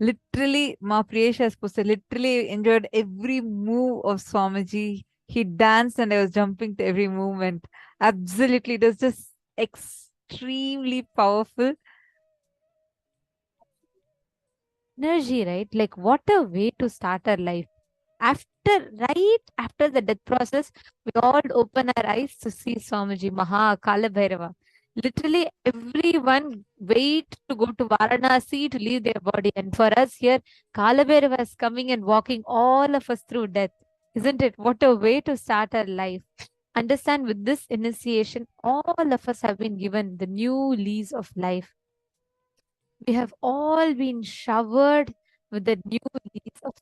Literally, Ma Priyesha has posted, literally enjoyed every move of Swamiji. He danced and I was jumping to every movement. Absolutely, it was just extremely powerful. Energy, right? Like, what a way to start our life. Right after the death process, we all open our eyes to see Swamiji, Maha Kalabhairava. Literally, everyone wait to go to Varanasi to leave their body. And for us here, Kalabhairava is coming and walking all of us through death. Isn't it? What a way to start our life. Understand, with this initiation, all of us have been given the new lease of life. We have all been showered with the new lease of,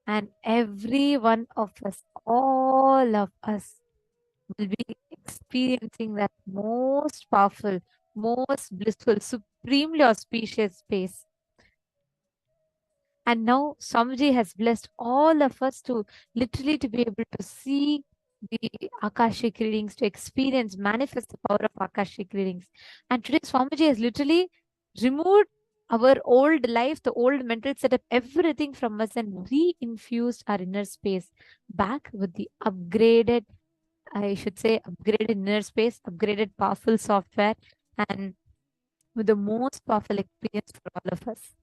and every one of us, all of us, will be experiencing that most powerful, most blissful, supremely auspicious space. And now Swamiji has blessed all of us to literally to be able to see the Akashic readings, to experience, manifest the power of Akashic readings. And today Swamiji has literally removed our old life, the old mental setup, everything from us, and re-infused our inner space back with the upgraded, I should say, upgraded inner space, upgraded powerful software, and with the most powerful experience for all of us.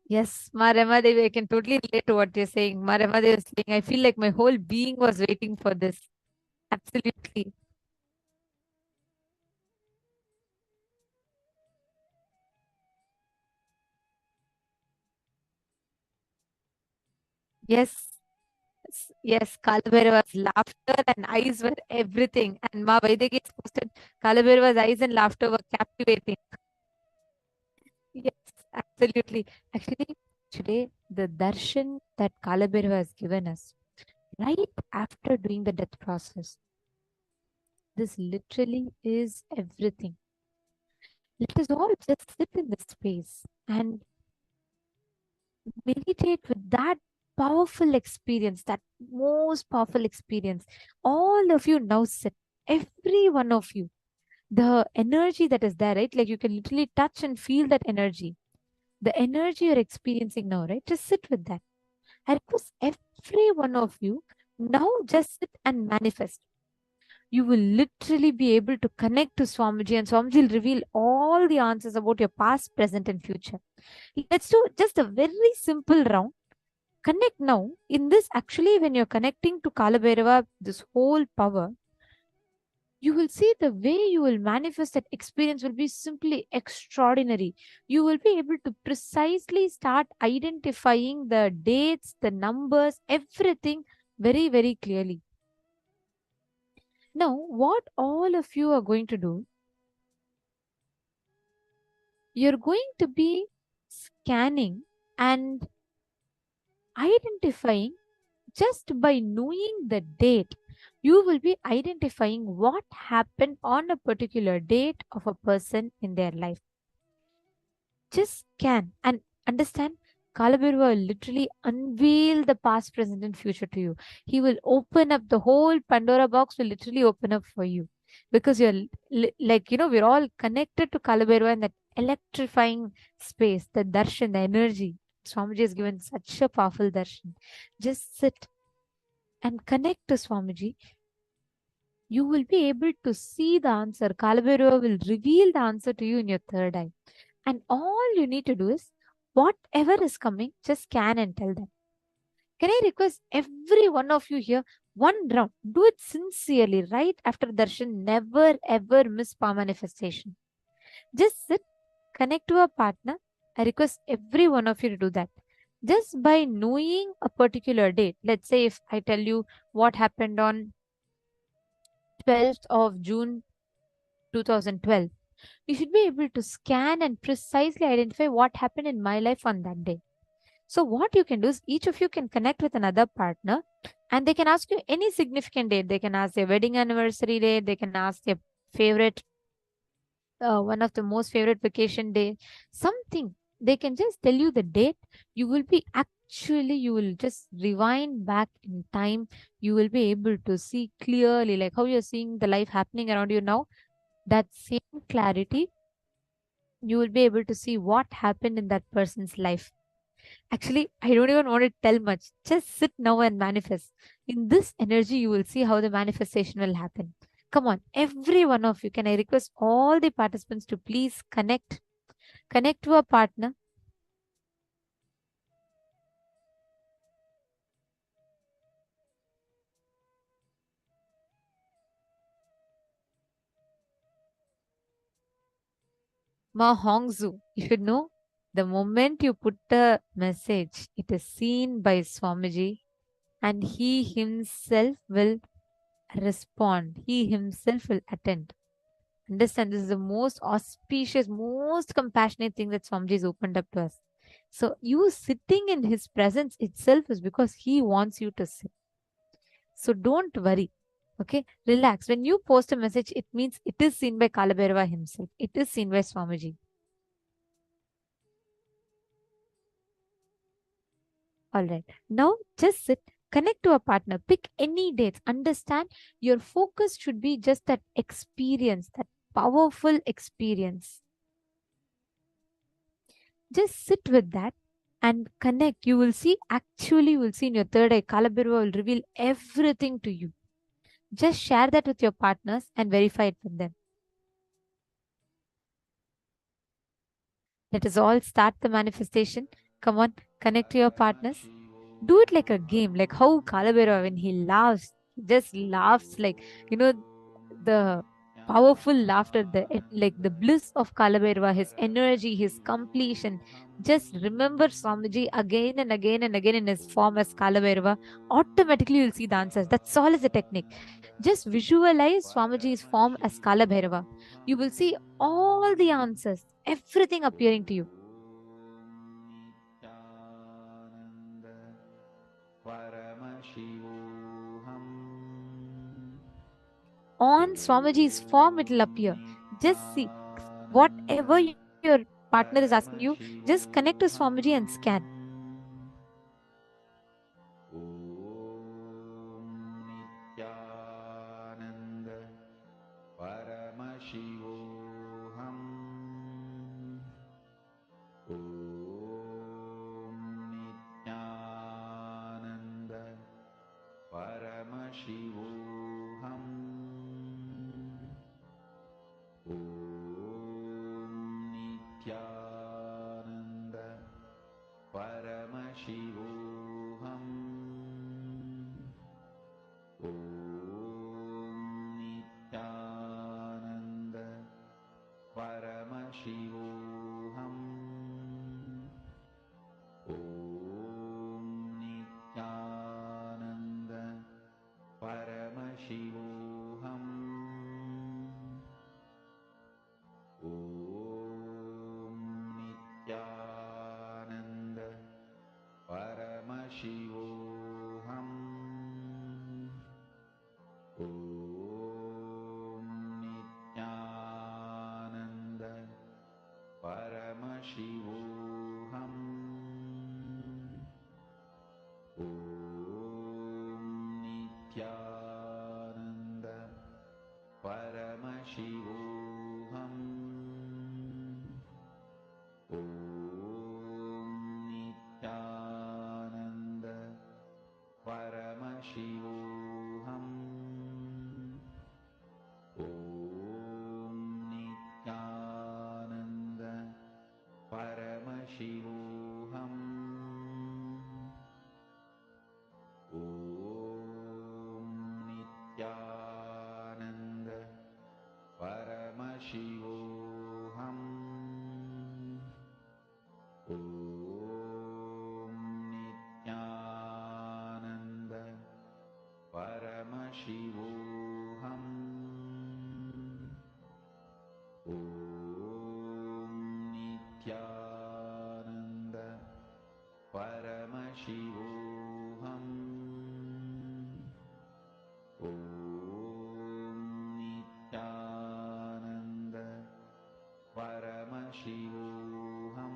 Yes, Marema Devi, I can totally relate to what you're saying. Marema Devi was saying, I feel like my whole being was waiting for this. Absolutely. Yes. Yes, Kalabhairava's laughter and eyes were everything. And Ma Vaidegi has posted Kalabhairava's eyes and laughter were captivating. Yes, absolutely. Actually, today, the darshan that Kalabhairava has given us, right after doing the death process, this literally is everything. Let us all just sit in this space and meditate with that powerful experience, that most powerful experience. All of you now sit, every one of you. The energy that is there, right? Like you can literally touch and feel that energy. The energy you're experiencing now, right? Just sit with that. I request every one of you now just sit and manifest. You will literally be able to connect to Swamiji, and Swamiji will reveal all the answers about your past, present, and future. Let's do just a very simple round. Connect now. In this, actually, when you're connecting to Kalabhairava, this whole power, you will see the way you will manifest that experience will be simply extraordinary. You will be able to precisely start identifying the dates, the numbers, everything very, very clearly. Now, what all of you are going to do, you're going to be scanning and identifying just by knowing the date. You will be identifying what happened on a particular date of a person in their life. Just scan and understand. Kalabhairava will literally unveil the past, present, and future to you. He will open up the whole Pandora box, will literally open up for you. Because you're like, we're all connected to Kalabhairava in that electrifying space, the darshan, the energy. Swamiji has given such a powerful darshan. Just sit and connect to Swamiji. You will be able to see the answer. Kalabhairava will reveal the answer to you in your third eye. And all you need to do is, whatever is coming, just scan and tell them. Can I request every one of you here, one round, do it sincerely, right after darshan. Never ever miss power manifestation. Just sit, connect to a partner. I request every one of you to do that. Just by knowing a particular date. Let's say if I tell you what happened on 12th of June 2012, you should be able to scan and precisely identify what happened in my life on that day. So what you can do is, each of you can connect with another partner and they can ask you any significant date. They can ask their wedding anniversary date. They can ask their favorite, one of the most favorite vacation day, something. They can just tell you the date. You will just rewind back in time. You will be able to see clearly, like how you're seeing the life happening around you now. That same clarity, you will be able to see what happened in that person's life. Actually, I don't even want to tell much. Just sit now and manifest. In this energy, you will see how the manifestation will happen. Come on, every one of you. Can I request all the participants to please connect to a partner? Ma Hongzu, you should know, the moment you put the message, it is seen by Swamiji and he himself will respond. He himself will attend. Understand, this is the most auspicious, most compassionate thing that Swamiji has opened up to us. So you sitting in his presence itself is because he wants you to sit. So don't worry. Okay, relax. When you post a message, it means it is seen by Kalabhairava himself. It is seen by Swamiji. Alright. Now just sit, connect to a partner, pick any dates. Understand your focus should be just that experience, that powerful experience. Just sit with that and connect. You will see, actually, you will see in your third eye, Kalabhairava will reveal everything to you. Just share that with your partners and verify it with them. Let us all start the manifestation. Come on, connect to your partners. Do it like a game, like how Kalabhairava, when he laughs, he just laughs like, the powerful laughter, like the bliss of Kalabhairava, his energy, his completion. Just remember Swamiji again and again and again in his form as Kalabhairava. Automatically you'll see the answers. That's all is the technique. Just visualize Swamiji's form as Kalabhairava. You will see all the answers, everything appearing to you. On Swamiji's form, it will appear. Just see, whatever your partner is asking you, just connect to Swamiji and scan. Paramashivoham. Om Nithyananda Paramashivoham. Om Nithyananda Paramashivoham. Om Nithyananda Paramashivoham. Om Nithyananda Paramashivoham. Om Nithyananda Paramashivoham. Om Nithyananda Paramashivoham. Om Nithyananda Paramashivoham. Om Nithyananda Paramashivoham. Om Nithyananda Paramashivoham. Om Nithyananda Paramashivoham. Om Nithyananda Paramashivoham. Om Nithyananda Paramashivoham. Om Nithyananda Paramashivoham. Om Nithyananda Paramashivoham.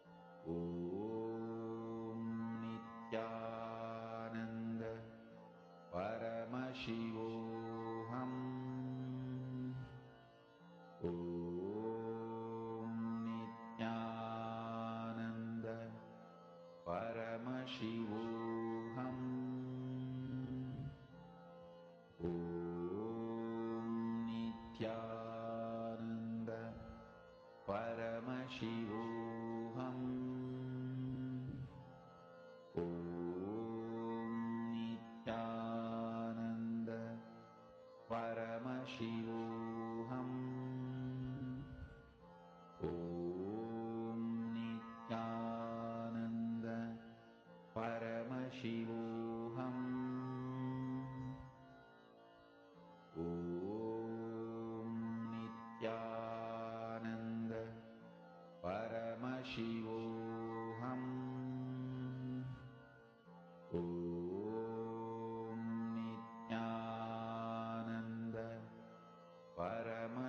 Om Nithyananda Paramashivoham. Om Nithyananda Paramashivoham. Om Nithyananda Paramashivoham. Om Nithyananda Paramashivoham. Om Nithyananda Paramashivoham. Om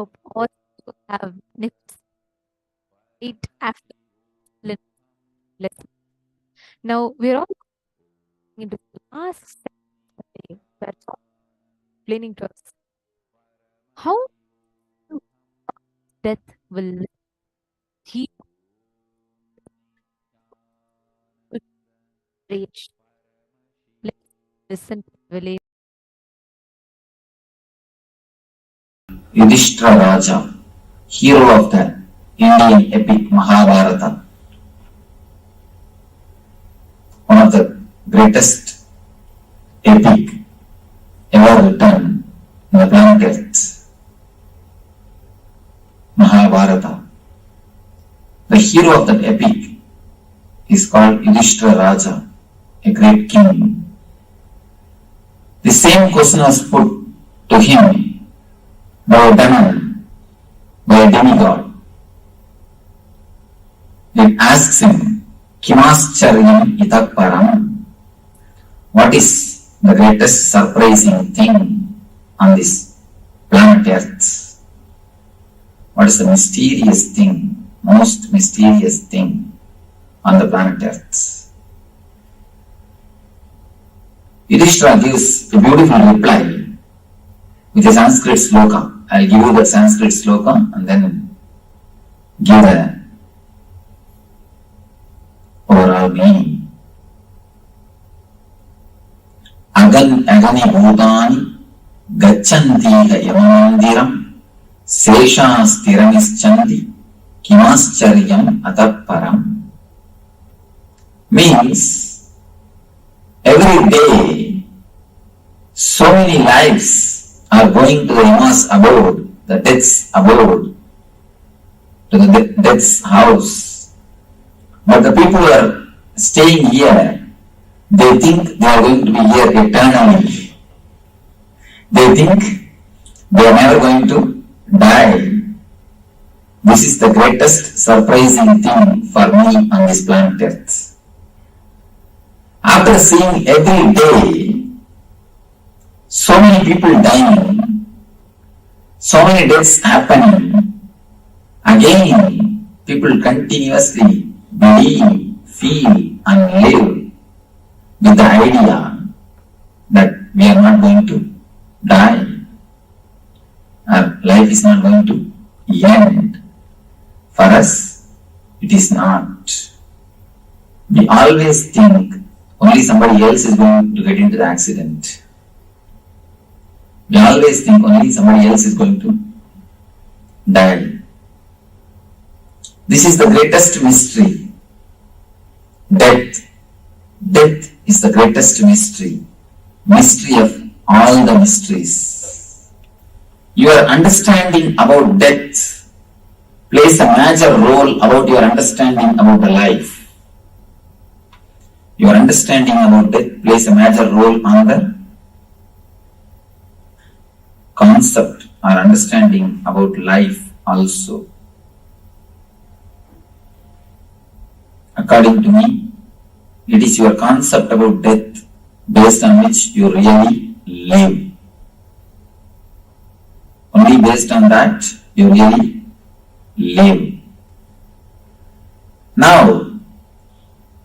Hope all you have nips right after lesson. Now we're all into the last section where it's explaining to us how death will heal rage. Let's listen to the village. Yudhishthira Raja, hero of the Indian epic Mahabharata, one of the greatest epic ever written in the planet Earth, Mahabharata. The hero of that epic is called Yudhishthira Raja, a great king. The same question was put to him by a demon, by a demigod. It asks him, Kimascharyam itah param? What is the greatest surprising thing on this planet Earth? What is the mysterious thing, most mysterious thing on the planet Earth? Yudhishthira gives a beautiful reply with a Sanskrit sloka. I'll give you the Sanskrit sloka and then give the overall meaning. Agani bhutani gachantiha yamamandiram sesha sthiramischandi kimascharyam ataparam. Means every day so many lives are going to the Yama's abode, the death's abode, to the death's house. But the people who are staying here, they think they are going to be here eternally. They think they are never going to die. This is the greatest surprising thing for me on this planet Earth. After seeing every day so many people dying, so many deaths happening, again people continuously believe, feel and live with the idea that we are not going to die, our life is not going to end. For us, it is not. We always think only somebody else is going to get into the accident. We always think only somebody else is going to die. This is the greatest mystery. Death. Death is the greatest mystery. Mystery of all the mysteries. Your understanding about death plays a major role about your understanding about the life. Your understanding about death plays a major role on the concept or understanding about life also. According to me, it is your concept about death based on which you really live. Only based on that you really live. Now,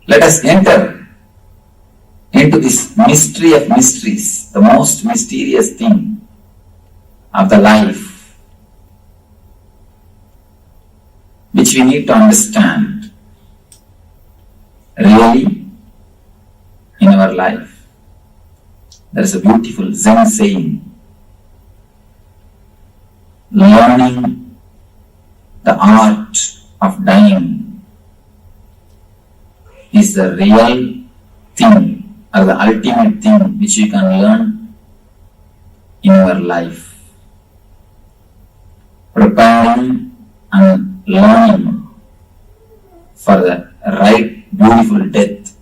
let us enter into this mystery of mysteries, the most mysterious thing of the life, which we need to understand really in our life. There is a beautiful Zen saying, learning the art of dying is the real thing or the ultimate thing which you can learn in your life. Preparing and learning for the right beautiful death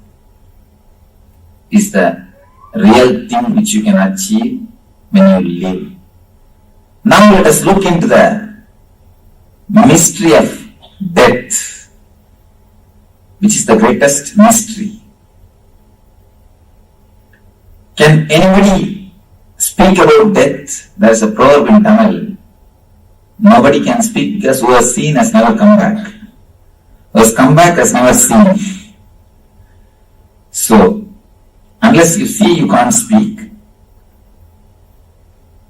is the real thing which you can achieve when you live. Now let us look into the mystery of death, which is the greatest mystery. Can anybody speak about death? There is a proverb in Tamil. Nobody can speak because who has seen has never come back. Who has come back has never seen. So, unless you see, you can't speak.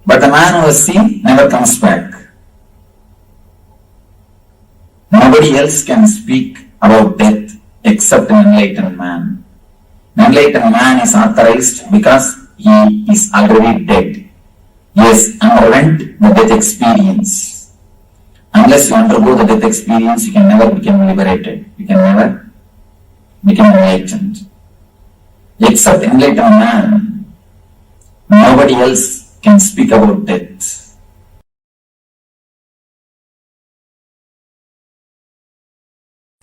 But the man who has seen never comes back. Nobody else can speak about death except an enlightened man. An enlightened man is authorized because he is already dead. He has underwent the death experience. Unless you undergo the death experience, you can never become liberated. You can never become enlightened. Except enlightened man, nobody else can speak about death.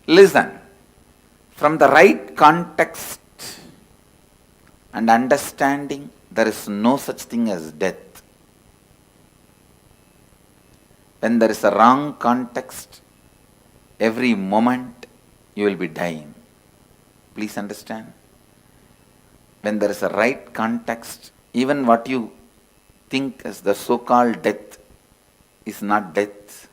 Listen, from the right context and understanding, there is no such thing as death. When there is a wrong context, every moment you will be dying. Please understand. When there is a right context, even what you think as the so-called death is not death.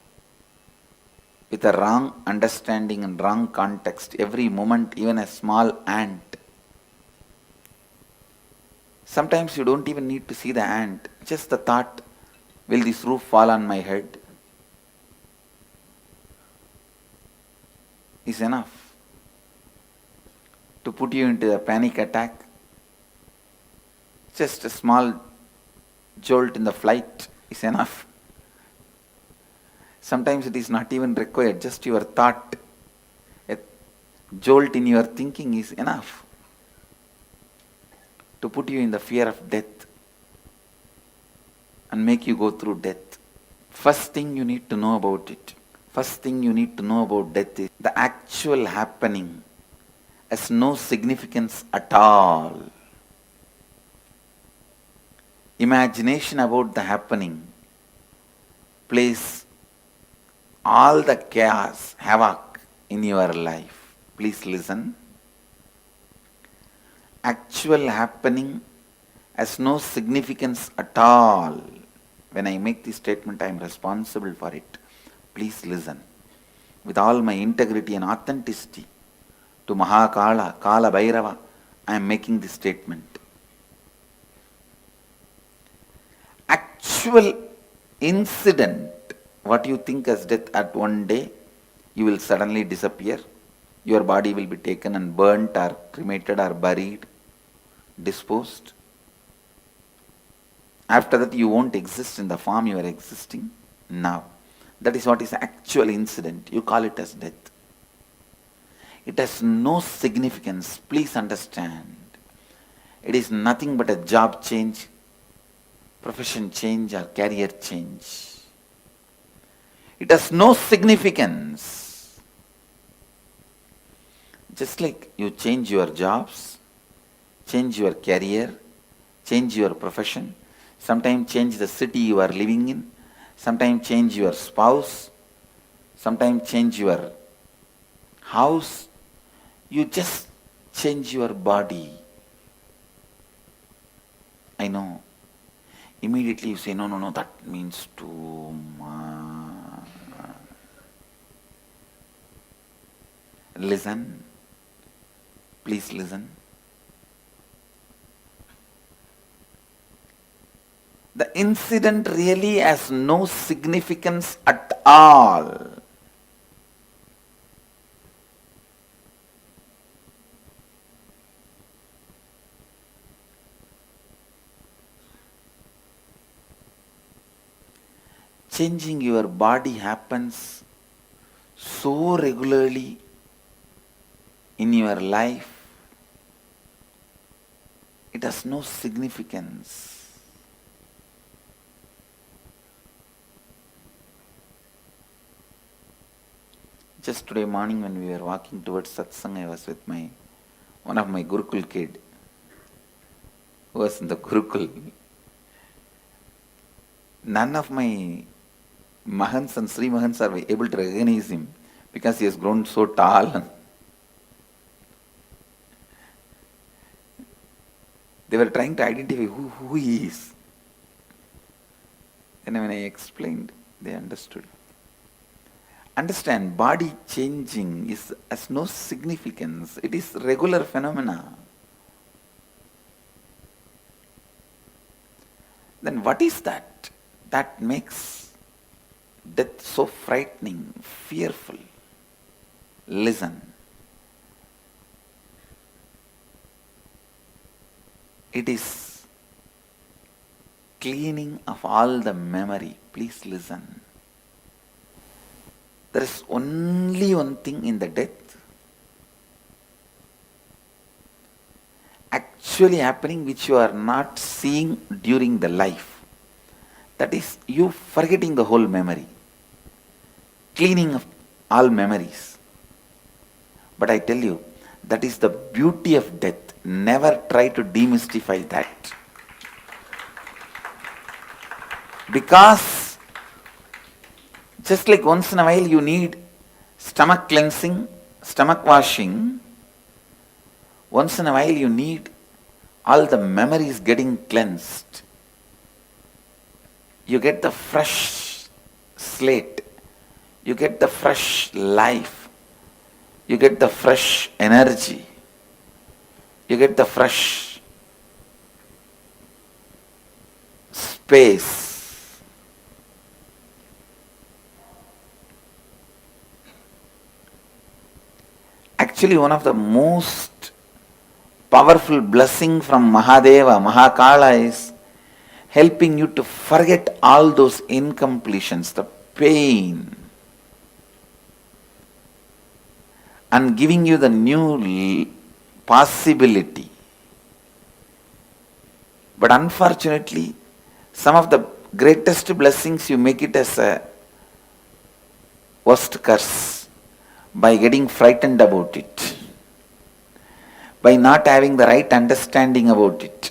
With a wrong understanding and wrong context, every moment, even a small ant. Sometimes you don't even need to see the ant. Just the thought, will this roof fall on my head? Is enough to put you into a panic attack. Just a small jolt in the flight is enough. Sometimes it is not even required, just your thought, a jolt in your thinking is enough to put you in the fear of death and make you go through death. First thing you need to know about it, first thing you need to know about death is the actual happening has no significance at all. Imagination about the happening plays all the chaos, havoc in your life. Please listen. Actual happening has no significance at all. When I make this statement, I am responsible for it. Please listen. With all my integrity and authenticity to Maha Kalabhairava, I am making this statement. Actual incident, what you think as death at one day, you will suddenly disappear. Your body will be taken and burnt or cremated or buried, disposed. After that, you won't exist in the form you are existing now. That is what is actual incident. You call it as death. It has no significance. Please understand. It is nothing but a job change, profession change or career change. It has no significance. Just like you change your jobs, change your career, change your profession, sometimes change the city you are living in, sometimes change your spouse, sometimes change your house, you just change your body. I know. Immediately you say, no, that means too much. Listen. Please listen. The incident really has no significance at all. Changing your body happens so regularly in your life, it has no significance. Just today morning when we were walking towards satsang, I was with one of my Gurukul kid who was in the Gurukul. None of my Mahants and Sri Mahants are able to recognize him because he has grown so tall. They were trying to identify who he is. Then when I explained, They understood. Understand, body changing has no significance. It is regular phenomena. Then what is that makes death so frightening, fearful? Listen. It is cleaning of all the memory. Please listen. There is only one thing in the death actually happening which you are not seeing during the life. That is you forgetting the whole memory. Cleaning of all memories. But I tell you, that is the beauty of death. Never try to demystify that. Because just like once in a while you need stomach cleansing, stomach washing, once in a while you need all the memories getting cleansed. You get the fresh slate. You get the fresh life. You get the fresh energy. You get the fresh space. Actually, one of the most powerful blessing from Mahadeva, Mahakala is helping you to forget all those incompletions, the pain, and giving you the new possibility. But unfortunately, some of the greatest blessings you make it as a worst curse by getting frightened about it, by not having the right understanding about it,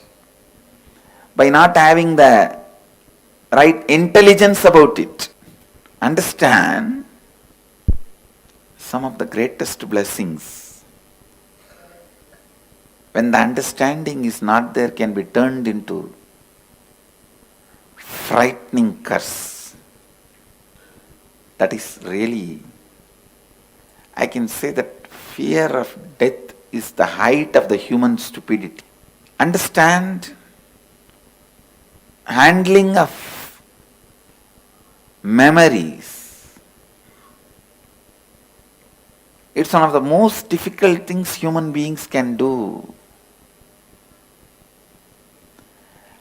by not having the right intelligence about it. Understand, some of the greatest blessings, when the understanding is not there, can be turned into frightening curse. That is really, I can say that fear of death is the height of the human stupidity. Understand, handling of memories, it's one of the most difficult things human beings can do.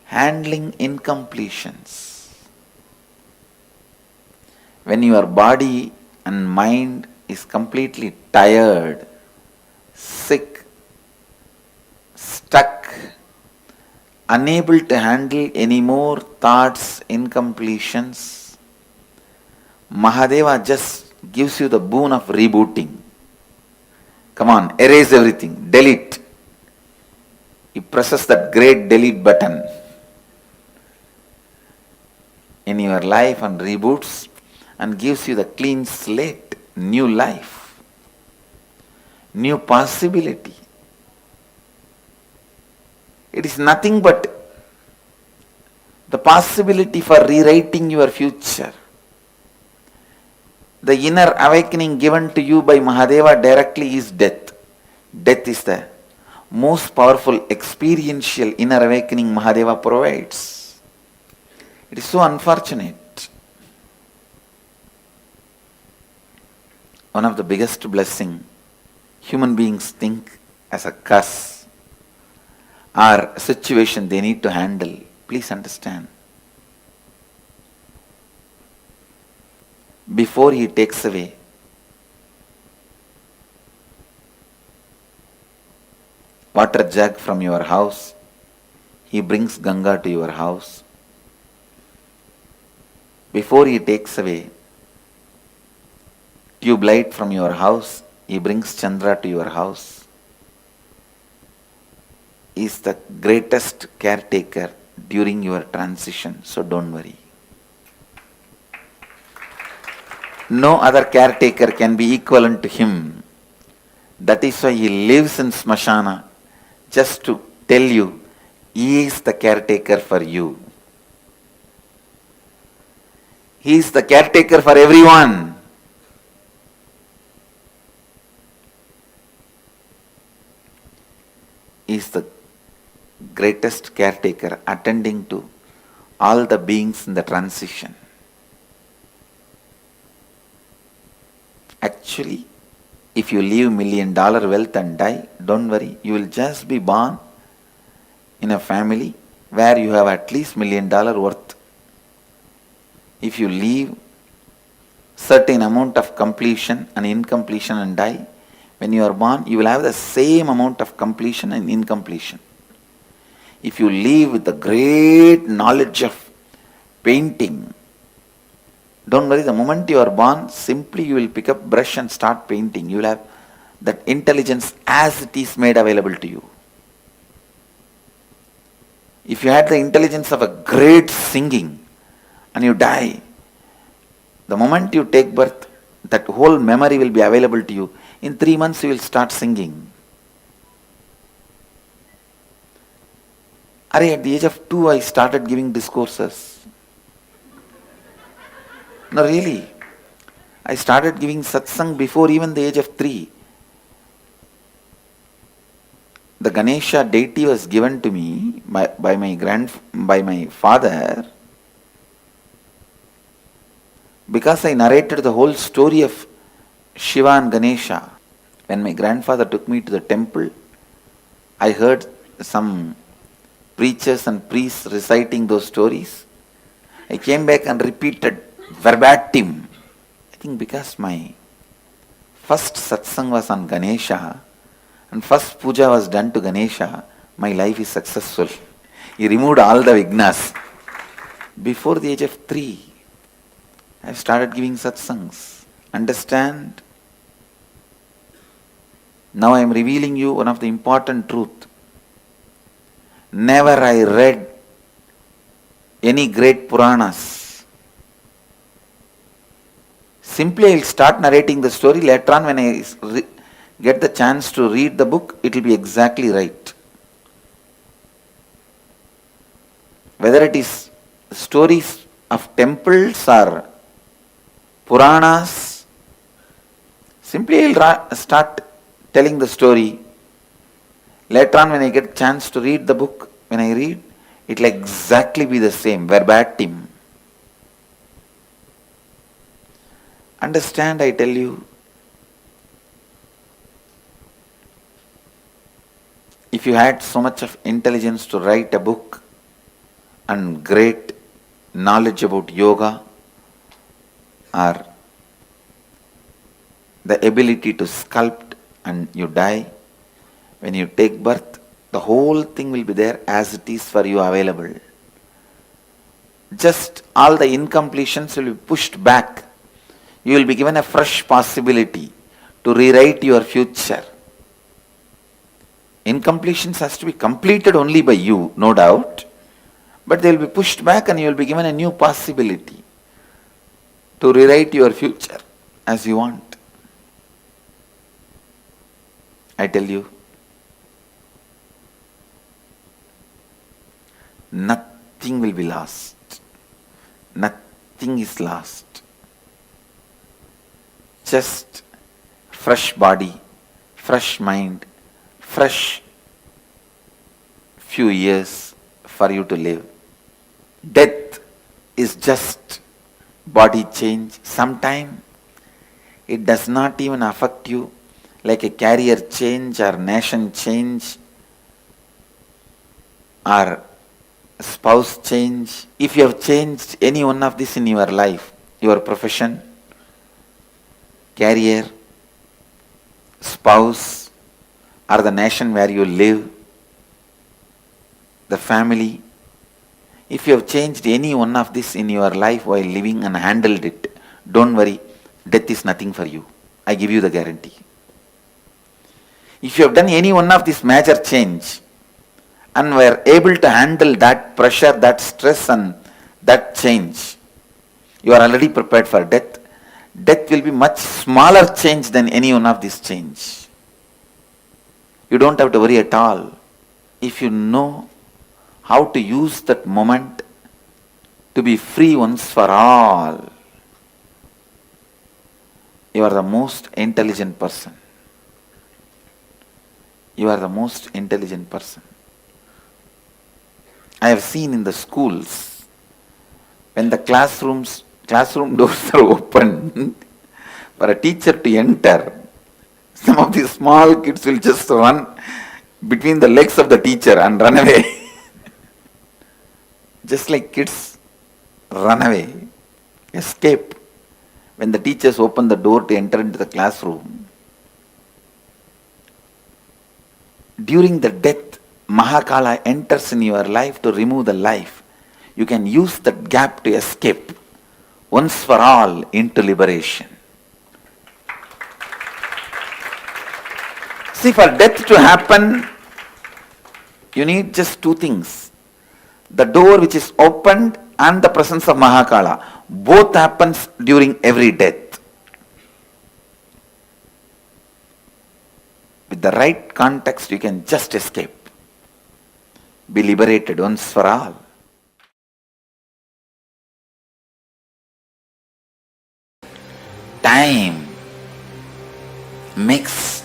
Handling incompletions. When your body and mind is completely tired, sick, stuck, unable to handle any more thoughts, incompletions, Mahadeva just gives you the boon of rebooting. Come on, erase everything, delete. He presses that great delete button in your life and reboots and gives you the clean slate, new life, new possibility. It is nothing but the possibility for rewriting your future. The inner awakening given to you by Mahadeva directly is death. Death is the most powerful experiential inner awakening Mahadeva provides. It is so unfortunate. One of the biggest blessing human beings think as a curse or a situation they need to handle. Please understand. Before he takes away water jug from your house, he brings Ganga to your house. Before he takes away tube light from your house, he brings Chandra to your house. He is the greatest caretaker during your transition, so don't worry. No other caretaker can be equivalent to him. That is why he lives in Smashana, just to tell you, he is the caretaker for you. He is the caretaker for everyone. He is the greatest caretaker, attending to all the beings in the transition. Actually, if you leave $1 million wealth and die, don't worry, you will just be born in a family where you have at least $1 million worth. If you leave certain amount of completion and incompletion and die, when you are born, you will have the same amount of completion and incompletion. If you live with the great knowledge of painting, don't worry, the moment you are born, simply you will pick up brush and start painting. You will have that intelligence as it is made available to you. If you had the intelligence of a great singing and you die, the moment you take birth, that whole memory will be available to you. In 3 months you will start singing. At the age of 2 I started giving discourses. No, really. I started giving satsang before even the age of 3. The Ganesha deity was given to me by my father, because I narrated the whole story of Shiva and Ganesha. When my grandfather took me to the temple, I heard some preachers and priests reciting those stories. I came back and repeated verbatim. I think because my first satsang was on Ganesha and first puja was done to Ganesha, my life is successful. He removed all the vignas. Before the age of 3, I started giving satsangs. Understand? Now I am revealing you one of the important truth. Never I read any great Puranas. Simply I will start narrating the story. Later on when I get the chance to read the book, it will be exactly right. Whether it is stories of temples or Puranas, simply I will start telling the story. Later on when I get chance to read the book, when I read, it will exactly be the same, verbatim. Understand, I tell you, if you had so much of intelligence to write a book and great knowledge about yoga or the ability to sculpt and you die, when you take birth, the whole thing will be there as it is for you available. Just all the incompletions will be pushed back. You will be given a fresh possibility to rewrite your future. Incompletions has to be completed only by you, no doubt, but they will be pushed back and you will be given a new possibility to rewrite your future as you want. I tell you, nothing will be lost. Nothing is lost. Just fresh body, fresh mind, fresh few years for you to live. Death is just body change. Sometime it does not even affect you like a career change or nation change or spouse change. If you have changed any one of this in your life, your profession, career, spouse, or the nation where you live, the family, if you have changed any one of this in your life while living and handled it, don't worry, death is nothing for you. I give you the guarantee. If you have done any one of this major change and were able to handle that pressure, that stress and that change, you are already prepared for death. Death will be much smaller change than any one of this change. You don't have to worry at all. If you know how to use that moment to be free once for all, You are the most intelligent person. You are the most intelligent person. I have seen in the schools, when the classroom doors are open for a teacher to enter, some of these small kids will just run between the legs of the teacher and run away. Just like kids run away, escape when the teachers open the door to enter into the classroom. During the death, Mahakala enters in your life to remove the life. You can use that gap to escape once for all into liberation. See, for death to happen, you need just two things. The door which is opened and the presence of Mahakala. Both happens during every death. With the right context, you can just escape. Be liberated once for all. Time makes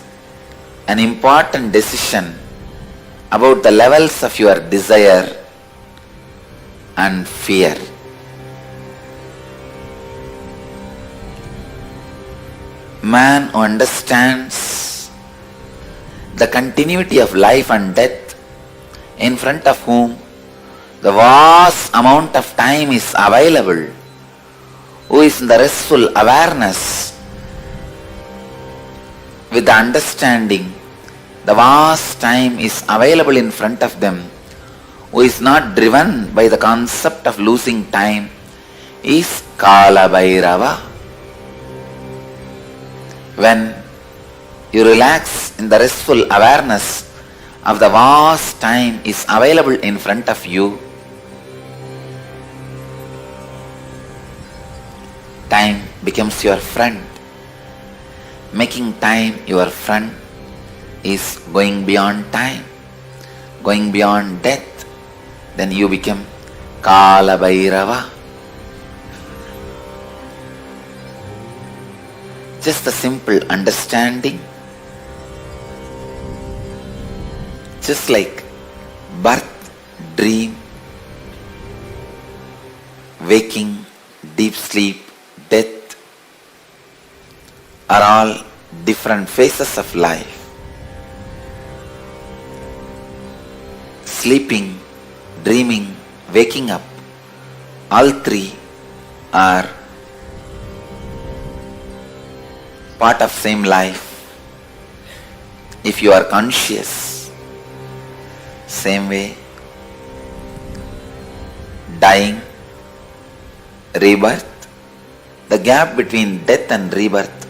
an important decision about the levels of your desire and fear. Man who understands the continuity of life and death, in front of whom the vast amount of time is available, who is in the restful awareness with the understanding the vast time is available in front of them, who is not driven by the concept of losing time, is Kalabhairava. When you relax in the restful awareness of the vast time is available in front of you, time becomes your friend. Making time your friend is going beyond time, going beyond death. Then you become Kalabhairava. Just a simple understanding. Just like birth, dream, waking, deep sleep, death are all different phases of life. Sleeping, dreaming, waking up, all three are part of same life. If you are conscious, same way, dying, rebirth, the gap between death and rebirth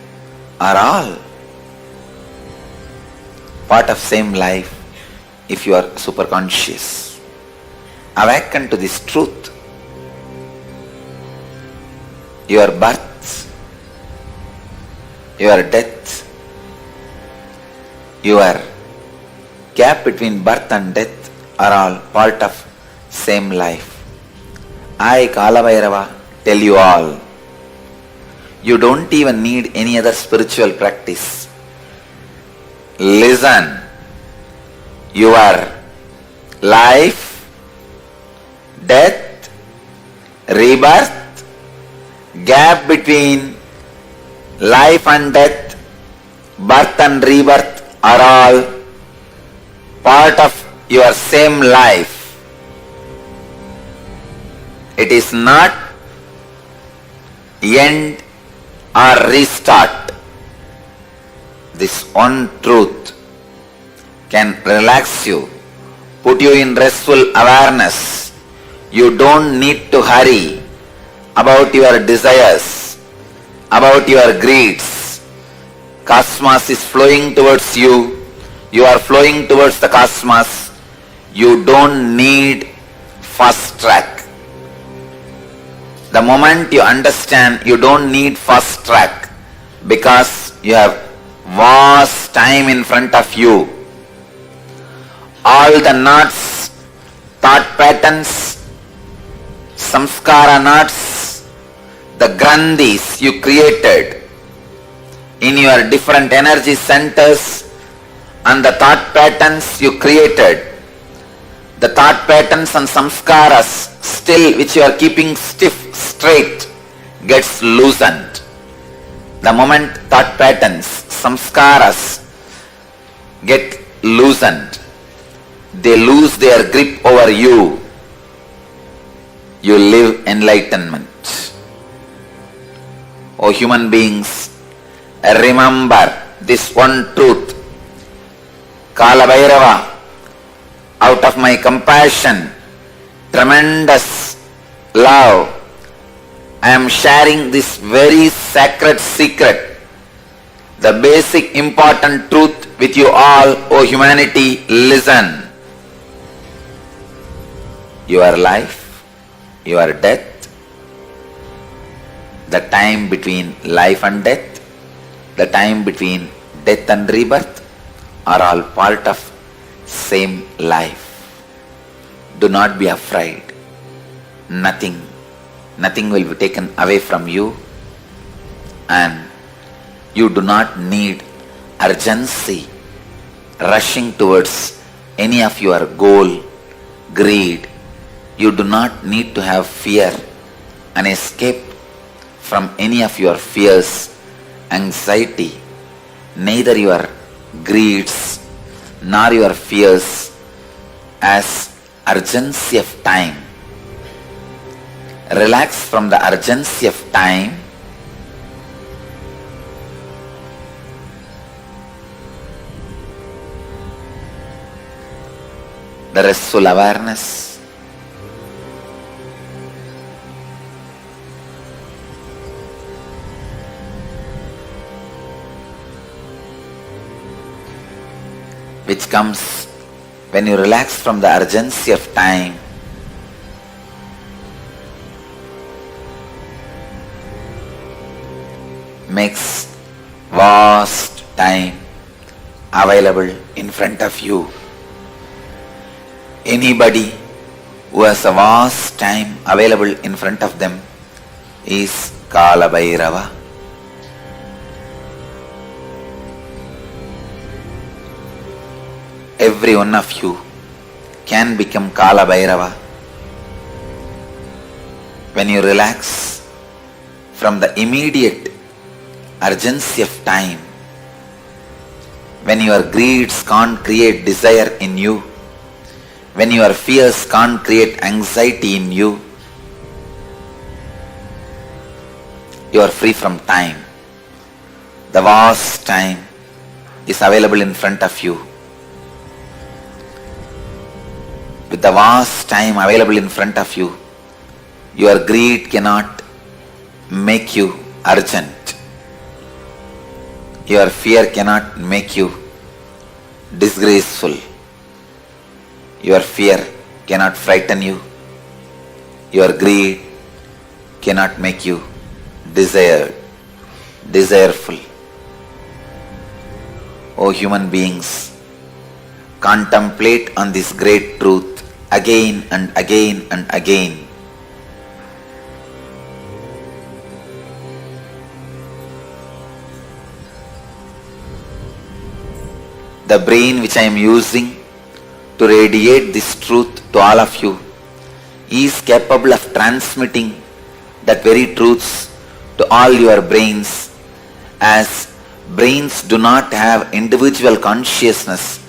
are all part of same life if you are super conscious. Awaken to this truth. Your birth, your death, your gap between birth and death are all part of same life. I, Kalabhairava, tell you all, you don't even need any other spiritual practice. Listen. Your life, death, rebirth, gap between life and death, birth and rebirth are all part of your same life. It is not end or restart. This one truth can relax you, put you in restful awareness. You don't need to hurry about your desires, about your greeds. Cosmos is flowing towards you. You are flowing towards the cosmos. You don't need fast track. The moment you understand you don't need fast track because you have vast time in front of you. All the knots, thought patterns, samskara knots, the grandhis you created in your different energy centers and the thought patterns you created, the thought patterns and samskaras still which you are keeping stiff, straight, gets loosened. The moment thought patterns, samskaras get loosened, they lose their grip over you. You live enlightenment. O human beings, remember this one truth. Kalabhairava, out of my compassion, tremendous love, I am sharing this very sacred secret, the basic important truth with you all. O humanity, listen. Your life, your death, the time between life and death, the time between death and rebirth are all part of same life. Do not be afraid. Nothing will be taken away from you, and you do not need urgency, rushing towards any of your goal, greed. You do not need to have fear and escape from any of your fears, anxiety. Neither your greeds nor your fears as urgency of time. Relax from the urgency of time. The restful awareness. Which comes when you relax from the urgency of time. Makes vast time available in front of you. Anybody who has a vast time available in front of them is Kalabhairava. Every one of you can become Kalabhairava when you relax from the immediate urgency of time, when your greeds can't create desire in you, when your fears can't create anxiety in you. You are free from time. The vast time is available in front of you. With the vast time available in front of you, your greed cannot make you urgent. Your fear cannot make you disgraceful. Your fear cannot frighten you. Your greed cannot make you desireful. O human beings, contemplate on this great truth again and again and again. The brain which I am using to radiate this truth to all of you is capable of transmitting that very truths to all your brains, as brains do not have individual consciousness.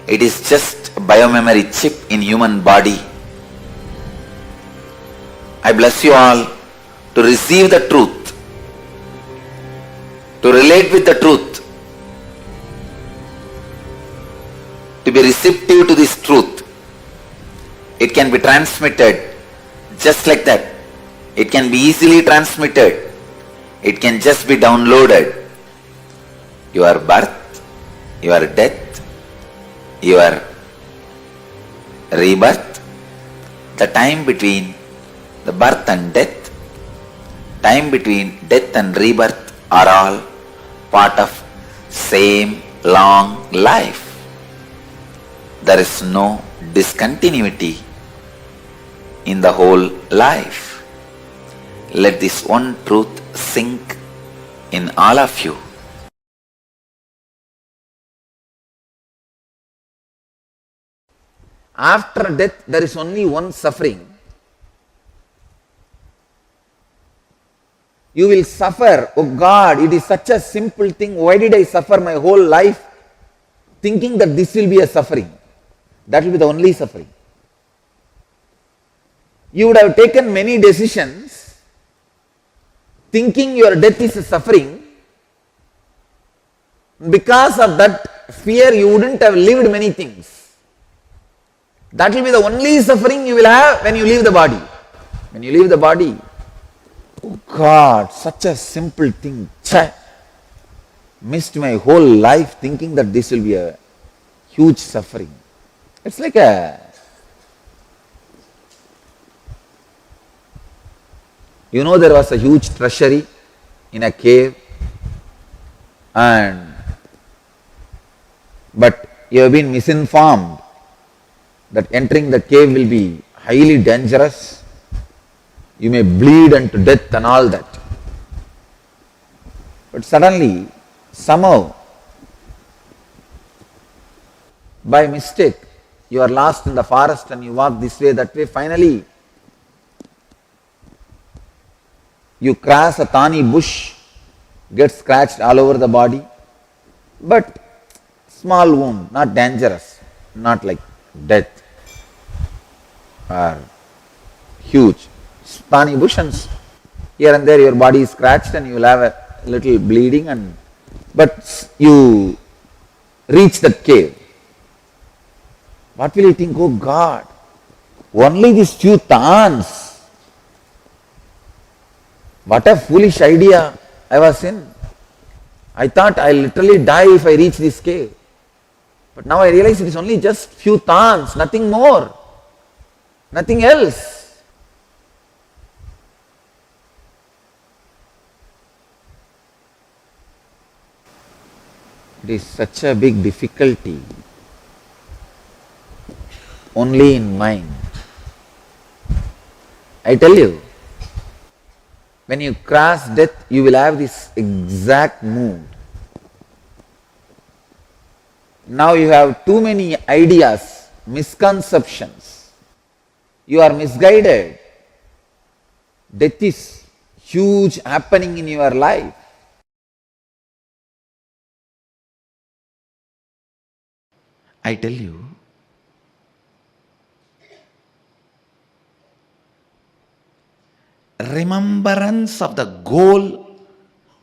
It is just a biomemory chip in human body. I bless you all to receive the truth, to relate with the truth, to be receptive to this truth. It can be transmitted just like that. It can be easily transmitted. It can just be downloaded. Your birth, your death, your rebirth, the time between the birth and death, time between death and rebirth are all part of same long life. There is no discontinuity in the whole life. Let this one truth sink in all of you. After death, there is only one suffering. You will suffer. Oh God, it is such a simple thing. Why did I suffer my whole life thinking that this will be a suffering? That will be the only suffering. You would have taken many decisions thinking your death is a suffering. Because of that fear, you wouldn't have lived many things. That will be the only suffering you will have when you leave the body. When you leave the body, oh God, such a simple thing. Missed my whole life thinking that this will be a huge suffering. It's like there was a huge treasury in a cave, but you have been misinformed that entering the cave will be highly dangerous. You may bleed unto death and all that. But suddenly, somehow, by mistake, you are lost in the forest and you walk this way, that way. Finally, you cross a thorny bush, get scratched all over the body, but small wound, not dangerous, not like death or huge. Thorny bush, and here and there your body is scratched and you will have a little bleeding, but you reach that cave. What will you think? Oh God, only these few thorns. What a foolish idea I was in. I thought I'll literally die if I reach this cave. But now I realize it is only just few thorns, nothing more, nothing else. It is such a big difficulty only in mind. I tell you, when you cross death, you will have this exact mood. Now you have too many ideas, misconceptions. You are misguided. Death is huge happening in your life. I tell you, remembrance of the goal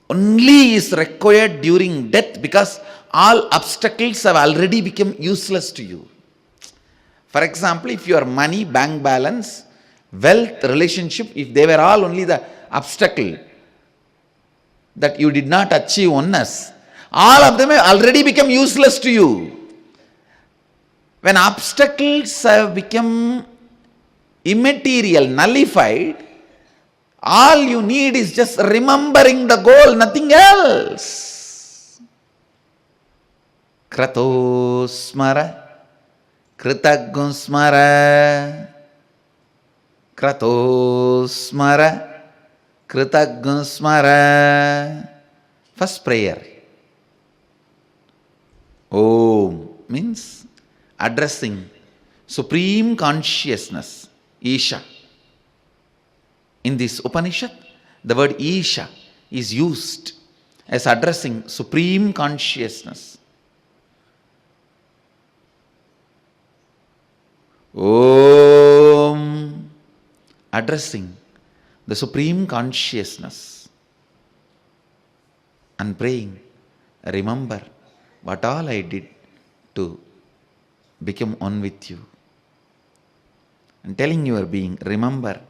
only is required during death, because all obstacles have already become useless to you. For example, if your money, bank balance, wealth, relationship, if they were all only the obstacle that you did not achieve oneness, all of them have already become useless to you. When obstacles have become immaterial, nullified, all you need is just remembering the goal, nothing else. Krato smara, kritaggun smara, krato smara, kritaggun smara. First prayer. Om means addressing Supreme Consciousness, Isha. In this Upanishad, the word Isha is used as addressing Supreme Consciousness. Om, addressing the Supreme Consciousness and praying, remember what all I did to become one with you. And telling your being, remember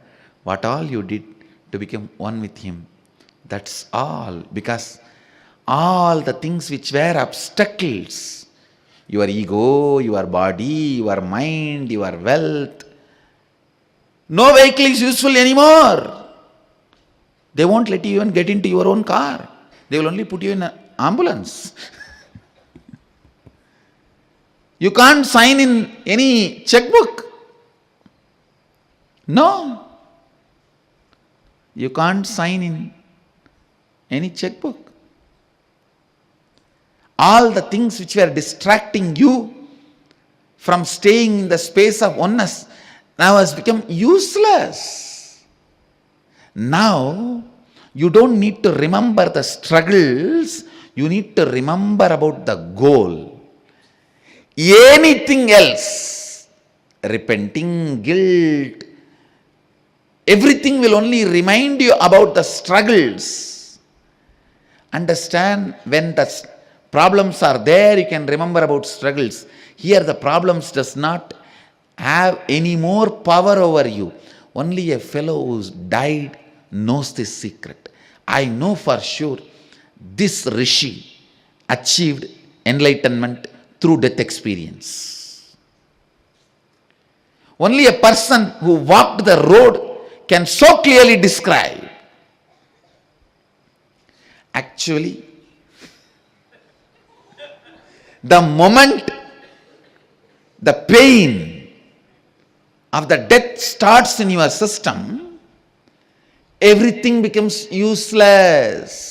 what all you did to become one with him. That's all. Because all the things which were obstacles, your ego, your body, your mind, your wealth, no vehicle is useful anymore. They won't let you even get into your own car. They will only put you in an ambulance. You can't sign in any checkbook. No. You can't sign in any checkbook. All the things which were distracting you from staying in the space of oneness now has become useless. Now, you don't need to remember the struggles, you need to remember about the goal. Anything else, repenting, guilt, everything will only remind you about the struggles. Understand, when the problems are there, you can remember about struggles. Here the problems does not have any more power over you. Only a fellow who's died knows this secret. I know for sure this Rishi achieved enlightenment through death experience. Only a person who walked the road can so clearly describe. Actually, the moment the pain of the death starts in your system, everything becomes useless.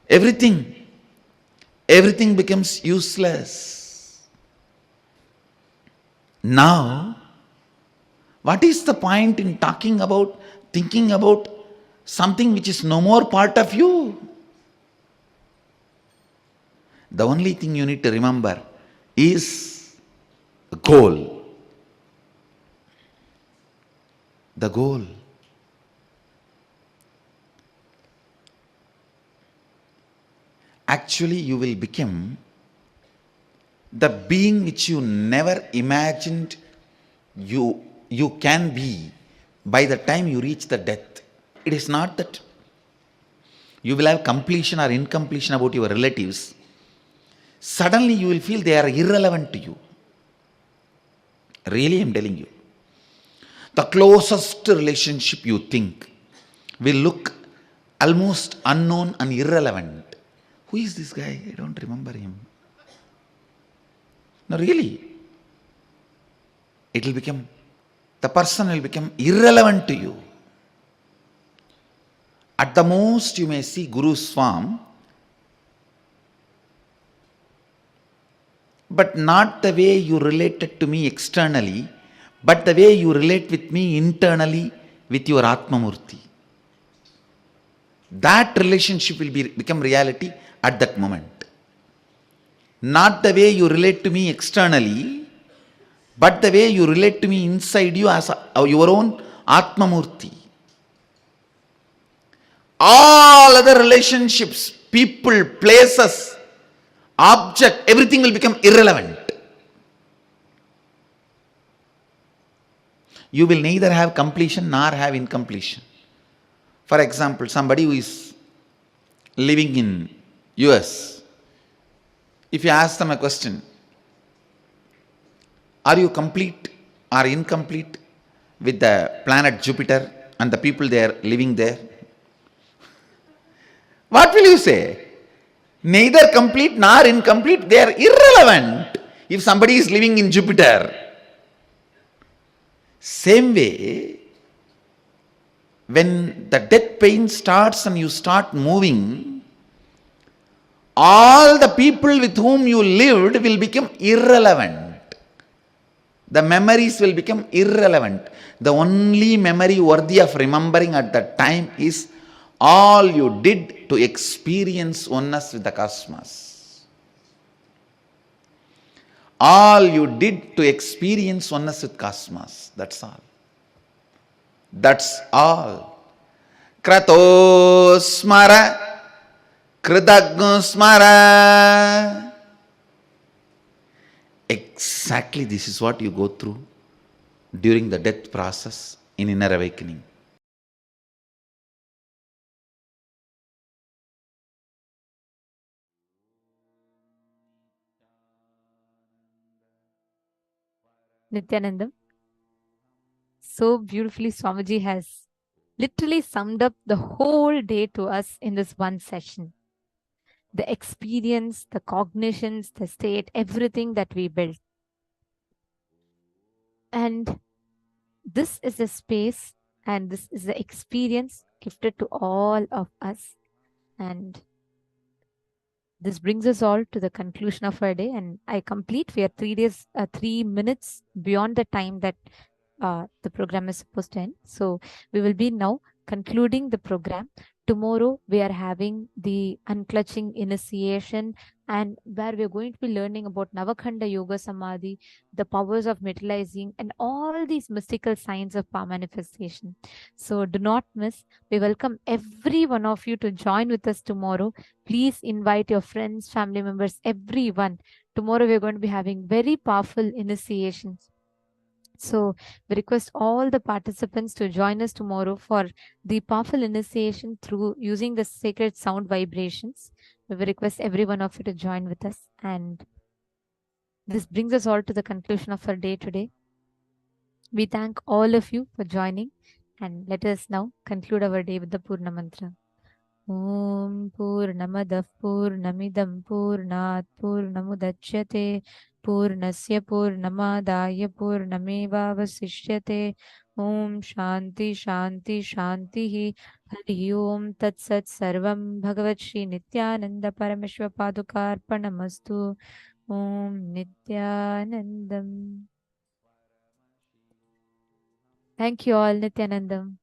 Everything becomes useless. Now, what is the point in talking about, thinking about something which is no more part of you? The only thing you need to remember is the goal. The goal. Actually, you will become the being which you never imagined you can be by the time you reach the death. It is not that you will have completion or incompletion about your relatives. Suddenly you will feel they are irrelevant to you. Really, I am telling you. The closest relationship you think will look almost unknown and irrelevant. Who is this guy? I don't remember him. No, really. The person will become irrelevant to you. At the most, you may see Guru's form, but not the way you related to me externally, but the way you relate with me internally with your Atmamurti. That relationship will become reality at that moment. Not the way you relate to me externally, but the way you relate to me inside you as your own Atmamurti. All other relationships, people, places, object, everything will become irrelevant. You will neither have completion nor have incompletion. For example, somebody who is living in US, if you ask them a question, are you complete or incomplete with the planet Jupiter and the people there living there? What will you say? Neither complete nor incomplete, they are irrelevant if somebody is living in Jupiter. Same way, when the death pain starts and you start moving, all the people with whom you lived will become irrelevant. The memories will become irrelevant. The only memory worthy of remembering at that time is all you did to experience oneness with the cosmos. All you did to experience oneness with cosmos. That's all. That's all. Krato smara, kridagno smara. Exactly this is what you go through during the death process in inner awakening. Nityanandam, so beautifully Swamiji has literally summed up the whole day to us in this one session. The experience, the cognitions, the state, everything that we built. And this is the space and this is the experience gifted to all of us. And This brings us all to the conclusion of our day, and I complete. We are 3 minutes beyond the time that the program is supposed to end. So we will be now concluding the program. Tomorrow we are having the unclutching initiation, and where we are going to be learning about Navakhanda Yoga Samadhi, the powers of metallizing, and all these mystical signs of power manifestation. So do not miss. We welcome every one of you to join with us tomorrow. Please invite your friends, family members, everyone. Tomorrow we are going to be having very powerful initiations. So we request all the participants to join us tomorrow for the powerful initiation through using the sacred sound vibrations. We will request every one of you to join with us. And this brings us all to the conclusion of our day today. We thank all of you for joining, and let us now conclude our day with the Purna Mantra. Om Purnamadah Purnamidam Purnat Purnamudachyate Purnasya Purnamadaya Purnamevavasishyate Om Shanti Shanti Shanti Hari Om Tat Sat Sarvam Bhagavat Shri Nithyananda Paramashiva Padukarpanamastu Om Nithyanandam. Thank you all, Nithyanandam.